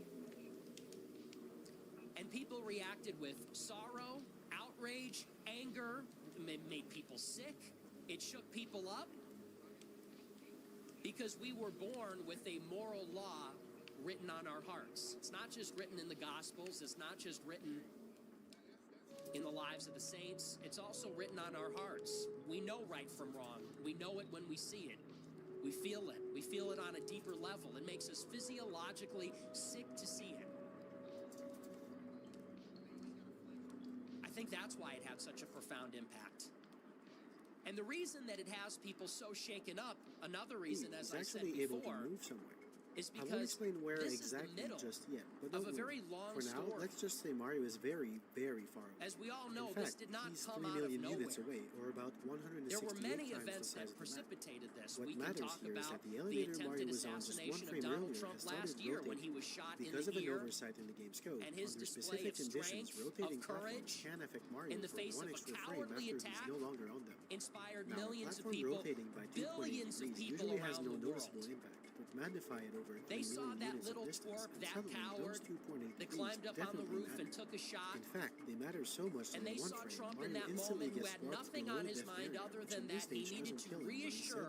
[SPEAKER 8] And people reacted with sorrow, outrage, anger. It made people sick. It shook people up. Because we were born with a moral law written on our hearts. It's not just written in the Gospels. It's not just written in the lives of the saints. It's also written on our hearts. We know right from wrong. We know it when we see it. We feel it. We feel it on a deeper level. It makes us physiologically sick to see it. I think that's why it had such a profound impact. And the reason that it has people so shaken up, another reason, as I said before, is because
[SPEAKER 20] I won't explain where
[SPEAKER 8] this
[SPEAKER 20] exactly
[SPEAKER 8] is the middle
[SPEAKER 20] just yet, but
[SPEAKER 8] of
[SPEAKER 20] don't
[SPEAKER 8] a very
[SPEAKER 20] worry.
[SPEAKER 8] long
[SPEAKER 20] For now,
[SPEAKER 8] story.
[SPEAKER 20] let's just say Mario is very, very far away.
[SPEAKER 8] As we all know,
[SPEAKER 20] In fact,
[SPEAKER 8] this did not
[SPEAKER 20] he's
[SPEAKER 8] come
[SPEAKER 20] 3
[SPEAKER 8] out of
[SPEAKER 20] million
[SPEAKER 8] nowhere.
[SPEAKER 20] units away, or about 168
[SPEAKER 8] There were many
[SPEAKER 20] times
[SPEAKER 8] events
[SPEAKER 20] the size
[SPEAKER 8] that
[SPEAKER 20] of the map.
[SPEAKER 8] precipitated this.
[SPEAKER 20] What
[SPEAKER 8] We can
[SPEAKER 20] matters
[SPEAKER 8] talk
[SPEAKER 20] here is
[SPEAKER 8] about
[SPEAKER 20] that the
[SPEAKER 8] the
[SPEAKER 20] elevator
[SPEAKER 8] attempted
[SPEAKER 20] Mario was on just one
[SPEAKER 8] assassination of
[SPEAKER 20] frame
[SPEAKER 8] Donald
[SPEAKER 20] earlier
[SPEAKER 8] Trump
[SPEAKER 20] has started
[SPEAKER 8] last year when
[SPEAKER 20] rotating
[SPEAKER 8] he was shot in
[SPEAKER 20] because
[SPEAKER 8] the
[SPEAKER 20] of an
[SPEAKER 8] ear,
[SPEAKER 20] oversight in the game's code.
[SPEAKER 8] and his
[SPEAKER 20] Under
[SPEAKER 8] display
[SPEAKER 20] specific
[SPEAKER 8] of
[SPEAKER 20] conditions,
[SPEAKER 8] strength,
[SPEAKER 20] rotating
[SPEAKER 8] of
[SPEAKER 20] platforms
[SPEAKER 8] courage,
[SPEAKER 20] can affect Mario
[SPEAKER 8] in the
[SPEAKER 20] for
[SPEAKER 8] face
[SPEAKER 20] one
[SPEAKER 8] of a
[SPEAKER 20] extra frame
[SPEAKER 8] cowardly
[SPEAKER 20] after
[SPEAKER 8] attack,
[SPEAKER 20] he's no longer on them.
[SPEAKER 8] inspired
[SPEAKER 20] Now,
[SPEAKER 8] millions of
[SPEAKER 20] platform
[SPEAKER 8] people,
[SPEAKER 20] rotating by 2.8
[SPEAKER 8] billions of
[SPEAKER 20] degrees
[SPEAKER 8] people
[SPEAKER 20] usually has
[SPEAKER 8] around
[SPEAKER 20] no
[SPEAKER 8] the world.
[SPEAKER 20] noticeable impact, but magnify it over 3
[SPEAKER 8] They saw
[SPEAKER 20] million
[SPEAKER 8] that
[SPEAKER 20] units of
[SPEAKER 8] little
[SPEAKER 20] distance,
[SPEAKER 8] twerp,
[SPEAKER 20] and
[SPEAKER 8] that
[SPEAKER 20] suddenly
[SPEAKER 8] coward,
[SPEAKER 20] those 2.8
[SPEAKER 8] that
[SPEAKER 20] degrees
[SPEAKER 8] climbed up on the
[SPEAKER 20] definitely
[SPEAKER 8] roof
[SPEAKER 20] matter.
[SPEAKER 8] and took a shot.
[SPEAKER 20] In fact, they matter so much that
[SPEAKER 8] And
[SPEAKER 20] in
[SPEAKER 8] they
[SPEAKER 20] one
[SPEAKER 8] saw
[SPEAKER 20] frame,
[SPEAKER 8] Trump
[SPEAKER 20] Mario
[SPEAKER 8] in that
[SPEAKER 20] instantly
[SPEAKER 8] moment who
[SPEAKER 20] gets
[SPEAKER 8] had
[SPEAKER 20] sparked
[SPEAKER 8] nothing
[SPEAKER 20] below
[SPEAKER 8] on
[SPEAKER 20] the
[SPEAKER 8] his
[SPEAKER 20] death
[SPEAKER 8] mind
[SPEAKER 20] area,
[SPEAKER 8] other
[SPEAKER 20] which
[SPEAKER 8] than
[SPEAKER 20] in this
[SPEAKER 8] that he
[SPEAKER 20] stage
[SPEAKER 8] needed
[SPEAKER 20] doesn't
[SPEAKER 8] to
[SPEAKER 20] kill him, but instead
[SPEAKER 8] reassure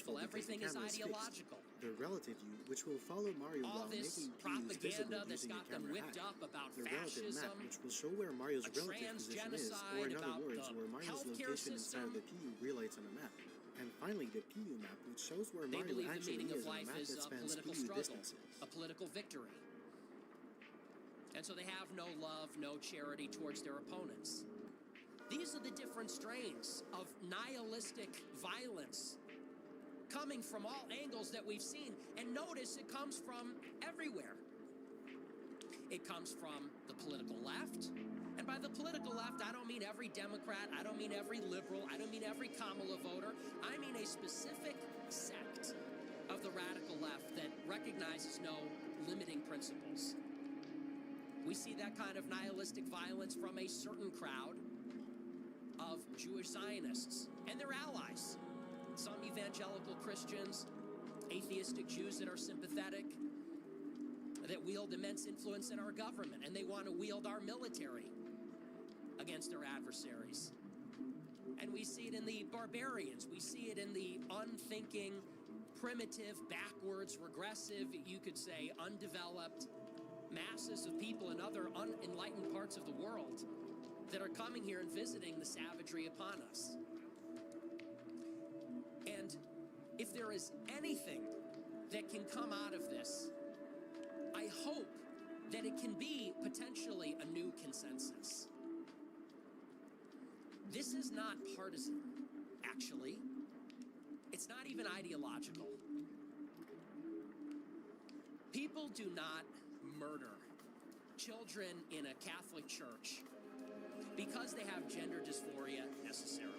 [SPEAKER 20] useful because the
[SPEAKER 8] Everything is
[SPEAKER 20] camera is fixed.
[SPEAKER 8] ideological.
[SPEAKER 20] The relative view, which will follow Mario
[SPEAKER 8] All
[SPEAKER 20] while
[SPEAKER 8] this
[SPEAKER 20] making views
[SPEAKER 8] propaganda
[SPEAKER 20] visible
[SPEAKER 8] that's
[SPEAKER 20] using a
[SPEAKER 8] got them
[SPEAKER 20] camera
[SPEAKER 8] whipped
[SPEAKER 20] hack.
[SPEAKER 8] up about
[SPEAKER 20] The relative map,
[SPEAKER 8] fascism,
[SPEAKER 20] which will show where Mario's
[SPEAKER 8] a
[SPEAKER 20] relative position is, or in other
[SPEAKER 8] about
[SPEAKER 20] words,
[SPEAKER 8] the
[SPEAKER 20] where Mario's
[SPEAKER 8] healthcare
[SPEAKER 20] location inside of the PU relates on a map. And finally, the PU map, which shows where
[SPEAKER 8] they
[SPEAKER 20] Mario
[SPEAKER 8] believe the
[SPEAKER 20] actually
[SPEAKER 8] meaning
[SPEAKER 20] is
[SPEAKER 8] of
[SPEAKER 20] on a
[SPEAKER 8] life
[SPEAKER 20] map
[SPEAKER 8] is
[SPEAKER 20] that
[SPEAKER 8] a
[SPEAKER 20] spans
[SPEAKER 8] political
[SPEAKER 20] PU
[SPEAKER 8] struggle,
[SPEAKER 20] distances.
[SPEAKER 8] a political victory. And so they have no love, no charity towards their opponents. These are the different strains of nihilistic violence coming from all angles that we've seen. And notice it comes from everywhere. It comes from the political left. And by the political left, I don't mean every Democrat, I don't mean every liberal, I don't mean every Kamala voter. I mean a specific sect of the radical left that recognizes no limiting principles. We see that kind of nihilistic violence from a certain crowd of Jewish Zionists and their allies. some evangelical Christians, atheistic Jews that are sympathetic, that wield immense influence in our government, and they want to wield our military against their adversaries. And we see it in the barbarians. We see it in the unthinking, primitive, backwards, regressive, you could say, undeveloped masses of people in other unenlightened parts of the world that are coming here and visiting the savagery upon us. And if there is anything that can come out of this, I hope that it can be potentially a new consensus. This is not partisan, actually. It's not even ideological. People do not murder children in a Catholic church because they have gender dysphoria necessarily,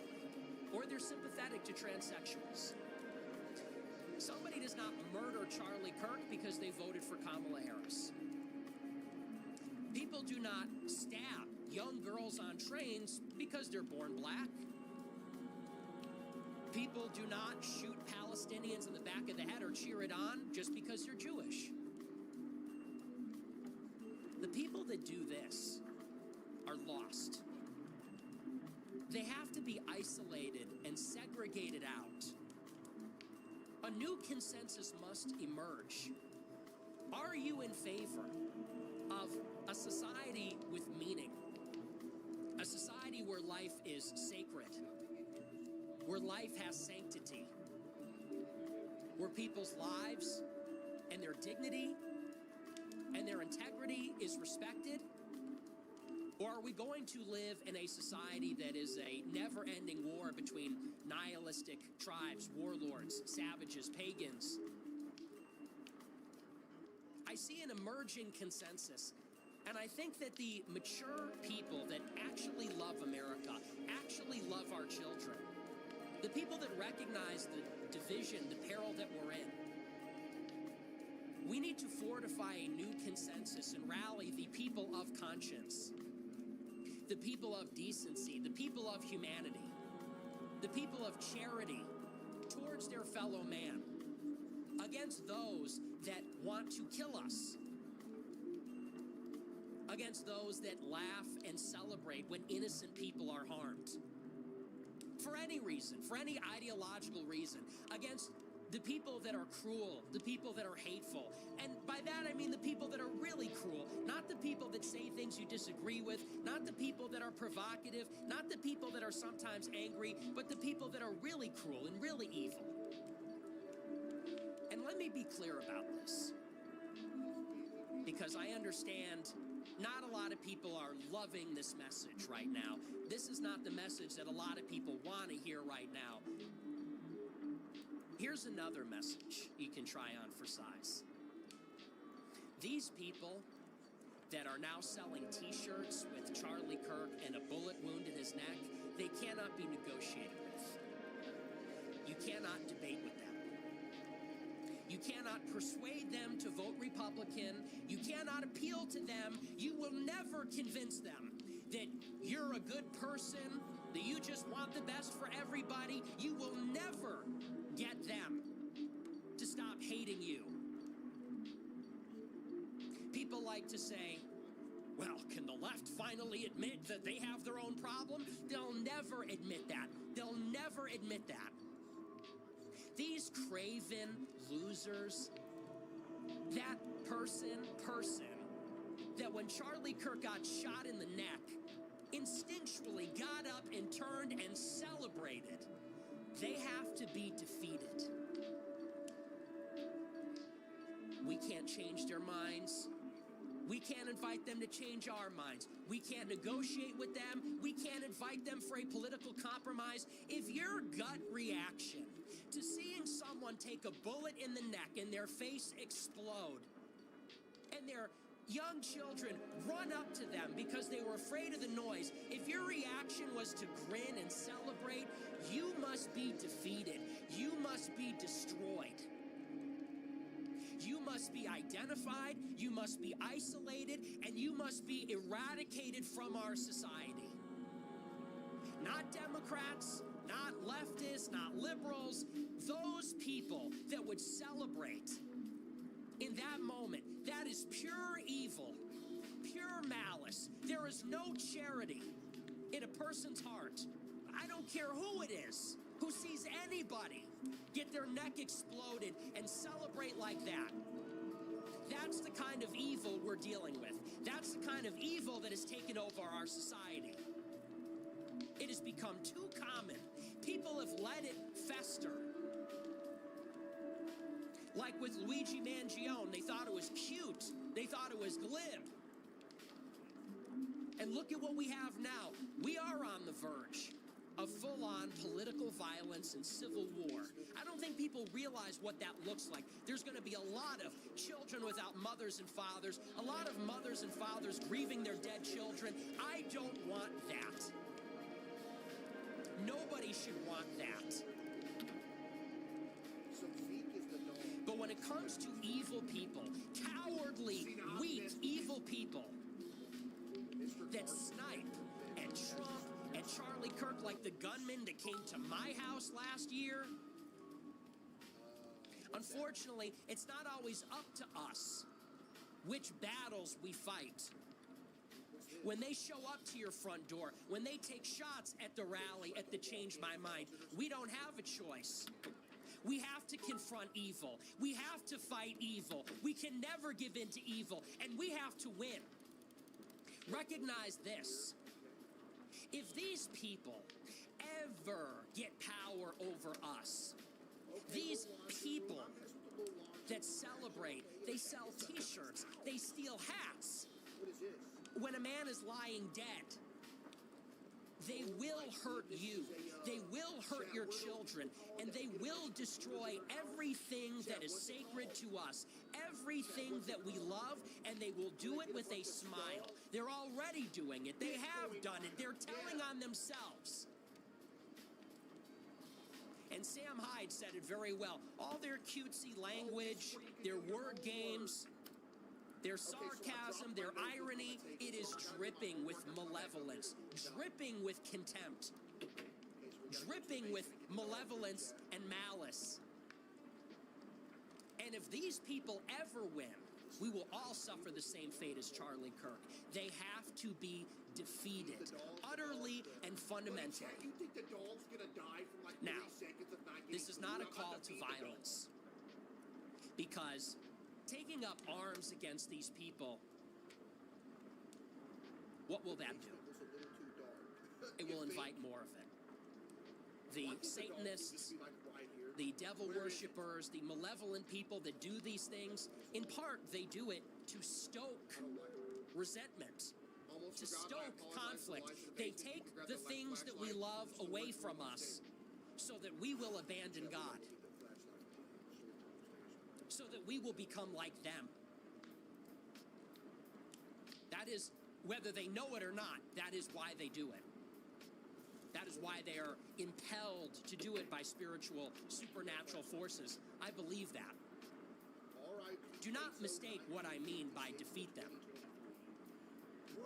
[SPEAKER 8] or they're sympathetic to transsexuals. Somebody does not murder Charlie Kirk because they voted for Kamala Harris. People do not stab young girls on trains because they're born black. People do not shoot Palestinians in the back of the head or cheer it on just because they're Jewish. The people that do this are lost. They have to be isolated and segregated out. A new consensus must emerge. Are you in favor of a society with meaning? A society where life is sacred, where life has sanctity, where people's lives and their dignity and their integrity is respected? Or are we going to live in a society that is a never-ending war between nihilistic tribes, warlords, savages, pagans? I see an emerging consensus, and I think that the mature people that actually love America, actually love our children, the people that recognize the division, the peril that we're in, we need to fortify a new consensus and rally the people of conscience, the people of decency, the people of humanity, the people of charity towards their fellow man, against those that want to kill us, against those that laugh and celebrate when innocent people are harmed. For any reason, for any ideological reason, against the people that are cruel, the people that are hateful. And by that I mean the people that are really cruel, not the people that say things you disagree with, not the people that are provocative, not the people that are sometimes angry, but the people that are really cruel and really evil. And let me be clear about this, because I understand not a lot of people are loving this message right now. This is not the message that a lot of people want to hear right now. Here's another message you can try on for size. These people that are now selling t-shirts with Charlie Kirk and a bullet wound in his neck, they cannot be negotiated with. You cannot debate with them. You cannot persuade them to vote Republican. You cannot appeal to them. You will never convince them that you're a good person, that you just want the best for everybody. You will never get them to stop hating you. People like to say, well, can the left finally admit that they have their own problem? They'll never admit that. They'll never admit that. These craven losers, that person that when Charlie Kirk got shot in the neck, instinctually got up and turned and celebrated, they have to be defeated. We can't change their minds. We can't invite them to change our minds. We can't negotiate with them. We can't invite them for a political compromise. If your gut reaction to seeing someone take a bullet in the neck and their face explode, and their young children run up to them because they were afraid of the noise, if your reaction was to grin and celebrate, you must be defeated. You must be destroyed. You must be identified, you must be isolated, and you must be eradicated from our society. Not Democrats, not leftists, not liberals, those people that would celebrate in that moment. That is pure evil, pure malice. There is no charity in a person's heart. I don't care who it is, who sees anybody get their neck exploded and celebrate like that. That's the kind of evil we're dealing with. That's the kind of evil that has taken over our society. It has become too common. People have let it fester. Like with Luigi Mangione, they thought it was cute. They thought it was glib. And look at what we have now. We are on the verge of full-on political violence and civil war. I don't think people realize what that looks like. There's going to be a lot of children without mothers and fathers, a lot of mothers and fathers grieving their dead children. I don't want that. Nobody should want that. But when it comes to evil people, cowardly, weak, evil people that snipe and Trump and Charlie Kirk like the gunman that came to my house last year, unfortunately, it's not always up to us which battles we fight. When they show up to your front door, when they take shots at the rally, at the Change My Mind, we don't have a choice. We have to confront evil. We have to fight evil. We can never give in to evil, and we have to win. Recognize this. If these people ever get power over us, these people that celebrate, they sell t-shirts, they steal hats. When a man is lying dead, they will hurt you. They will hurt your children, and they will destroy everything that is sacred to us, everything that we love, and they will do it with a smile. They're already doing it. They have done it. They're telling on themselves. And Sam Hyde said it very well. All their cutesy language, their word games, their sarcasm, their irony, it is dripping with malevolence, dripping with contempt, dripping with malevolence and malice. And if these people ever win, we will all suffer the same fate as Charlie Kirk. They have to be defeated, utterly and fundamentally.
[SPEAKER 13] You think the dog's gonna die from like 30
[SPEAKER 8] Now,
[SPEAKER 13] seconds of not getting
[SPEAKER 8] this is not a call to violence, because taking up arms against these people, what will that do? It will invite more of it. The Satanists, the devil worshippers, the malevolent people that do these things, in part, they do it to stoke resentment, to stoke conflict. They take the things that we love away from us so that we will abandon God, so that we will become like them. That is, whether they know it or not, that is why they do it. That is why they are impelled to do it by spiritual, supernatural forces. I believe that. Do not mistake what I mean by defeat them.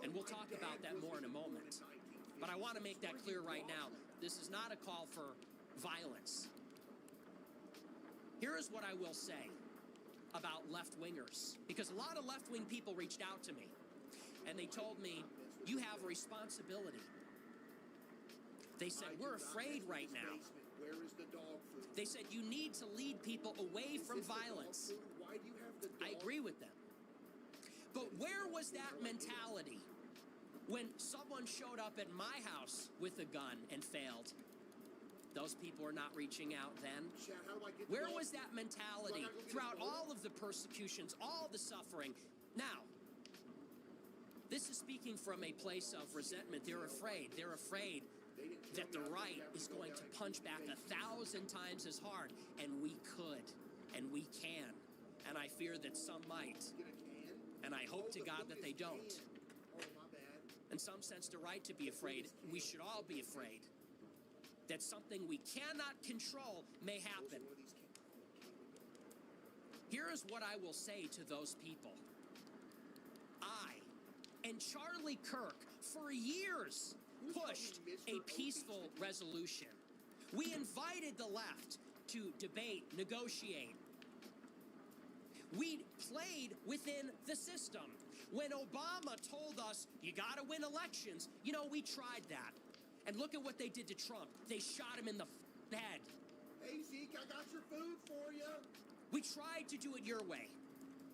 [SPEAKER 8] And we'll talk about that more in a moment. But I want to make that clear right now. This is not a call for violence. Here is what I will say about left-wingers, because a lot of left-wing people reached out to me, and they told me, you have a responsibility. They said, we're afraid right now.
[SPEAKER 13] Where is the dog food?
[SPEAKER 8] They said, you need to lead people away from violence.
[SPEAKER 13] Why do you have the dog?
[SPEAKER 8] I agree with them. But where was that mentality when someone showed up at my house with a gun and failed? Those people are not reaching out then. Where was that mentality throughout all of the persecutions, all the suffering? Now, this is speaking from a place of resentment. They're afraid. They're afraid that the right is going to punch back 1,000 times as hard. And we could, and we can. And I fear that some might. And I hope to God that they don't. In some sense, the right to be afraid, we should all be afraid that something we cannot control may happen. Here is what I will say to those people. I and Charlie Kirk, for years, pushed a peaceful resolution. We invited the left to debate, negotiate. We played within the system. When Obama told us, you gotta win elections, you know, we tried that. And look at what they did to Trump. They shot him in the head.
[SPEAKER 13] Hey, Zeke, I got your food for you.
[SPEAKER 8] We tried to do it your way.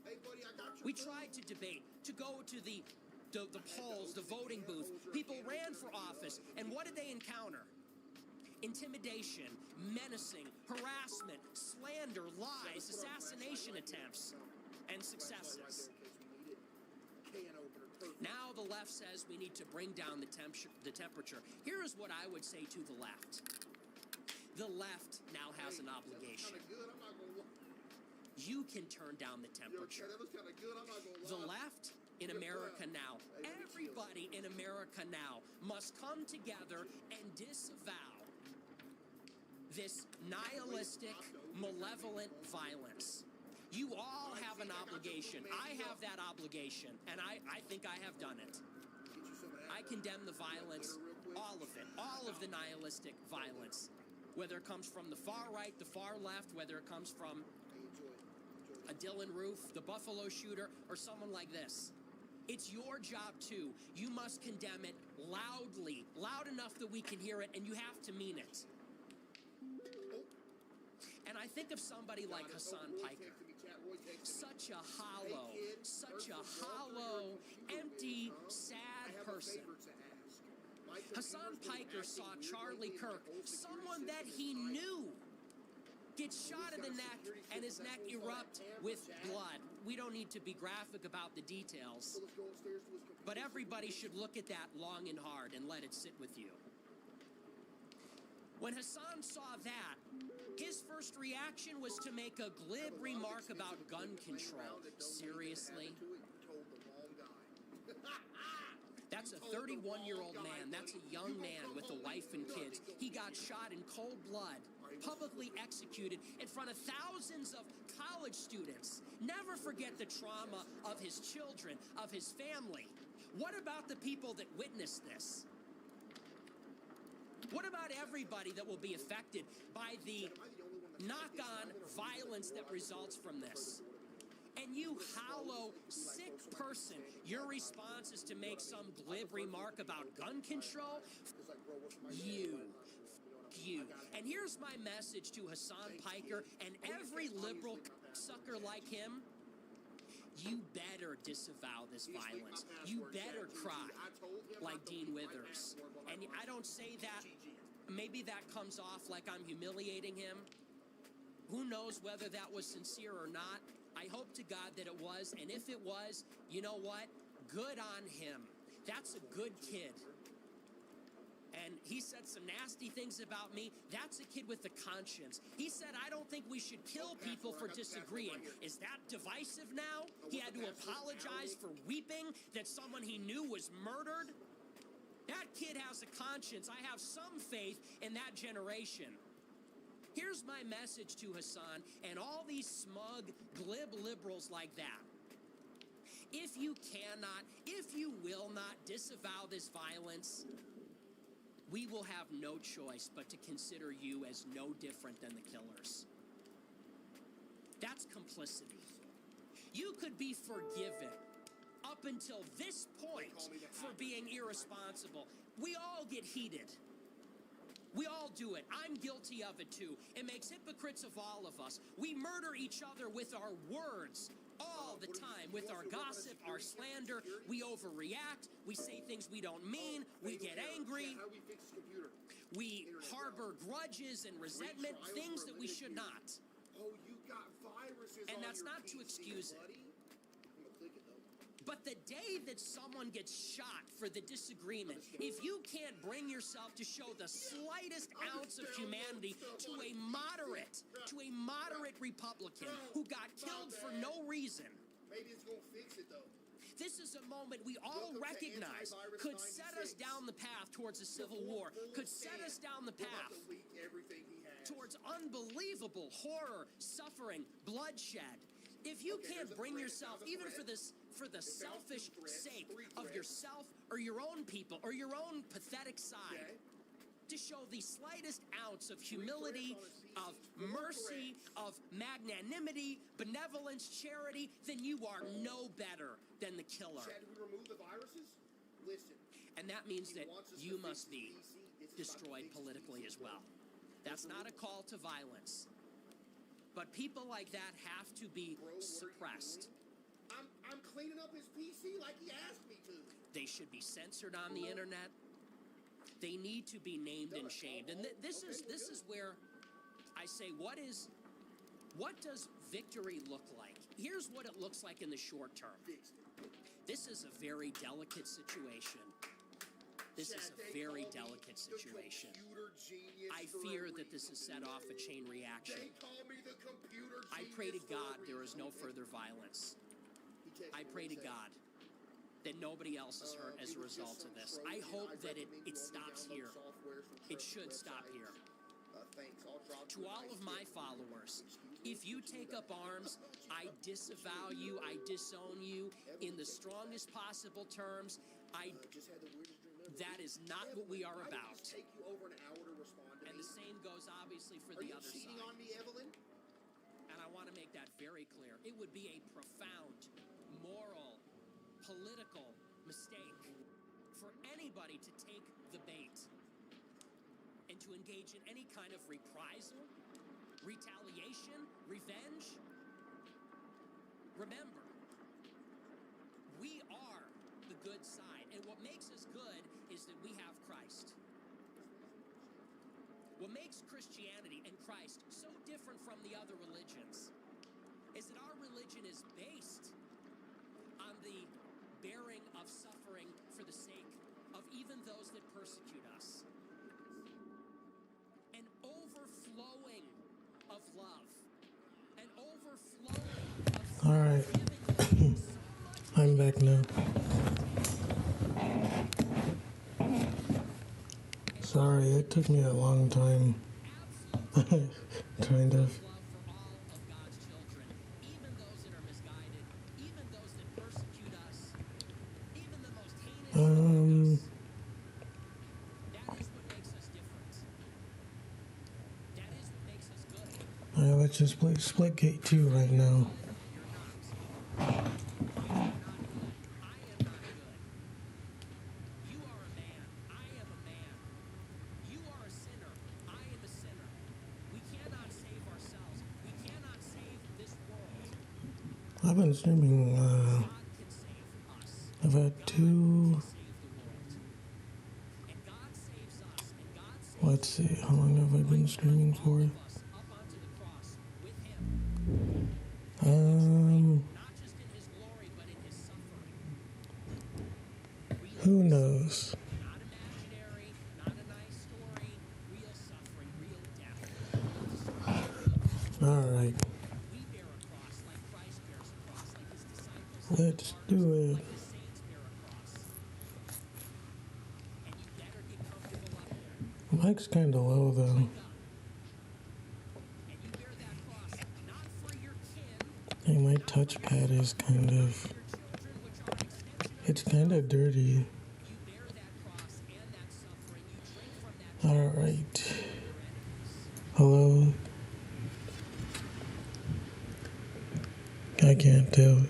[SPEAKER 13] Hey, buddy, I got your
[SPEAKER 8] We
[SPEAKER 13] food.
[SPEAKER 8] tried to debate, to go to the polls, the voting booth. People ran for office, and what did they encounter? Intimidation, menacing, harassment, slander, lies, assassination attempts, and successes. Now the left says we need to bring down the temperature. Here is what I would say to the left. The left now has an obligation. You can turn down the temperature. The left in America now, everybody in America now must come together and disavow this nihilistic, malevolent violence. You all have an obligation. I have that obligation, and I think I have done it. I condemn the violence, all of it, all of the nihilistic violence, whether it comes from the far right, the far left, whether it comes from a Dylan Roof, the Buffalo shooter, or someone like this. It's your job, too. You must condemn it loudly, loud enough that we can hear it, and you have to mean it. And I think of somebody like Hassan Piker, such a hollow, empty, sad person. Hassan Piker saw Charlie Kirk, someone that he knew, get shot in the neck and his neck erupt with blood. We don't need to be graphic about the details, but everybody should look at that long and hard and let it sit with you. When Hassan saw that, his first reaction was to make a glib remark about gun control. Seriously? That's a 31-year-old man. That's a young man with a wife and kids. He got shot in cold blood, publicly executed in front of thousands of college students. Never forget the trauma of his children, of his family. What about the people that witnessed this? What about everybody that will be affected by the knock-on violence that results from this? And you hollow, sick person, your response is to make some glib remark about gun control? You. And here's my message to Hassan Piker and every liberal sucker like him. You better disavow this violence. You better cry like Dean Withers. And I don't say that, maybe that comes off like I'm humiliating him. Who knows whether that was sincere or not? I hope to God that it was, and if it was, you know what? Good on him. That's a good kid. And he said some nasty things about me. That's a kid with a conscience. He said, I don't think we should kill people for disagreeing. Is that divisive now? He had to apologize for weeping that someone he knew was murdered? That kid has a conscience. I have some faith in that generation. Here's my message to Hassan and all these smug, glib liberals like that. If you cannot, if you will not disavow this violence, we will have no choice but to consider you as no different than the killers. That's complicity. You could be forgiven up until this point for being irresponsible. We all get heated. We all do it. I'm guilty of it too. It makes hypocrites of all of us. We murder each other with our words all the time, with our gossip, our slander. We overreact. We say things we don't mean. We get angry. We harbor grudges and resentment, things that we should not. And that's not to excuse it. But the day that someone gets shot for the disagreement, if you can't bring yourself to show the slightest ounce of humanity to a moderate Republican who got killed for no reason.
[SPEAKER 13] Maybe it's gonna fix it though.
[SPEAKER 8] This is a moment we all recognize could set us down the path towards a civil war, could set us down the path towards unbelievable horror, suffering, bloodshed. If you can't bring yourself, even for the selfish sake of yourself or your own people or your own pathetic side, to show the slightest ounce of humility, of mercy, of magnanimity, benevolence, charity, then you are no better than the killer.
[SPEAKER 12] Chad, we remove the viruses? Listen.
[SPEAKER 8] And that means that you must be destroyed politically as well. That's not a call to violence. But people like that have to be suppressed.
[SPEAKER 12] I'm cleaning up his PC like he asked me to.
[SPEAKER 8] They should be censored on the internet. They need to be named and shamed. And this is where I say, what does victory look like? Here's what it looks like in the short term. This is a very delicate situation. This is a very delicate situation. I fear that this has set off a chain reaction. I pray to God there is no further violence. I pray to God that nobody else is hurt as a result of this. I hope that it stops here. It should stop here. To all of my followers, if you take up arms, I disavow you, I disown you in the strongest possible terms. That is not what we are about. And the same goes obviously for the other side.
[SPEAKER 12] On me, Evelyn?
[SPEAKER 8] And I want to make that very clear. It would be a profound, moral, political mistake for anybody to take the bait and to engage in any kind of reprisal, retaliation, revenge. Remember, we are the good side, and what makes us good is that we have Christ. What makes Christianity and Christ so different from the other religions is that our religion is based on the bearing of suffering for the sake of even those that persecute us. An overflowing of love. An overflowing of
[SPEAKER 1] All right. I'm back now. Sorry, it took me a long time. Kind of. Alright, let's just play Splitgate 2 right now. I've been streaming, I've had let's see, how long have I been streaming for? Who knows? Alright. Let's do it. Mic's kind of low though. Hey, my touchpad is it's kind of dirty. Alright. Hello? I can't tell.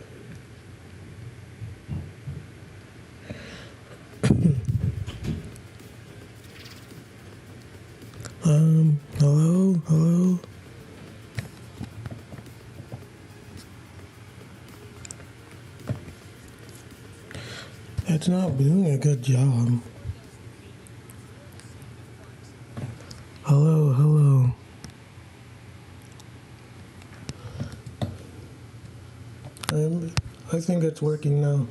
[SPEAKER 1] Hello? It's not doing a good job. Hello. I think it's working now.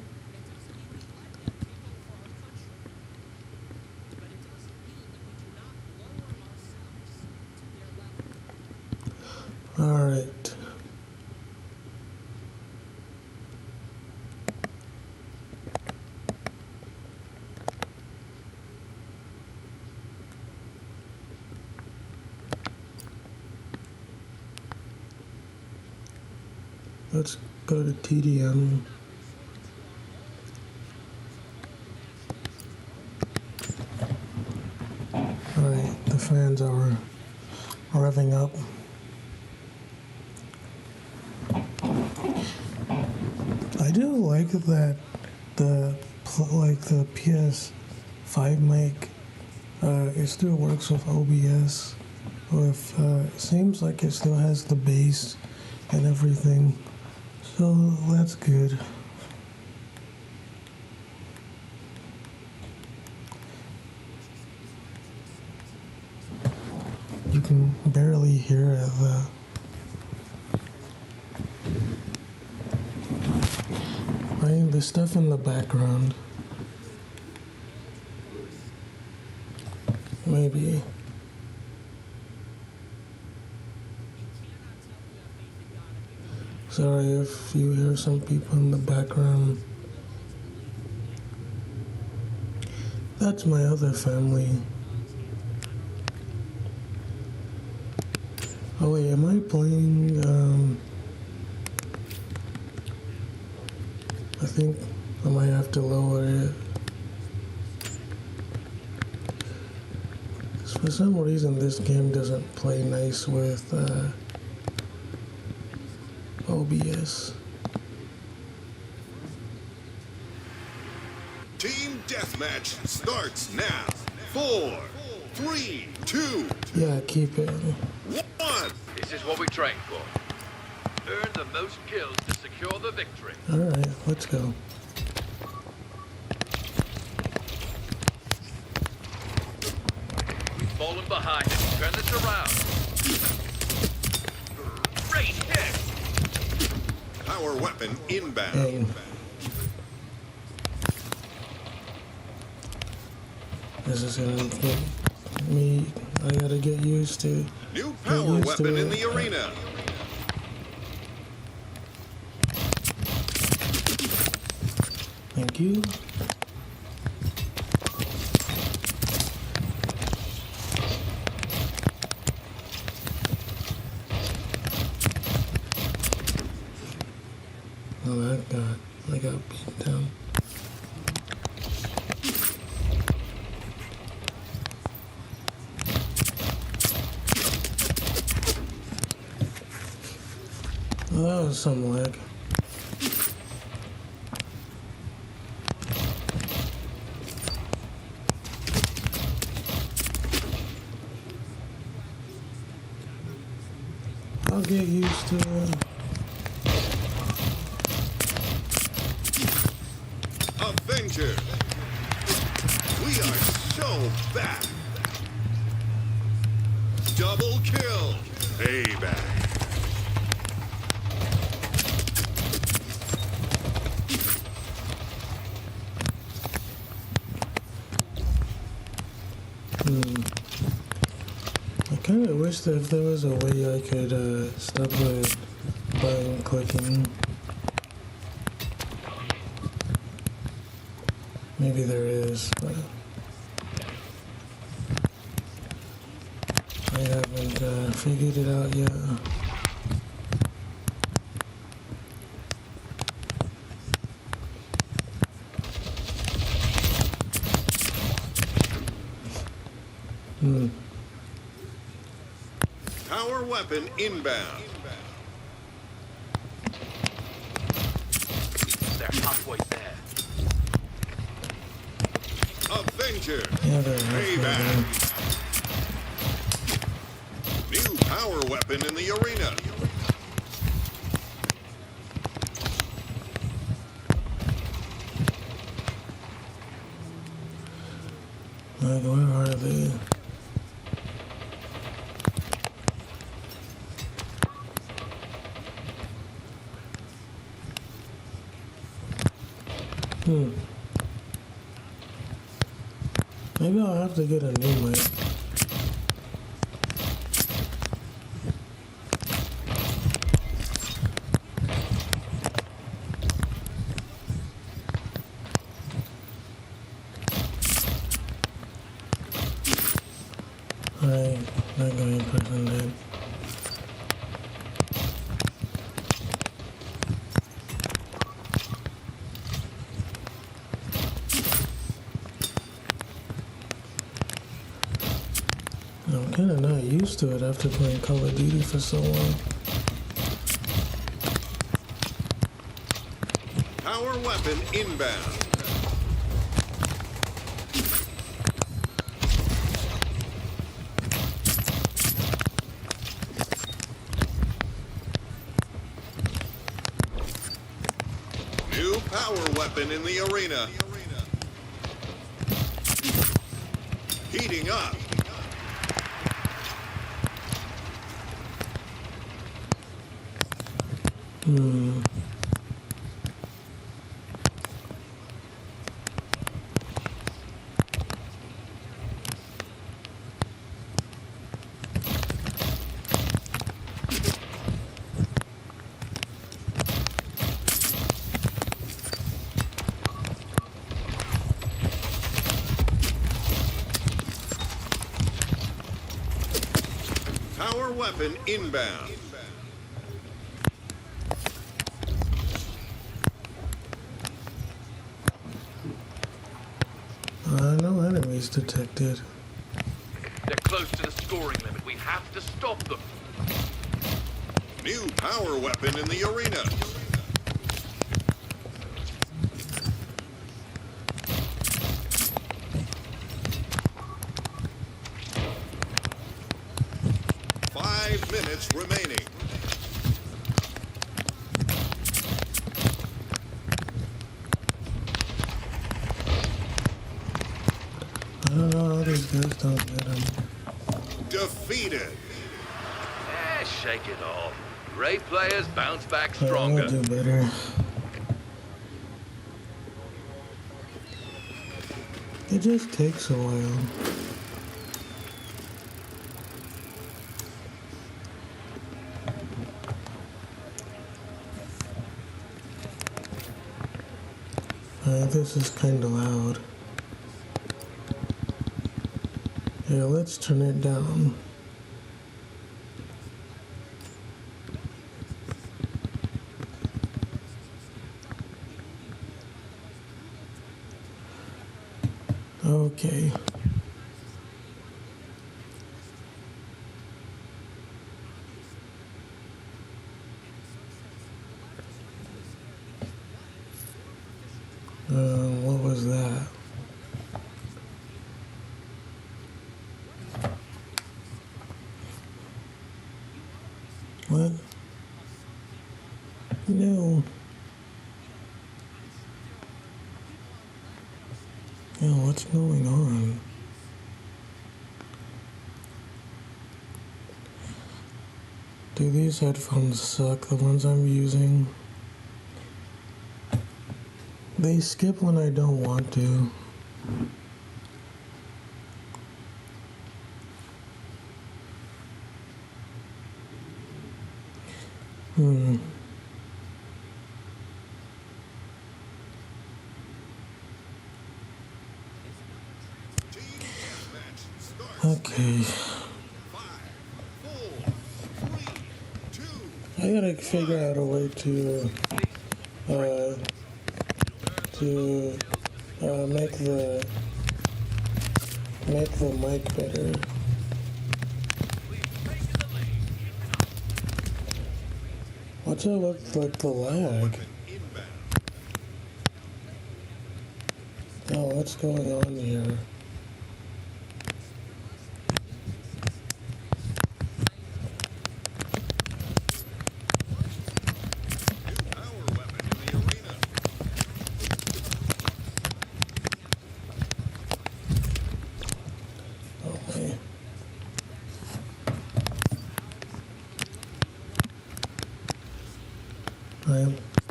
[SPEAKER 1] All right. Let's go to TDM. All right. revving up. I do like that the PS5 mic it still works with OBS. With it seems like it still has the bass and everything, so that's good. You can barely hear it. The stuff in the background. Maybe. Sorry if you hear some people in the background. That's my other family. Oh wait, am I playing, I think I might have to lower it. For some reason this game doesn't play nice with OBS.
[SPEAKER 21] Team Deathmatch starts now. 4, 3, 2.
[SPEAKER 1] Yeah, keep it.
[SPEAKER 21] 1.
[SPEAKER 22] This is what we train for. Earn the most kills to secure the victory.
[SPEAKER 1] Alright, let's go.
[SPEAKER 22] We've fallen behind. Turn this around. Great hit.
[SPEAKER 21] Power weapon inbound.
[SPEAKER 1] This is gonna get me. I gotta get used to.
[SPEAKER 21] New power weapon in the arena.
[SPEAKER 1] Thank you. Oh, I got beat down. Oh, that was some lag. I'll get used to it.
[SPEAKER 21] Avenger. We are so back. Double kill. Payback.
[SPEAKER 1] I kind of wish that if there was a way I could stop the button clicking. Maybe there is, but I haven't figured it out yet.
[SPEAKER 21] Power weapon inbound.
[SPEAKER 22] They're halfway there.
[SPEAKER 21] Avenger.
[SPEAKER 1] Yeah, they're
[SPEAKER 21] Payback. New power weapon in the arena.
[SPEAKER 1] Like, where are they? Maybe I'll have to get a new mic. Alright, not going to put on that. kind of not used to it after playing Call of Duty for so long.
[SPEAKER 21] Power weapon inbound. New power weapon in the arena. Heating up. Power weapon inbound.
[SPEAKER 1] No enemies detected.
[SPEAKER 22] They're close to the scoring limit. We have to stop them.
[SPEAKER 21] New power weapon in the arena. Minutes remaining.
[SPEAKER 1] I don't know how these guys don't get them.
[SPEAKER 21] Defeated.
[SPEAKER 22] Shake it off. Great players bounce back
[SPEAKER 1] I'll
[SPEAKER 22] stronger.
[SPEAKER 1] do better. It just takes a while. This is kind of loud. Yeah, let's turn it down. Okay. What was that? What? No. Yo, what's going on? Do these headphones suck, the ones I'm using? They skip when I don't want to. Okay. I gotta figure out a way to make the mic better. What's it look like the lag? Oh, what's going on here?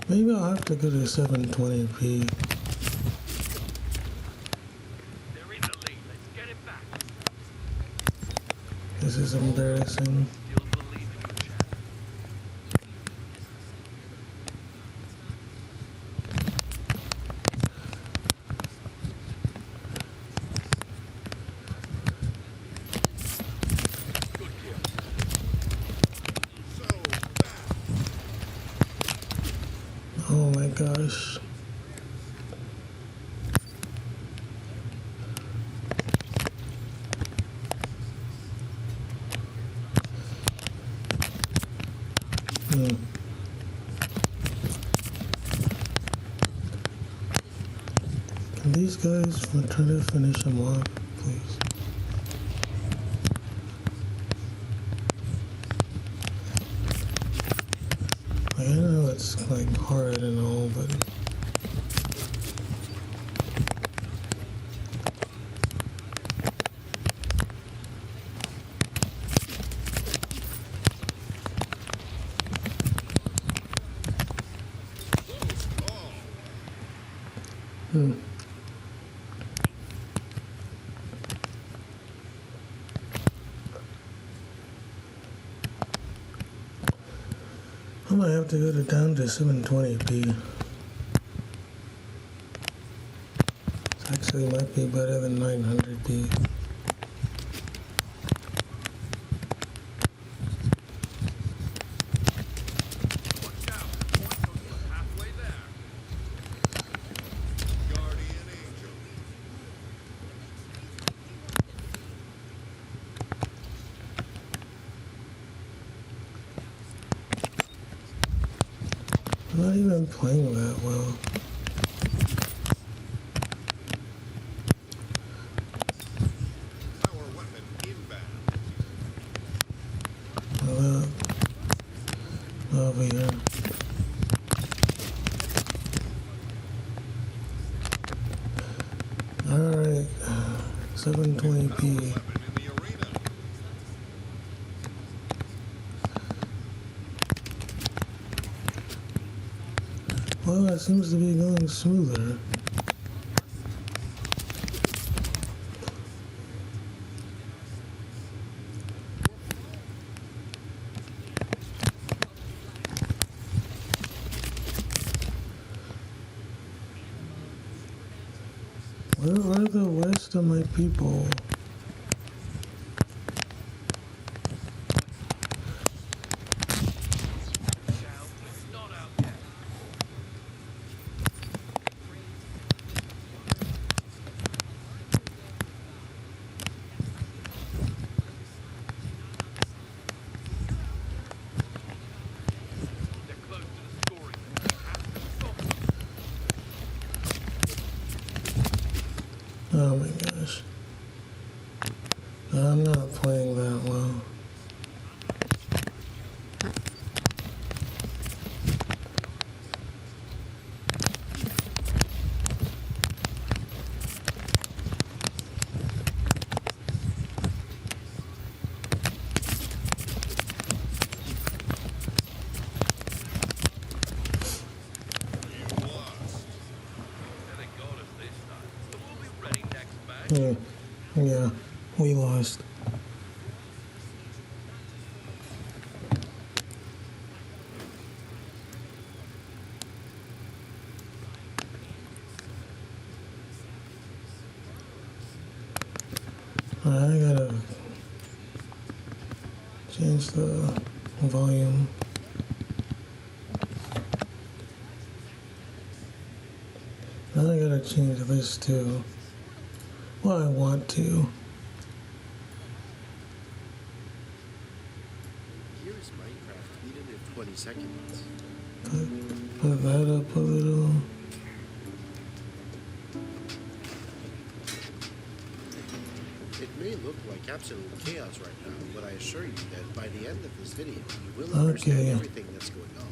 [SPEAKER 1] Maybe I'll have to go to 720p. This is embarrassing. Oh my gosh. Can these guys try to finish them off, please? I know it's like hard and all, but I might have to go down to 720p. It actually might be better than 900p. I'm not even playing that well.
[SPEAKER 21] Power weapon inbound.
[SPEAKER 1] Over here. Alright, 720p. Well, that seems to be going smoother. Where are the rest of my people? Oh my gosh. I'm not playing that well. Yeah, we lost. I gotta change the volume. Now I gotta change this too. Well, I want to.
[SPEAKER 20] Here's Minecraft beaten in 20 seconds.
[SPEAKER 1] Put that up a little.
[SPEAKER 20] It may look like absolute chaos right now, but I assure you that by the end of this video, you will understand everything that's going on.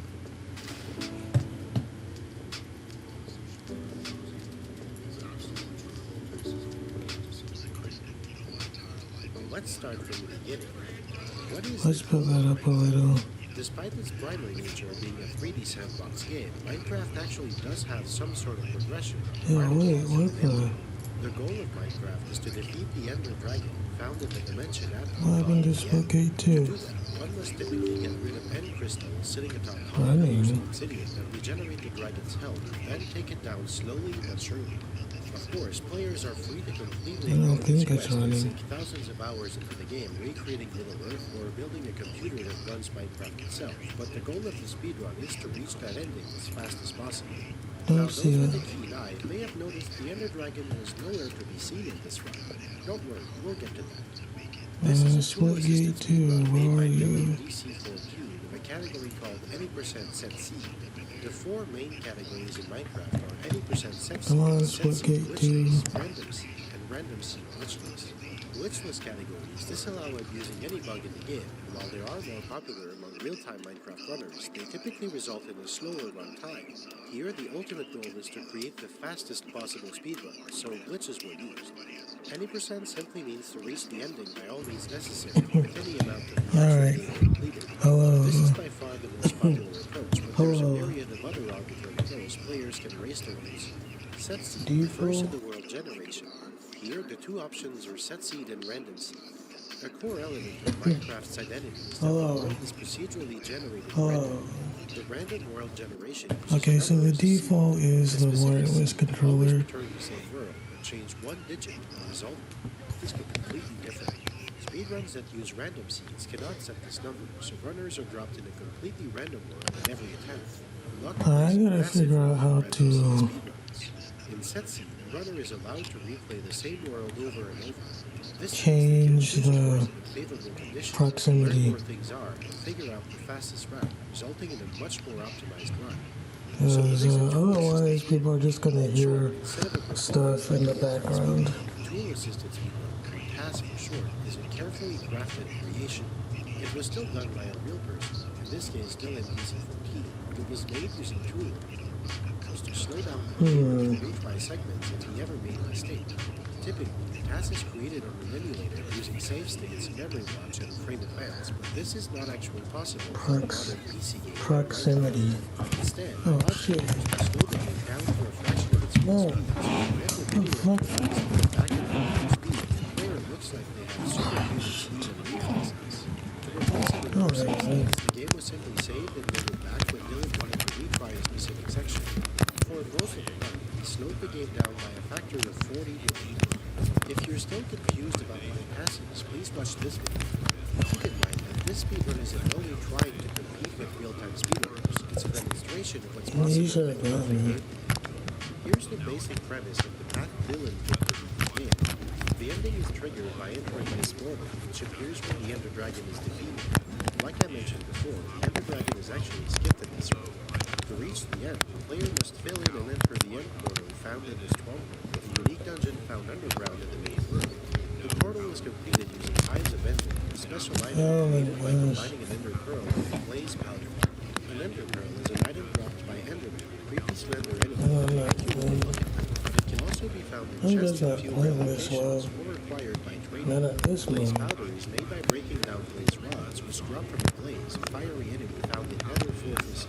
[SPEAKER 20] Let's start from the beginning.
[SPEAKER 1] Let's put that up a little.
[SPEAKER 20] Despite its primary nature being a 3D sandbox game, Minecraft actually does have some sort of progression.
[SPEAKER 1] Yeah, wait, what the?
[SPEAKER 20] The goal of Minecraft is to defeat the Ender Dragon, found in the dimension at
[SPEAKER 1] What happened to Spooky 2?
[SPEAKER 20] To do that, one must typically get rid of end crystals sitting atop columns of obsidian that regenerate the dragon's health, then take it down slowly but surely. Of course, players are free to completely ignore this quest and sink thousands of hours into the game recreating Little Earth or building a computer that runs Minecraft itself, but the goal of the speedrun is to reach that ending as fast as possible. Now, those with a keen eye may have noticed the Ender Dragon is nowhere to be seen in this run. Don't worry, we'll get to that. This is a tool assisted speedrun made by DC4Q, the category called any percent set seed. The four main categories in Minecraft are any percent set seed,
[SPEAKER 1] Come on,
[SPEAKER 20] set seed
[SPEAKER 1] Split
[SPEAKER 20] glitchless, random seed, and random seed glitchless. Glitchless categories disallow abusing any bug in the game, and while they are more popular among real-time Minecraft runners, they typically result in a slower run time. Here, the ultimate goal is to create the fastest possible speedrun, so glitches were used. Any percent simply means to reach the ending by all means necessary, with any amount of the actual game completed.
[SPEAKER 1] Hello.
[SPEAKER 20] This is by far the most popular approach, but there's a myriad of other arbitrary goals players can race towards. Set seed refers to the world generation. Here, the two options are set seed and random seed. A core element of Minecraft's identity is that the world is procedurally generated randomly. The random world generation
[SPEAKER 1] Okay, so the default is the wireless controller.
[SPEAKER 20] return the same world, but change one digit and the result is completely different. Speedruns that use random seeds cannot set this number, so runners are dropped in a completely random world in every attempt.
[SPEAKER 1] I gotta figure out how to
[SPEAKER 20] In set seed, the runner is allowed to replay the same world over and over. This
[SPEAKER 1] change the
[SPEAKER 20] favorable conditions,
[SPEAKER 1] proximity.
[SPEAKER 20] learn where things are, and figure out the fastest route, resulting in a much more optimized run.
[SPEAKER 1] Because otherwise, people are just gonna hear stuff in the background.
[SPEAKER 20] Tool-assisted speedrun, or task for short, is a carefully crafted creation. It was still done by a real person, in this case still in PC-14, but it was made using tooling. Was to slow down the game and retry segments if he ever made a mistake. Typically, the task is created on an emulator using save states, memory watch, and frame advance, but this is not actually possible for a modern PC game.
[SPEAKER 1] Proximity.
[SPEAKER 20] Instead,
[SPEAKER 1] Oh, shit.
[SPEAKER 20] slow the game down to a fraction of its full speed. Back at normal speed, the player looks like they have superhuman speed and reflexes. To replace it with more save states, the game was simply saved and loaded back when Dylan wanted to retry a specific section. For most of the run, he slowed the game down by a factor of 40 to 80. If you're still confused about my passes, please watch this video. Keep in mind that this speedrun is in no way trying to compete with real-time speedrunners. It's a demonstration of what's possible. Here's the basic premise of the path Dylan took to beat the game. The ending is triggered by entering this portal, which appears when the Ender Dragon is defeated. Like I mentioned before, the Ender Dragon is actually skipped in this road. To reach the end, the player must fill in and enter the end portal found in this stronghold, with a unique dungeon found underground in the main room. The portal is completed using Hives of Ender, a special item created by combining an Ender Pearl with a blaze powder. An Ender Pearl is an item dropped by Endermen, creepy slender enemies. It can also be found in chests and few locations or acquired by trading. Blaze powder is made by breaking down blaze rods, which drop from a blaze, a fiery enemy found in nether fortresses.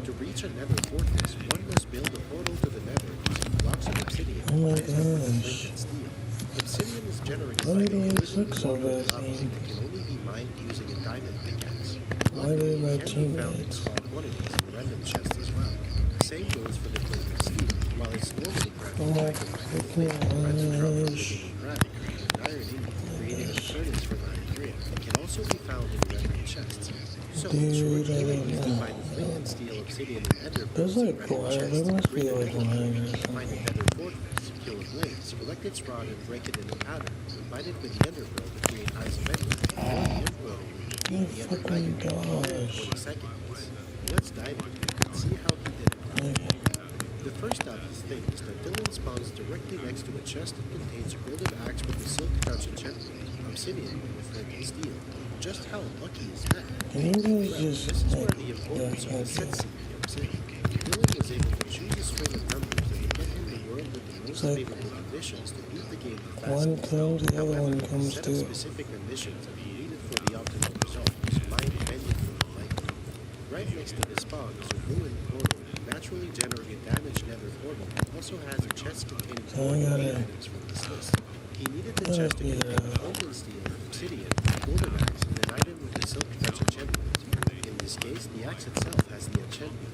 [SPEAKER 20] To reach a nether fortress, one must build a portal to the nether using blocks of obsidian, flint and steel. Obsidian is generated by the illusion of lava that can only be mined using a diamond pickaxe.
[SPEAKER 1] Why did my
[SPEAKER 20] Can be found in small quantities in random chests as well. The same goes for the flint and steel. While it's normally iron ingot, creating a furnace for iron. It can also be found in random chests. So, short killing is to find flint and steel, obsidian, and ender pearls in random chests. Find a nether fortress, kill a blaze, collect its rod and break it into powder, combine it with the ender pearl to create eyes of ender, or the end portal to beat the ender dragon. 40 seconds. Let's dive into it and see how he did it. The first obvious thing is that Dylan spawns directly next to a chest that contains a golden axe with a silk couch enchantment, obsidian with flint and steel. Just how lucky is that? This is where the importance of the set seed comes in. Dylan was able to choose a string of numbers that would get him the world with the most favorable conditions to beat the game the fastest.
[SPEAKER 1] One comes, the other one comes
[SPEAKER 20] set
[SPEAKER 1] too.
[SPEAKER 20] of specific conditions that he needed for the optimal result was mind-bendingly likely. Right next to the spawn is a ruined portal, naturally generated damaged nether portal, and also has a chest containing 4 items from this list. He needed the chest to contain flint and steel, obsidian, golden axe, and an item with the silk touch enchantment. In this case, the axe itself has the enchantment.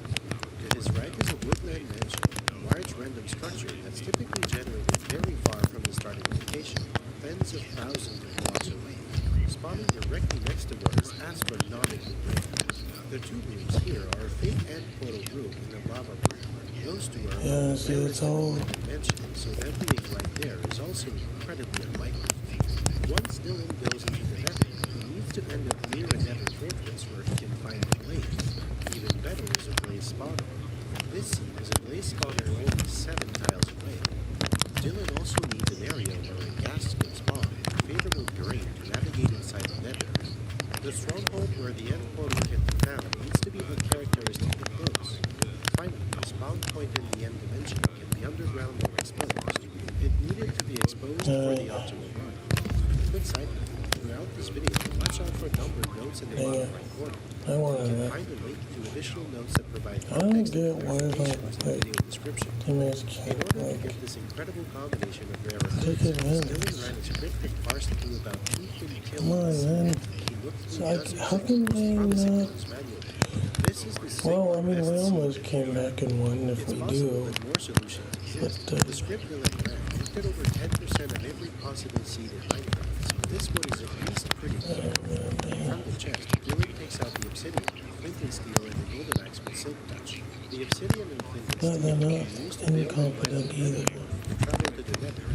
[SPEAKER 20] To his right is a woodland mansion, a large random structure that's typically generated very far from the starting location, tens of thousands of blocks away. Spawning directly next to what is astronomically rare. The two rooms here are a fake end portal room and a lava room. Those two are
[SPEAKER 1] it's all
[SPEAKER 20] dimension, so them being right there is also incredibly unlikely. Once Dylan goes into the nether, he needs to end up near a nether fortress where he can find a blaze. Even better is a blaze spawner. This scene is a blaze spawner only 7 tiles away. Dylan also needs an area where a ghast can spawn, favorable terrain to navigate inside the nether. The stronghold where the end portal can be found needs to be uncharacteristically close. Finally, the spawn point in the end dimension can be underground or exposed. It needed to be exposed for the optimal run. Quick side note, throughout this video, watch out for numbered notes in the bottom right corner. You can find a link to additional notes that provide context and clarifications in the video description. In order to get this incredible combination of rare abilities, Dylan ran a script that parsed through about 2 kills. He looked through
[SPEAKER 1] How can they not?
[SPEAKER 20] manually. This is the
[SPEAKER 1] Well, I mean, we almost came back in one if we do.
[SPEAKER 20] more solutions exist. The script Dylan ran looked at over 10% of every possible seed in Minecraft, so this one is at least pretty good. From the chest, Dylan takes out the obsidian, flint and steel, and the golden axe with silk touch. The obsidian and flint and steel
[SPEAKER 1] they're
[SPEAKER 20] can
[SPEAKER 1] not
[SPEAKER 20] be used to build
[SPEAKER 1] incompetent either.
[SPEAKER 20] to travel to the nether.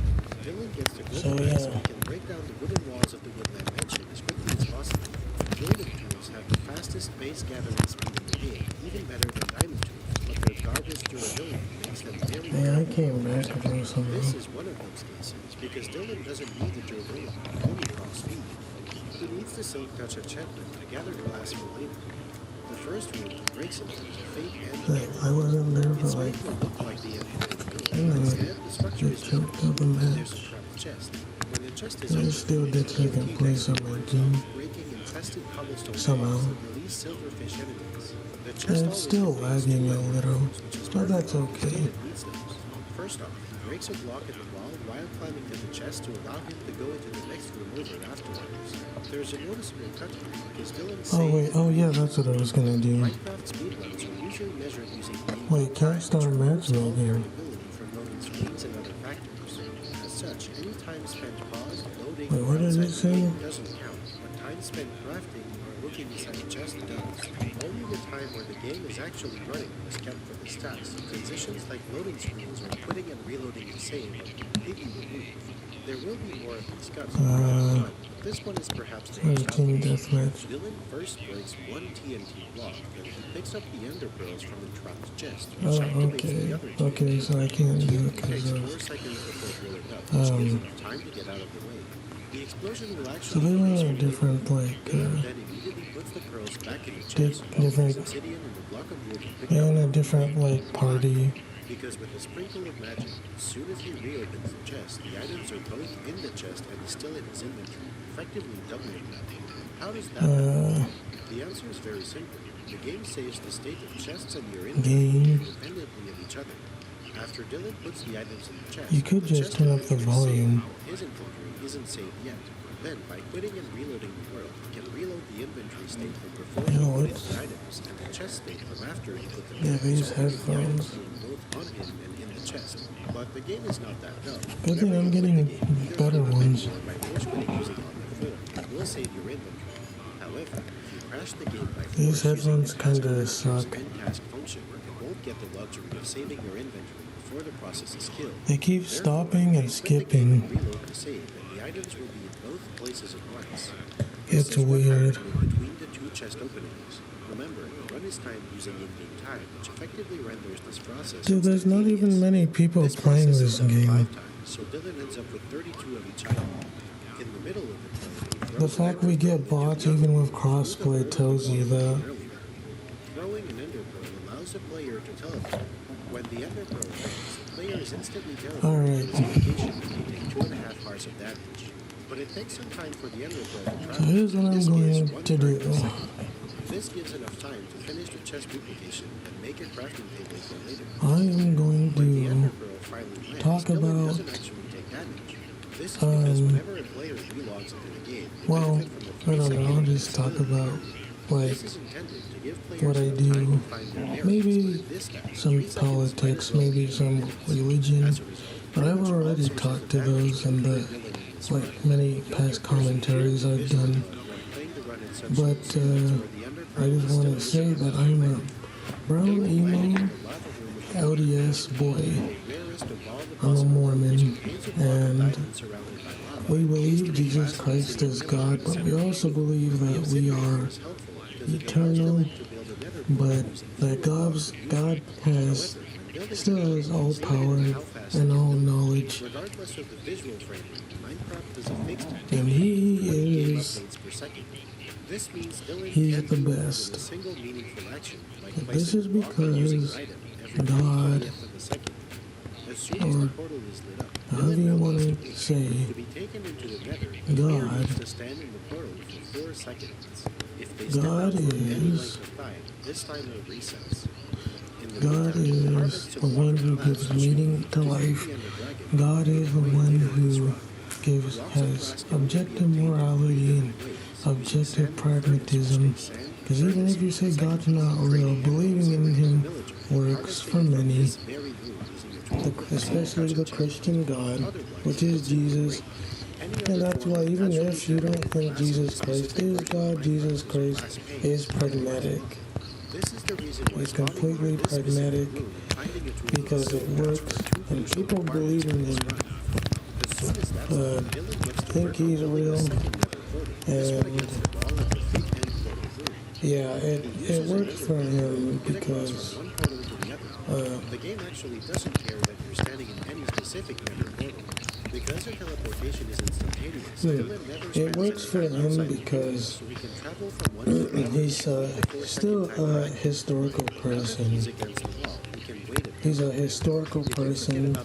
[SPEAKER 20] Dylan gets the golden axe and can break down the wooden walls of the woodland mansion as quickly as possible. Building tools have the fastest base gathering speed in the game, even better than diamond tools, but their garbage durability makes them very
[SPEAKER 1] I came back to do something.
[SPEAKER 20] This is one of those cases, because Dylan doesn't need the durability, only raw speed. He needs the silk touch enchantment to gather glass for later. The first rule to break something is a fake end.
[SPEAKER 1] I wasn't there for
[SPEAKER 20] It's
[SPEAKER 1] like,
[SPEAKER 20] made to look like the end of the build.
[SPEAKER 1] I know,
[SPEAKER 20] Instead, the structure
[SPEAKER 1] it
[SPEAKER 20] is
[SPEAKER 1] choked up a
[SPEAKER 20] there's
[SPEAKER 1] match.
[SPEAKER 20] a trapped chest. When the chest is
[SPEAKER 1] I
[SPEAKER 20] open,
[SPEAKER 1] still did second place on my team.
[SPEAKER 20] breaking infested cobblestone
[SPEAKER 1] Somehow.
[SPEAKER 20] walls that release silverfish enemies. The chest
[SPEAKER 1] It's still lagging a little, but that's okay.
[SPEAKER 20] David needs those. First off, he breaks a block in the wall while climbing to the chest to allow him to go into the next room over afterwards. There's a noticeable cut here because Dylan
[SPEAKER 1] Oh wait, oh yeah, that's what I was gonna do.
[SPEAKER 20] Minecraft speedruns are usually measured using
[SPEAKER 1] Wait, can't start matchmaking.
[SPEAKER 20] from loading screens and other factors. As such, any time spent paused, loading,
[SPEAKER 1] Wait, what
[SPEAKER 20] or
[SPEAKER 1] did it
[SPEAKER 20] outside the
[SPEAKER 1] say?
[SPEAKER 20] game doesn't count, but time spent crafting or looking inside the chest does. Only the time where the game is actually running is kept for this task. Transitions like loading screens or quitting and reloading the save are completely removed. There will be more of these cuts but this one is perhaps the most
[SPEAKER 1] Team
[SPEAKER 20] obvious.
[SPEAKER 1] deathmatch.
[SPEAKER 20] Dylan first breaks one TNT block, then he picks up the ender pearls from the trapped chest,
[SPEAKER 1] Oh,
[SPEAKER 20] which activates
[SPEAKER 1] okay.
[SPEAKER 20] the other two.
[SPEAKER 1] Okay, so I can't do it
[SPEAKER 20] Takes
[SPEAKER 1] because
[SPEAKER 20] 4 seconds before blowing up, which gives enough time to get out of the way. The explosion will
[SPEAKER 1] so
[SPEAKER 20] actually
[SPEAKER 1] they
[SPEAKER 20] release
[SPEAKER 1] are different, like,
[SPEAKER 20] then immediately puts the pearls back in the chest.
[SPEAKER 1] different,
[SPEAKER 20] Obsidian and the block of wood he picked
[SPEAKER 1] and a
[SPEAKER 20] up.
[SPEAKER 1] different, like, party.
[SPEAKER 20] Because with a sprinkle of magic, as soon as he reopens the chest, the items are both in the chest and still in his inventory, effectively doubling that. How does that happen? The answer is very simple. The game saves the state of chests and your inventory independently of each other. After Dylan puts the items in the chest,
[SPEAKER 1] You could
[SPEAKER 20] the
[SPEAKER 1] just
[SPEAKER 20] chest
[SPEAKER 1] turn up the
[SPEAKER 20] inventory is saved.
[SPEAKER 1] volume.
[SPEAKER 20] His inventory isn't saved yet. Then, by quitting and reloading the world, he can reload the inventory state from before he put in the items, and the chest state from after he put them in.
[SPEAKER 1] Yeah, these
[SPEAKER 20] So the items
[SPEAKER 1] headphones.
[SPEAKER 20] being both on him and in the chest. But the game is not that dumb.
[SPEAKER 1] Good thing I'm getting better ones.
[SPEAKER 20] By force quitting using on the 4, it will save your inventory. However, if you crash the game by force
[SPEAKER 1] These headphones
[SPEAKER 20] using the
[SPEAKER 1] kinda suck.
[SPEAKER 20] end task function, you won't get the luxury of saving your inventory before the process is killed.
[SPEAKER 1] They keep stopping and skipping.
[SPEAKER 20] Reload to save, and the items will be in both places at once.
[SPEAKER 1] It's weird.
[SPEAKER 20] Between the 2 chest openings. Remember, the run is timed using in-game time, which effectively renders this process.
[SPEAKER 1] Dude, there's not even many people playing this game.
[SPEAKER 20] So Dylan ends up with 32 of each item. In the middle of the play,
[SPEAKER 1] The fact we get bots even with crossplay tells you that.
[SPEAKER 20] throwing an ender pearl allows a player to teleport. When the ender pearl lands, the player is instantly teleported.
[SPEAKER 1] Alright.
[SPEAKER 20] Its location may take 2.5 hearts of damage. But it takes some time for the ender pearl to travel.
[SPEAKER 1] So here's what I'm
[SPEAKER 20] This
[SPEAKER 1] going
[SPEAKER 20] gives
[SPEAKER 1] to
[SPEAKER 20] 1
[SPEAKER 1] do.
[SPEAKER 20] turn per second. This gives enough time to finish the chest duplication and make a crafting table for later.
[SPEAKER 1] I am going
[SPEAKER 20] When the ender
[SPEAKER 1] to
[SPEAKER 20] pearl finally lands,
[SPEAKER 1] talk
[SPEAKER 20] Dylan
[SPEAKER 1] about,
[SPEAKER 20] doesn't actually take damage. This is because whenever a player relogs into the game, they
[SPEAKER 1] well,
[SPEAKER 20] benefit from the
[SPEAKER 1] I don't
[SPEAKER 20] 3
[SPEAKER 1] know,
[SPEAKER 20] second
[SPEAKER 1] I'll just talk about, like,
[SPEAKER 20] This is intended to give players
[SPEAKER 1] what I
[SPEAKER 20] enough time
[SPEAKER 1] do.
[SPEAKER 20] to find their merits,
[SPEAKER 1] Maybe
[SPEAKER 20] but in this case,
[SPEAKER 1] some
[SPEAKER 20] 3 seconds
[SPEAKER 1] politics,
[SPEAKER 20] might as well
[SPEAKER 1] maybe
[SPEAKER 20] be
[SPEAKER 1] some religion. But I've already talked to those in the, like, many past commentaries I've done. But I just want to say that I'm a brown emo, LDS this boy. I'm a Mormon, and we believe Jesus Christ is God, but we also believe that we are eternal, but that God still has all power and all knowledge, and He's the best. But this is because God, or however you want to say, God is the one who gives meaning to life. God is the one who has objective morality and objective pragmatism. Because even if you say God's not real, believing in Him works for many, especially the Christian God, which is Jesus. And that's why even if you don't think Jesus Christ is God, Jesus Christ is pragmatic. It's completely pragmatic because it works, and people believe in Him, think He's real, and yeah, it works for Him because
[SPEAKER 20] the game actually doesn't care that you're standing in any specific nether portal. Because your teleportation is instantaneous,
[SPEAKER 1] it works for Him because He's still a historical person. He's a historical person,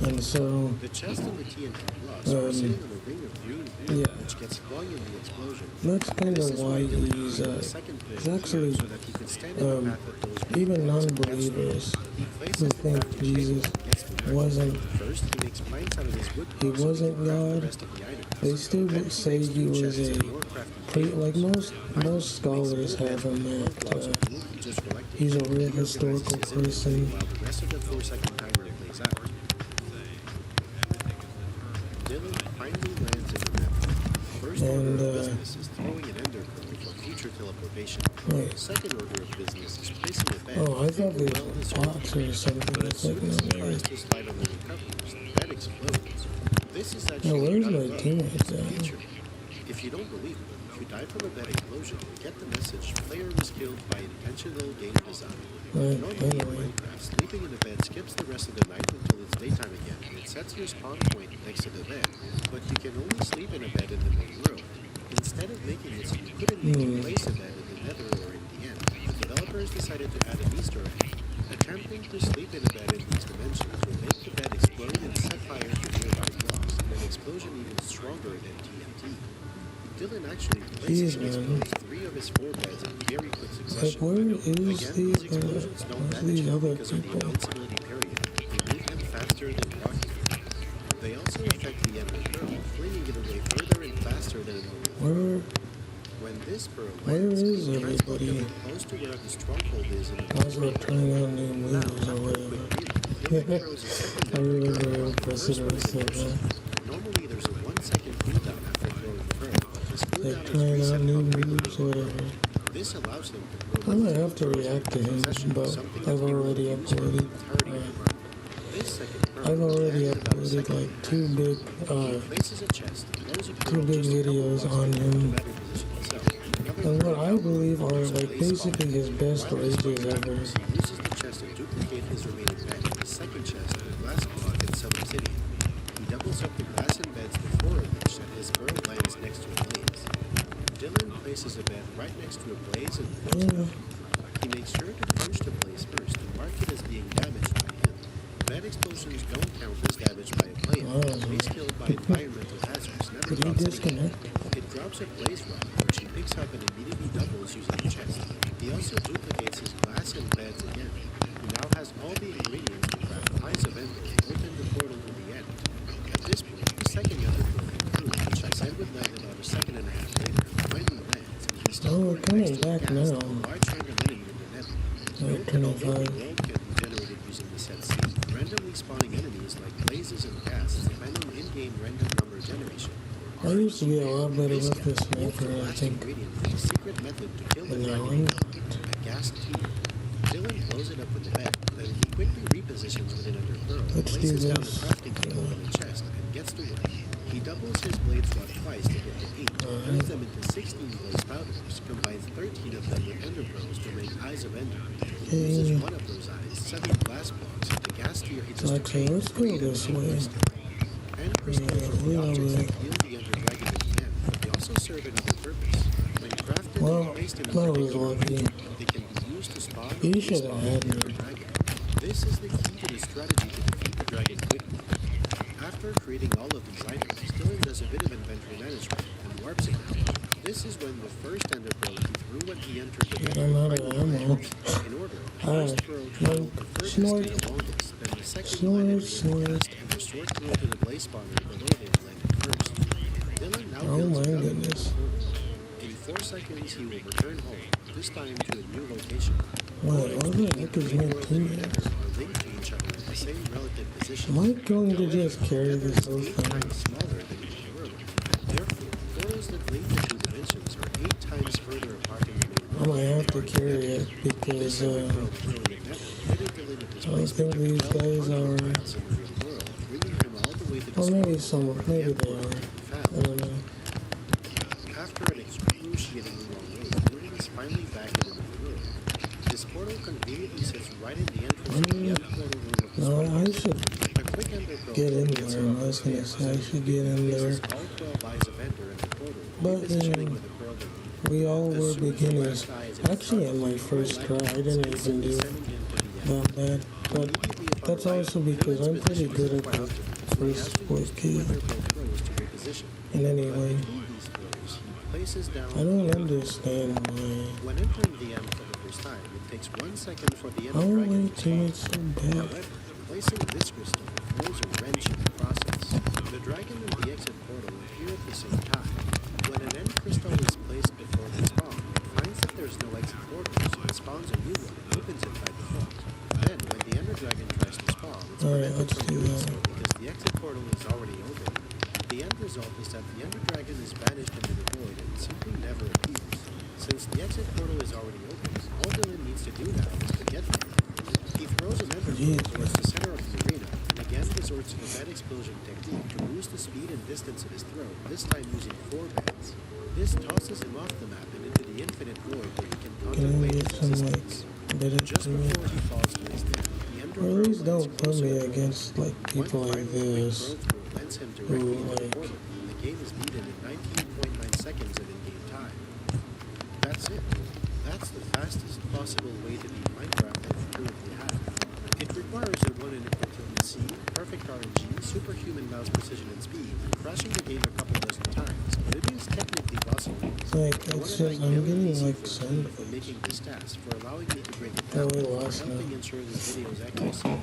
[SPEAKER 1] and so yeah, that's kind of why he's actually even non-believers who think Jesus wasn't God, they still would say he was a like most scholars have him that he's a real historical person. And wait.
[SPEAKER 20] Second order of business is placing a bed.
[SPEAKER 1] Oh, I thought they were box or something. It's like no way. Oh, where's my teammate then?
[SPEAKER 20] If you don't believe me, if you die from a bed explosion, get the message player was killed by intentional game design. Normally, sleeping in a bed skips the rest of the night until it's daytime again, and it sets your spawn point next to the bed. But you can only sleep in a bed in the main world. Instead of making it so you couldn't place a bed in the nether or in the end, the developers decided to add an Easter egg. Attempting to sleep in a bed in these dimensions will make the bed explode and set fire to nearby blocks, and an explosion even stronger than TNT. Dylan actually places and explodes 3 of his 4 beds in very quick succession.
[SPEAKER 1] Like, where is these other people?
[SPEAKER 20] They move him faster than rocket. They also affect the Ember Pearl, flinging it away further and faster than a normal. When this pearl lands,
[SPEAKER 1] everybody?
[SPEAKER 20] Close to where the stronghold is in
[SPEAKER 1] I was like trying out new moves or whatever. I remember President said that.
[SPEAKER 20] Normally there's a 1 second cooldown after throwing the pearl.
[SPEAKER 1] Like trying out new moves or whatever.
[SPEAKER 20] This allows them to
[SPEAKER 1] I might have to react to him, but I've already uploaded. I've already uploaded like 2 big videos on him. And what I believe are like basically his best rages ever.
[SPEAKER 20] Uses the chest to duplicate his remaining bed in the second chest with glass block and some obsidian. He doubles up the glass and beds to 4 of which and his pearl lands next to a blaze. Dylan places a bed right next to a blaze and blows it up. He makes sure to punch the blaze first to mark it as being damaged by him. Bed explosions don't count as damage by a player. Blaze killed by environmental hazards never drops anything. It drops a blaze rod, which he picks up and immediately doubles using the chest. He also duplicates his glass and beds again. He now has all the ingredients to craft pies of ender and open the portal to the end. At this point, the second ender pearl came through, which I said would land about a second and a half later. Finally lands, and he starts
[SPEAKER 1] we're coming back now.
[SPEAKER 20] large random enemy in the nether. Note that although the world can be generated using the set C, randomly spawning enemies like blazes and ghasts depend on in-game random number generation.
[SPEAKER 1] I used to be a lot better with this sniper, I think.
[SPEAKER 20] Secret method to kill the
[SPEAKER 1] But now I'm not.
[SPEAKER 20] gas Dylan fills it up with the bed. Then he quickly repositions with an underpearl, places down the crafting table on the chest, and gets to work. He doubles his blades rod twice to get to 8, turns them into 16 blaze powders, combines 13 of them with ender pearls to make eyes of ender. He uses one of those eyes, 7 glass blocks, into gas tier heaters to paint,
[SPEAKER 1] let's go this way.
[SPEAKER 20] End crystals are the objects that yield the ender dragon at the end, but they also serve another purpose. When crafted and placed in a particular region, they can be used to spawn or respawn the ender dragon. This is the key to the strategy to defeat the dragon quickly. After creating all of these items, Dylan does a bit of inventory management and warps it out. This is when the first ender pearl he threw when he entered the nether
[SPEAKER 1] I'm out
[SPEAKER 20] finally
[SPEAKER 1] of ammo.
[SPEAKER 20] landed. In order, the first pearl traveled the furthest to the longest, then the second landed really fast, and the short pearl to the blaze spawner below him landed first. Dylan now builds another
[SPEAKER 1] goodness.
[SPEAKER 20] portal. In 4 seconds, he will return home, this time to a new location.
[SPEAKER 1] What is my teammates?
[SPEAKER 20] Are linked to each other in the same relative position.
[SPEAKER 1] Am I going to just carry this whole
[SPEAKER 20] 8
[SPEAKER 1] thing?
[SPEAKER 20] times smaller than each world. Therefore, portals that link the 2 dimensions are 8 times further apart in the main
[SPEAKER 1] I might have to carry it because I don't think these guys are. Well, maybe they are. I don't know.
[SPEAKER 20] After an excruciatingly long wait, Dylan is finally back in another world. This portal conveniently sits right in the entrance of the other portal room of the
[SPEAKER 1] No, I should
[SPEAKER 20] a quick ender pearl
[SPEAKER 1] get in
[SPEAKER 20] gets
[SPEAKER 1] there. I was gonna say I should get in there.
[SPEAKER 20] places all 12 eyes of ender in the portal,
[SPEAKER 1] But
[SPEAKER 20] repositioning with a pearl that
[SPEAKER 1] we all were beginners. Actually, at my first try, I didn't even do that bad. But that's also because I'm pretty good at the first split key. And anyway, I don't understand why.
[SPEAKER 20] When entering the M for the first time, it takes 1 second for the ender
[SPEAKER 1] Oh,
[SPEAKER 20] dragon
[SPEAKER 1] my
[SPEAKER 20] to
[SPEAKER 1] teammate's
[SPEAKER 20] spawn.
[SPEAKER 1] so bad.
[SPEAKER 20] However, placing this crystal throws a wrench in the process. The dragon and the exit portal appear at the same time. When an end crystal is placed before the spawn, it finds that there's no exit portal, so it spawns a new one and opens it by default. Then, when the ender dragon tries to spawn, it's prevented from doing so because the exit portal is already open. The end result is that the ender dragon is banished into the void and simply never appears. Since the exit portal is already open, all Dylan needs to do now is to get there. He throws an ender pearl towards the center of the arena and again resorts to the bed explosion technique to boost the speed and distance of his throw, this time using 4 beds. This tosses him off the map and into the infinite void where he can contemplate his existence. Just before he falls to his death, the ender
[SPEAKER 1] Or at
[SPEAKER 20] pearl
[SPEAKER 1] least
[SPEAKER 20] lands
[SPEAKER 1] don't put
[SPEAKER 20] closer
[SPEAKER 1] me
[SPEAKER 20] to the
[SPEAKER 1] against like people like this
[SPEAKER 20] lends him
[SPEAKER 1] who
[SPEAKER 20] directly into the
[SPEAKER 1] like
[SPEAKER 20] portal, and the game is beaten in 19.9 seconds of in-game time. That's it. That's the fastest possible way to beat Minecraft that we currently have. It requires a 1 in equivalent C, perfect RNG, superhuman mouse precision and speed, and crashing the game a couple dozen times, but it is technically possible.
[SPEAKER 1] like it's just I'm getting like some.
[SPEAKER 20] For making this task, for allowing me to break it
[SPEAKER 1] Oh,
[SPEAKER 20] down,
[SPEAKER 1] we
[SPEAKER 20] for
[SPEAKER 1] lost
[SPEAKER 20] helping
[SPEAKER 1] now.
[SPEAKER 20] ensure this video's accuracy. And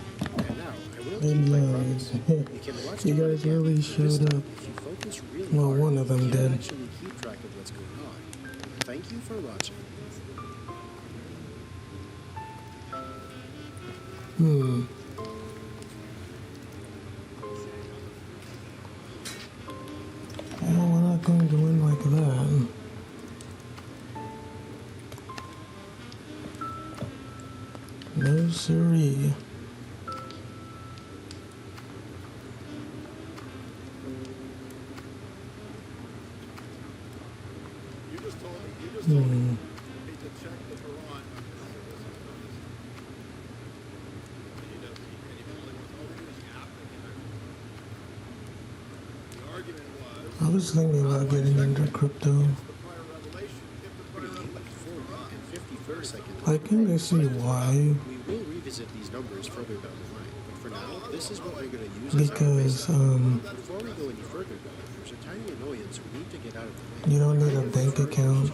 [SPEAKER 20] now, I will
[SPEAKER 1] They
[SPEAKER 20] keep my
[SPEAKER 1] lied.
[SPEAKER 20] promise. You can watch
[SPEAKER 1] You
[SPEAKER 20] the
[SPEAKER 1] guys
[SPEAKER 20] video
[SPEAKER 1] really
[SPEAKER 20] again, but this
[SPEAKER 1] showed
[SPEAKER 20] time,
[SPEAKER 1] up.
[SPEAKER 20] if you focus really
[SPEAKER 1] Well,
[SPEAKER 20] hard,
[SPEAKER 1] one of them
[SPEAKER 20] you can
[SPEAKER 1] did.
[SPEAKER 20] actually keep track of what's going on. Thank you for watching.
[SPEAKER 1] Well, we're not going to win like that. No siree.
[SPEAKER 13] You just told me to check the Quran. The argument was
[SPEAKER 1] I was thinking about getting into crypto. I kind of see why.
[SPEAKER 20] We will revisit these numbers further down the line, but for now, this is what we're going to use as our
[SPEAKER 1] Because
[SPEAKER 20] baseline. Before we go any further, though, there's a tiny annoyance we need to get out of the way.
[SPEAKER 1] you don't need a bank account,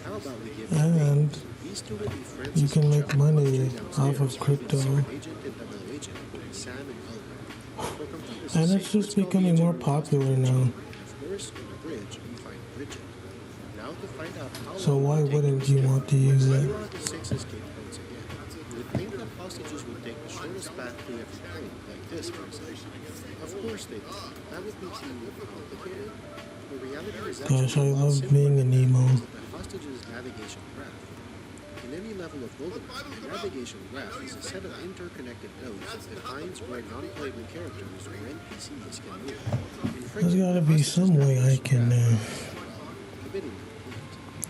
[SPEAKER 20] How about we give
[SPEAKER 1] and
[SPEAKER 20] these two will be Francis
[SPEAKER 1] you can make
[SPEAKER 20] and John,
[SPEAKER 1] money
[SPEAKER 20] downstairs,
[SPEAKER 1] off of crypto.
[SPEAKER 20] Secret Agent and Double Agent, Sam and Elmer. For complete
[SPEAKER 1] And it's just becoming more popular now.
[SPEAKER 20] Of course, on the bridge, we find Bridget. Now to find out how
[SPEAKER 1] So
[SPEAKER 20] long
[SPEAKER 1] why
[SPEAKER 20] it will take
[SPEAKER 1] wouldn't
[SPEAKER 20] to
[SPEAKER 1] you want to use it?
[SPEAKER 20] Here are the 6 escape points again. You would think that hostages would take the shortest path to every point, like this, for example. Of course they do. That would be too complicated. The reality is
[SPEAKER 1] Gosh, I
[SPEAKER 20] actually a lot
[SPEAKER 1] love
[SPEAKER 20] simpler
[SPEAKER 1] being an emo.
[SPEAKER 20] than the hostage's navigation graph. In In any level of wilderness, a navigation graph is a set of interconnected nodes that defines where non-playable characters or NPCs can move.
[SPEAKER 1] There's gotta be some way I can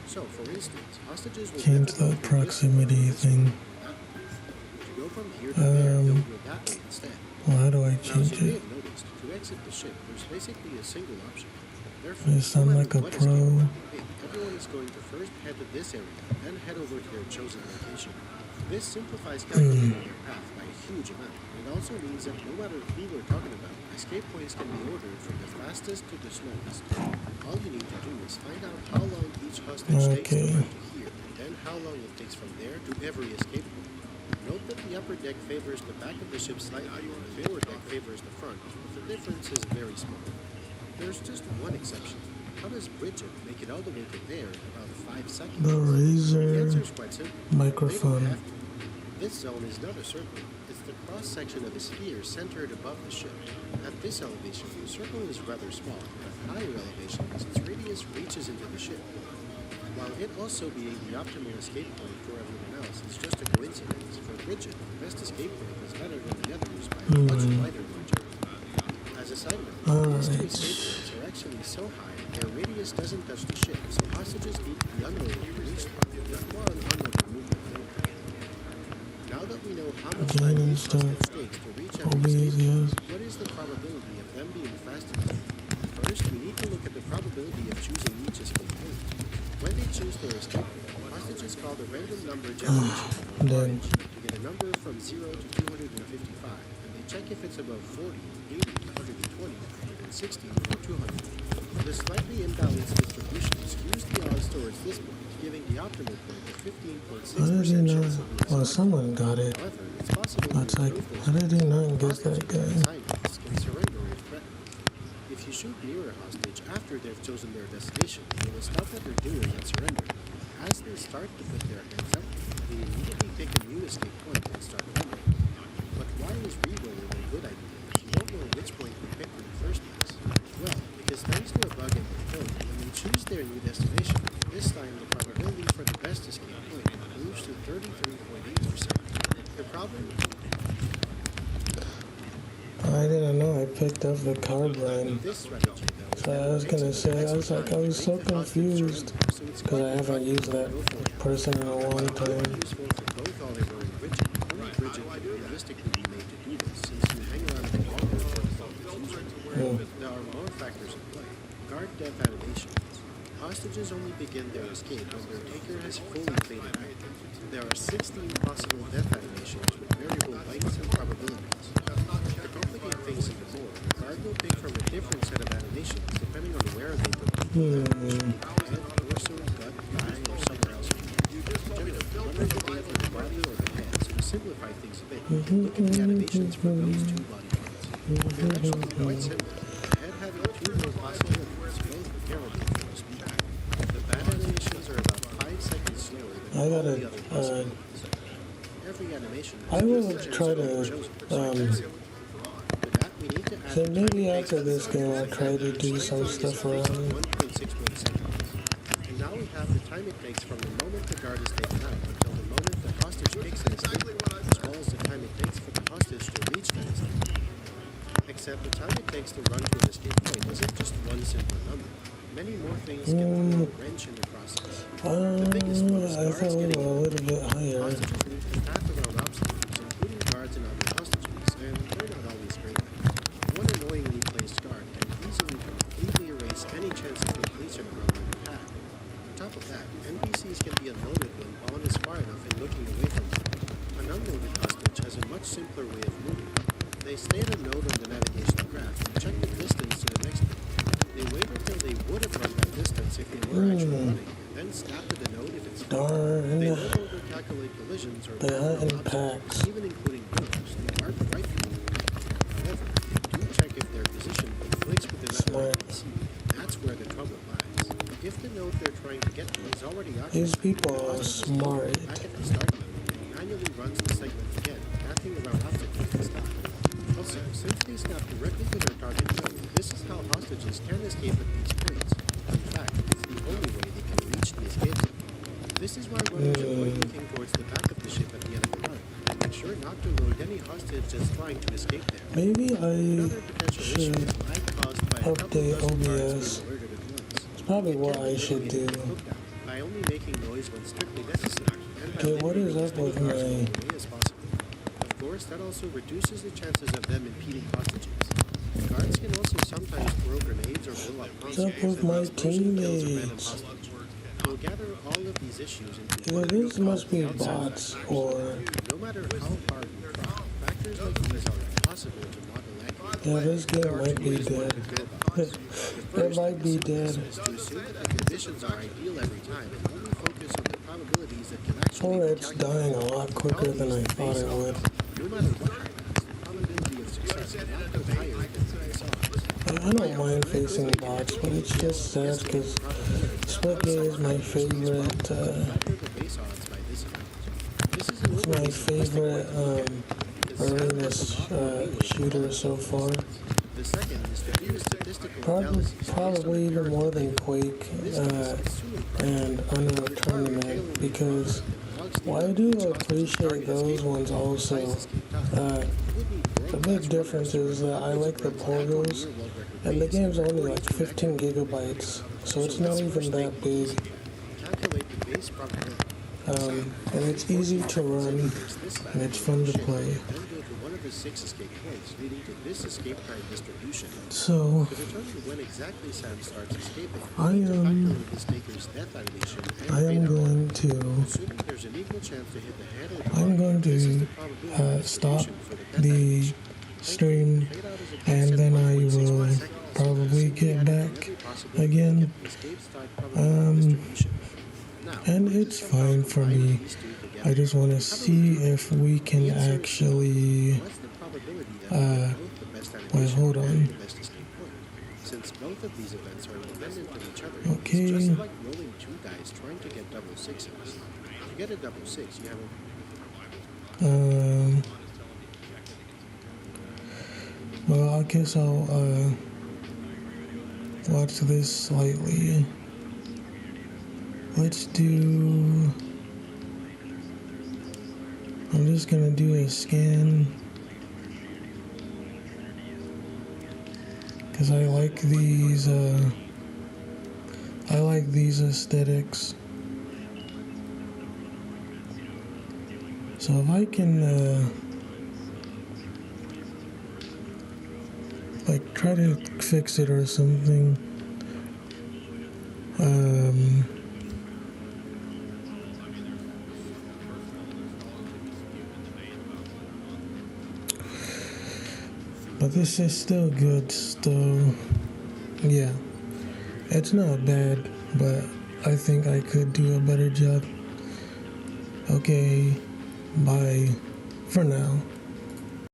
[SPEAKER 20] So, for instance, hostages will
[SPEAKER 1] change the proximity thing.
[SPEAKER 20] To go from here to there, they'll go that way instead.
[SPEAKER 1] Well, how do I
[SPEAKER 20] Now, as
[SPEAKER 1] change
[SPEAKER 20] you may
[SPEAKER 1] it?
[SPEAKER 20] have noticed, to exit the ship, there's basically a single option. Therefore,
[SPEAKER 1] Does it sound
[SPEAKER 20] no
[SPEAKER 1] like a
[SPEAKER 20] matter what
[SPEAKER 1] pro?
[SPEAKER 20] escape route you pick, everyone is going to first head to this area, then head over to their chosen location. This simplifies calculating their path by a huge amount. It also means that no matter who we're talking about, escape points can be ordered from the fastest to the slowest. All you need to do is find out how long each hostage takes to run to here, and then how long it takes from there to every escape point. Note that the upper deck favors the back of the ship slightly, and the lower deck favors the front, but the difference is very small. There's just one exception. How does Bridget make it all the way to there in about 5 seconds?
[SPEAKER 1] The
[SPEAKER 20] The answer is
[SPEAKER 1] Razer
[SPEAKER 20] quite simple.
[SPEAKER 1] microphone.
[SPEAKER 20] They don't have to. This zone is not a circle. It's the cross-section of a sphere centered above the ship. At this elevation, the circle is rather small. At higher elevations, its radius reaches into the ship. While it also being the optimal escape point for everyone else, it's just a coincidence. For Bridget, the best escape point is better than the others by a much wider margin. As a side note, these two escape points are actually so high their radius doesn't touch the ship, so hostages need to be unloaded to reach them. There's more on unloaded movement later. Now that we know how much time each hostage takes to reach every escape point, what is the probability of them being fast enough? First, we need to look at the probability of choosing each escape point. When they choose their escape point, hostages call the random number generation to get a number from 0 to 255, and they check if it's above 40, 80, 120, 160, or 200. The slightly imbalanced distribution skews the odds towards this point, giving the optimal point a 15.6%
[SPEAKER 1] How did he not?
[SPEAKER 20] chance of being
[SPEAKER 1] Well, someone got it.
[SPEAKER 20] However, it's possible
[SPEAKER 1] But it's like, how did he not get that guy?
[SPEAKER 20] scientists can surrender if threatened. If you shoot near a hostage after they've chosen their destination, they will stop what they're doing and surrender. As they start to put their hands up, they immediately pick a new escape point and start running. But why is rerolling a good idea if you don't know which point you picked in the first place? Well, because thanks to a bug in their code, when they choose their new destination, this time the probability for the best escape point improves to 33.8%. The problem?
[SPEAKER 1] I didn't know I picked up the card line. So I was gonna say, I was so confused because I haven't used that person in a long time.
[SPEAKER 20] Both Oliver and Bridget. Only Bridget can realistically be made to do this since you hang around for longer for the user. There are more factors at play. Guard death animations. Hostages only begin their escape when their taker has fully faded out. There are 16 possible death animations with variable lengths and probabilities. To complicate things even more, guard will pick from a different set of animations depending on where they put them. Head, torso, gut, eye, or somewhere else. Generally, one of the thing for the body or the head, so to simplify things a bit, look at the animations for those two body parts. They're actually quite similar. The head having two more possibilities, both variable for speed. The bad animations are about 5 seconds slower than
[SPEAKER 1] I
[SPEAKER 20] all
[SPEAKER 1] gotta,
[SPEAKER 20] the other possibilities. Every animation
[SPEAKER 1] I will try to, so maybe after this game I'll try to do some stuff around it.
[SPEAKER 20] And now we have the time it takes from the moment the guard is taken out until the moment the hostage picks an escape point, as well as the time it takes for the hostage to reach that escape point. Except the time it takes to run to an escape point isn't just one simple number. Many more things can throw a wrench in the process. The biggest one is
[SPEAKER 1] I
[SPEAKER 20] guards
[SPEAKER 1] thought we
[SPEAKER 20] getting
[SPEAKER 1] were a little bit higher.
[SPEAKER 20] hostages need to path around obstacles, including guards and other hostages, and they're not always great at it. One annoyingly placed guard can easily completely erase any chance of completion around the path. On top of that, NPCs can be unloaded when Bond is far enough and looking away from them. An unloaded hostage has a much simpler way of moving. They stay at a node on the navigation graph and check the distance to the next node. They wait until they would have run that distance if they were actually running, and then snap to the node if it's full. They no longer calculate collisions or obstacles, even including doors. They aren't right for you. However, do check if their position conflicts with another NPC. That's where the trouble lies. If the node they're trying to get to is already occupied,
[SPEAKER 1] These people are smart.
[SPEAKER 20] back at the start node, it manually runs the segment again, pathing around obstacles and stop. Also, since they snap directly to their target node, this is how hostages can escape at these points. In fact, it's the only way they can reach the escape zone. This is why runners avoid looking towards the back of the ship at the end of the run. Make sure not to load any hostage that's trying to escape there.
[SPEAKER 1] Maybe I
[SPEAKER 20] Another potential issue
[SPEAKER 1] should
[SPEAKER 20] is lag caused by a couple
[SPEAKER 1] update
[SPEAKER 20] dozen guards
[SPEAKER 1] OBS.
[SPEAKER 20] being alerted at once.
[SPEAKER 1] It's probably
[SPEAKER 20] It
[SPEAKER 1] what
[SPEAKER 20] can be
[SPEAKER 1] I should do.
[SPEAKER 20] mitigated with lookdown by only making noise when strictly necessary, and by
[SPEAKER 1] Okay, what is
[SPEAKER 20] limiting
[SPEAKER 1] up
[SPEAKER 20] as many
[SPEAKER 1] with
[SPEAKER 20] guards
[SPEAKER 1] my...
[SPEAKER 20] from the way as possible. Of course, that also reduces the chances of them impeding hostages. Guards can also sometimes throw grenades or blow up
[SPEAKER 1] What's up
[SPEAKER 20] hostages
[SPEAKER 1] with my
[SPEAKER 20] and kills a random
[SPEAKER 1] teammates?
[SPEAKER 20] hostage. We'll gather all of these issues into
[SPEAKER 1] Either
[SPEAKER 20] one
[SPEAKER 1] this
[SPEAKER 20] group
[SPEAKER 1] must be
[SPEAKER 20] called the outside
[SPEAKER 1] bots
[SPEAKER 20] factors.
[SPEAKER 1] or...
[SPEAKER 20] No matter how hard we try, factors like these are impossible to model accurately.
[SPEAKER 1] Yeah, this game might be dead. It might be dead.
[SPEAKER 20] Is to assume that the conditions are ideal every time and only focus on the probabilities that can actually
[SPEAKER 1] Or
[SPEAKER 20] be
[SPEAKER 1] it's dying a lot quicker than I thought it would.
[SPEAKER 20] no matter what happens, the probability of success cannot go higher than its odds.
[SPEAKER 1] I don't mind facing bots, but it's just sad because Split Game is my favorite, it's my favorite arena shooter so far.
[SPEAKER 20] The second is to do statistical analysis.
[SPEAKER 1] Probably even more than Quake and Unreal Tournament, because well, I do appreciate those ones also. The big difference is that I like the portals, and the game's only like 15 gigabytes, so it's not even that big. And it's easy to run, and it's fun to play.
[SPEAKER 20] One of the 6 escape points leading to this escape time distribution.
[SPEAKER 1] So,
[SPEAKER 20] to determine when exactly Sam starts escaping,
[SPEAKER 1] I am going to
[SPEAKER 20] there's an equal chance to hit the head
[SPEAKER 1] I'm going to stop the stream, and then I will probably get back again. And it's fine for me. I just want to see if we can actually wait, hold on.
[SPEAKER 20] Since both of these events are independent of each other,
[SPEAKER 1] Okay.
[SPEAKER 20] it's just like rolling 2 dice trying to get double sixes. To get a double six, you have a
[SPEAKER 1] well, I guess I'll watch this slightly. Let's do... I'm just gonna do a scan, because I like these aesthetics. So if I can like try to fix it or something, but this is still good, so yeah, it's not bad, but I think I could do a better job. Okay, bye for now.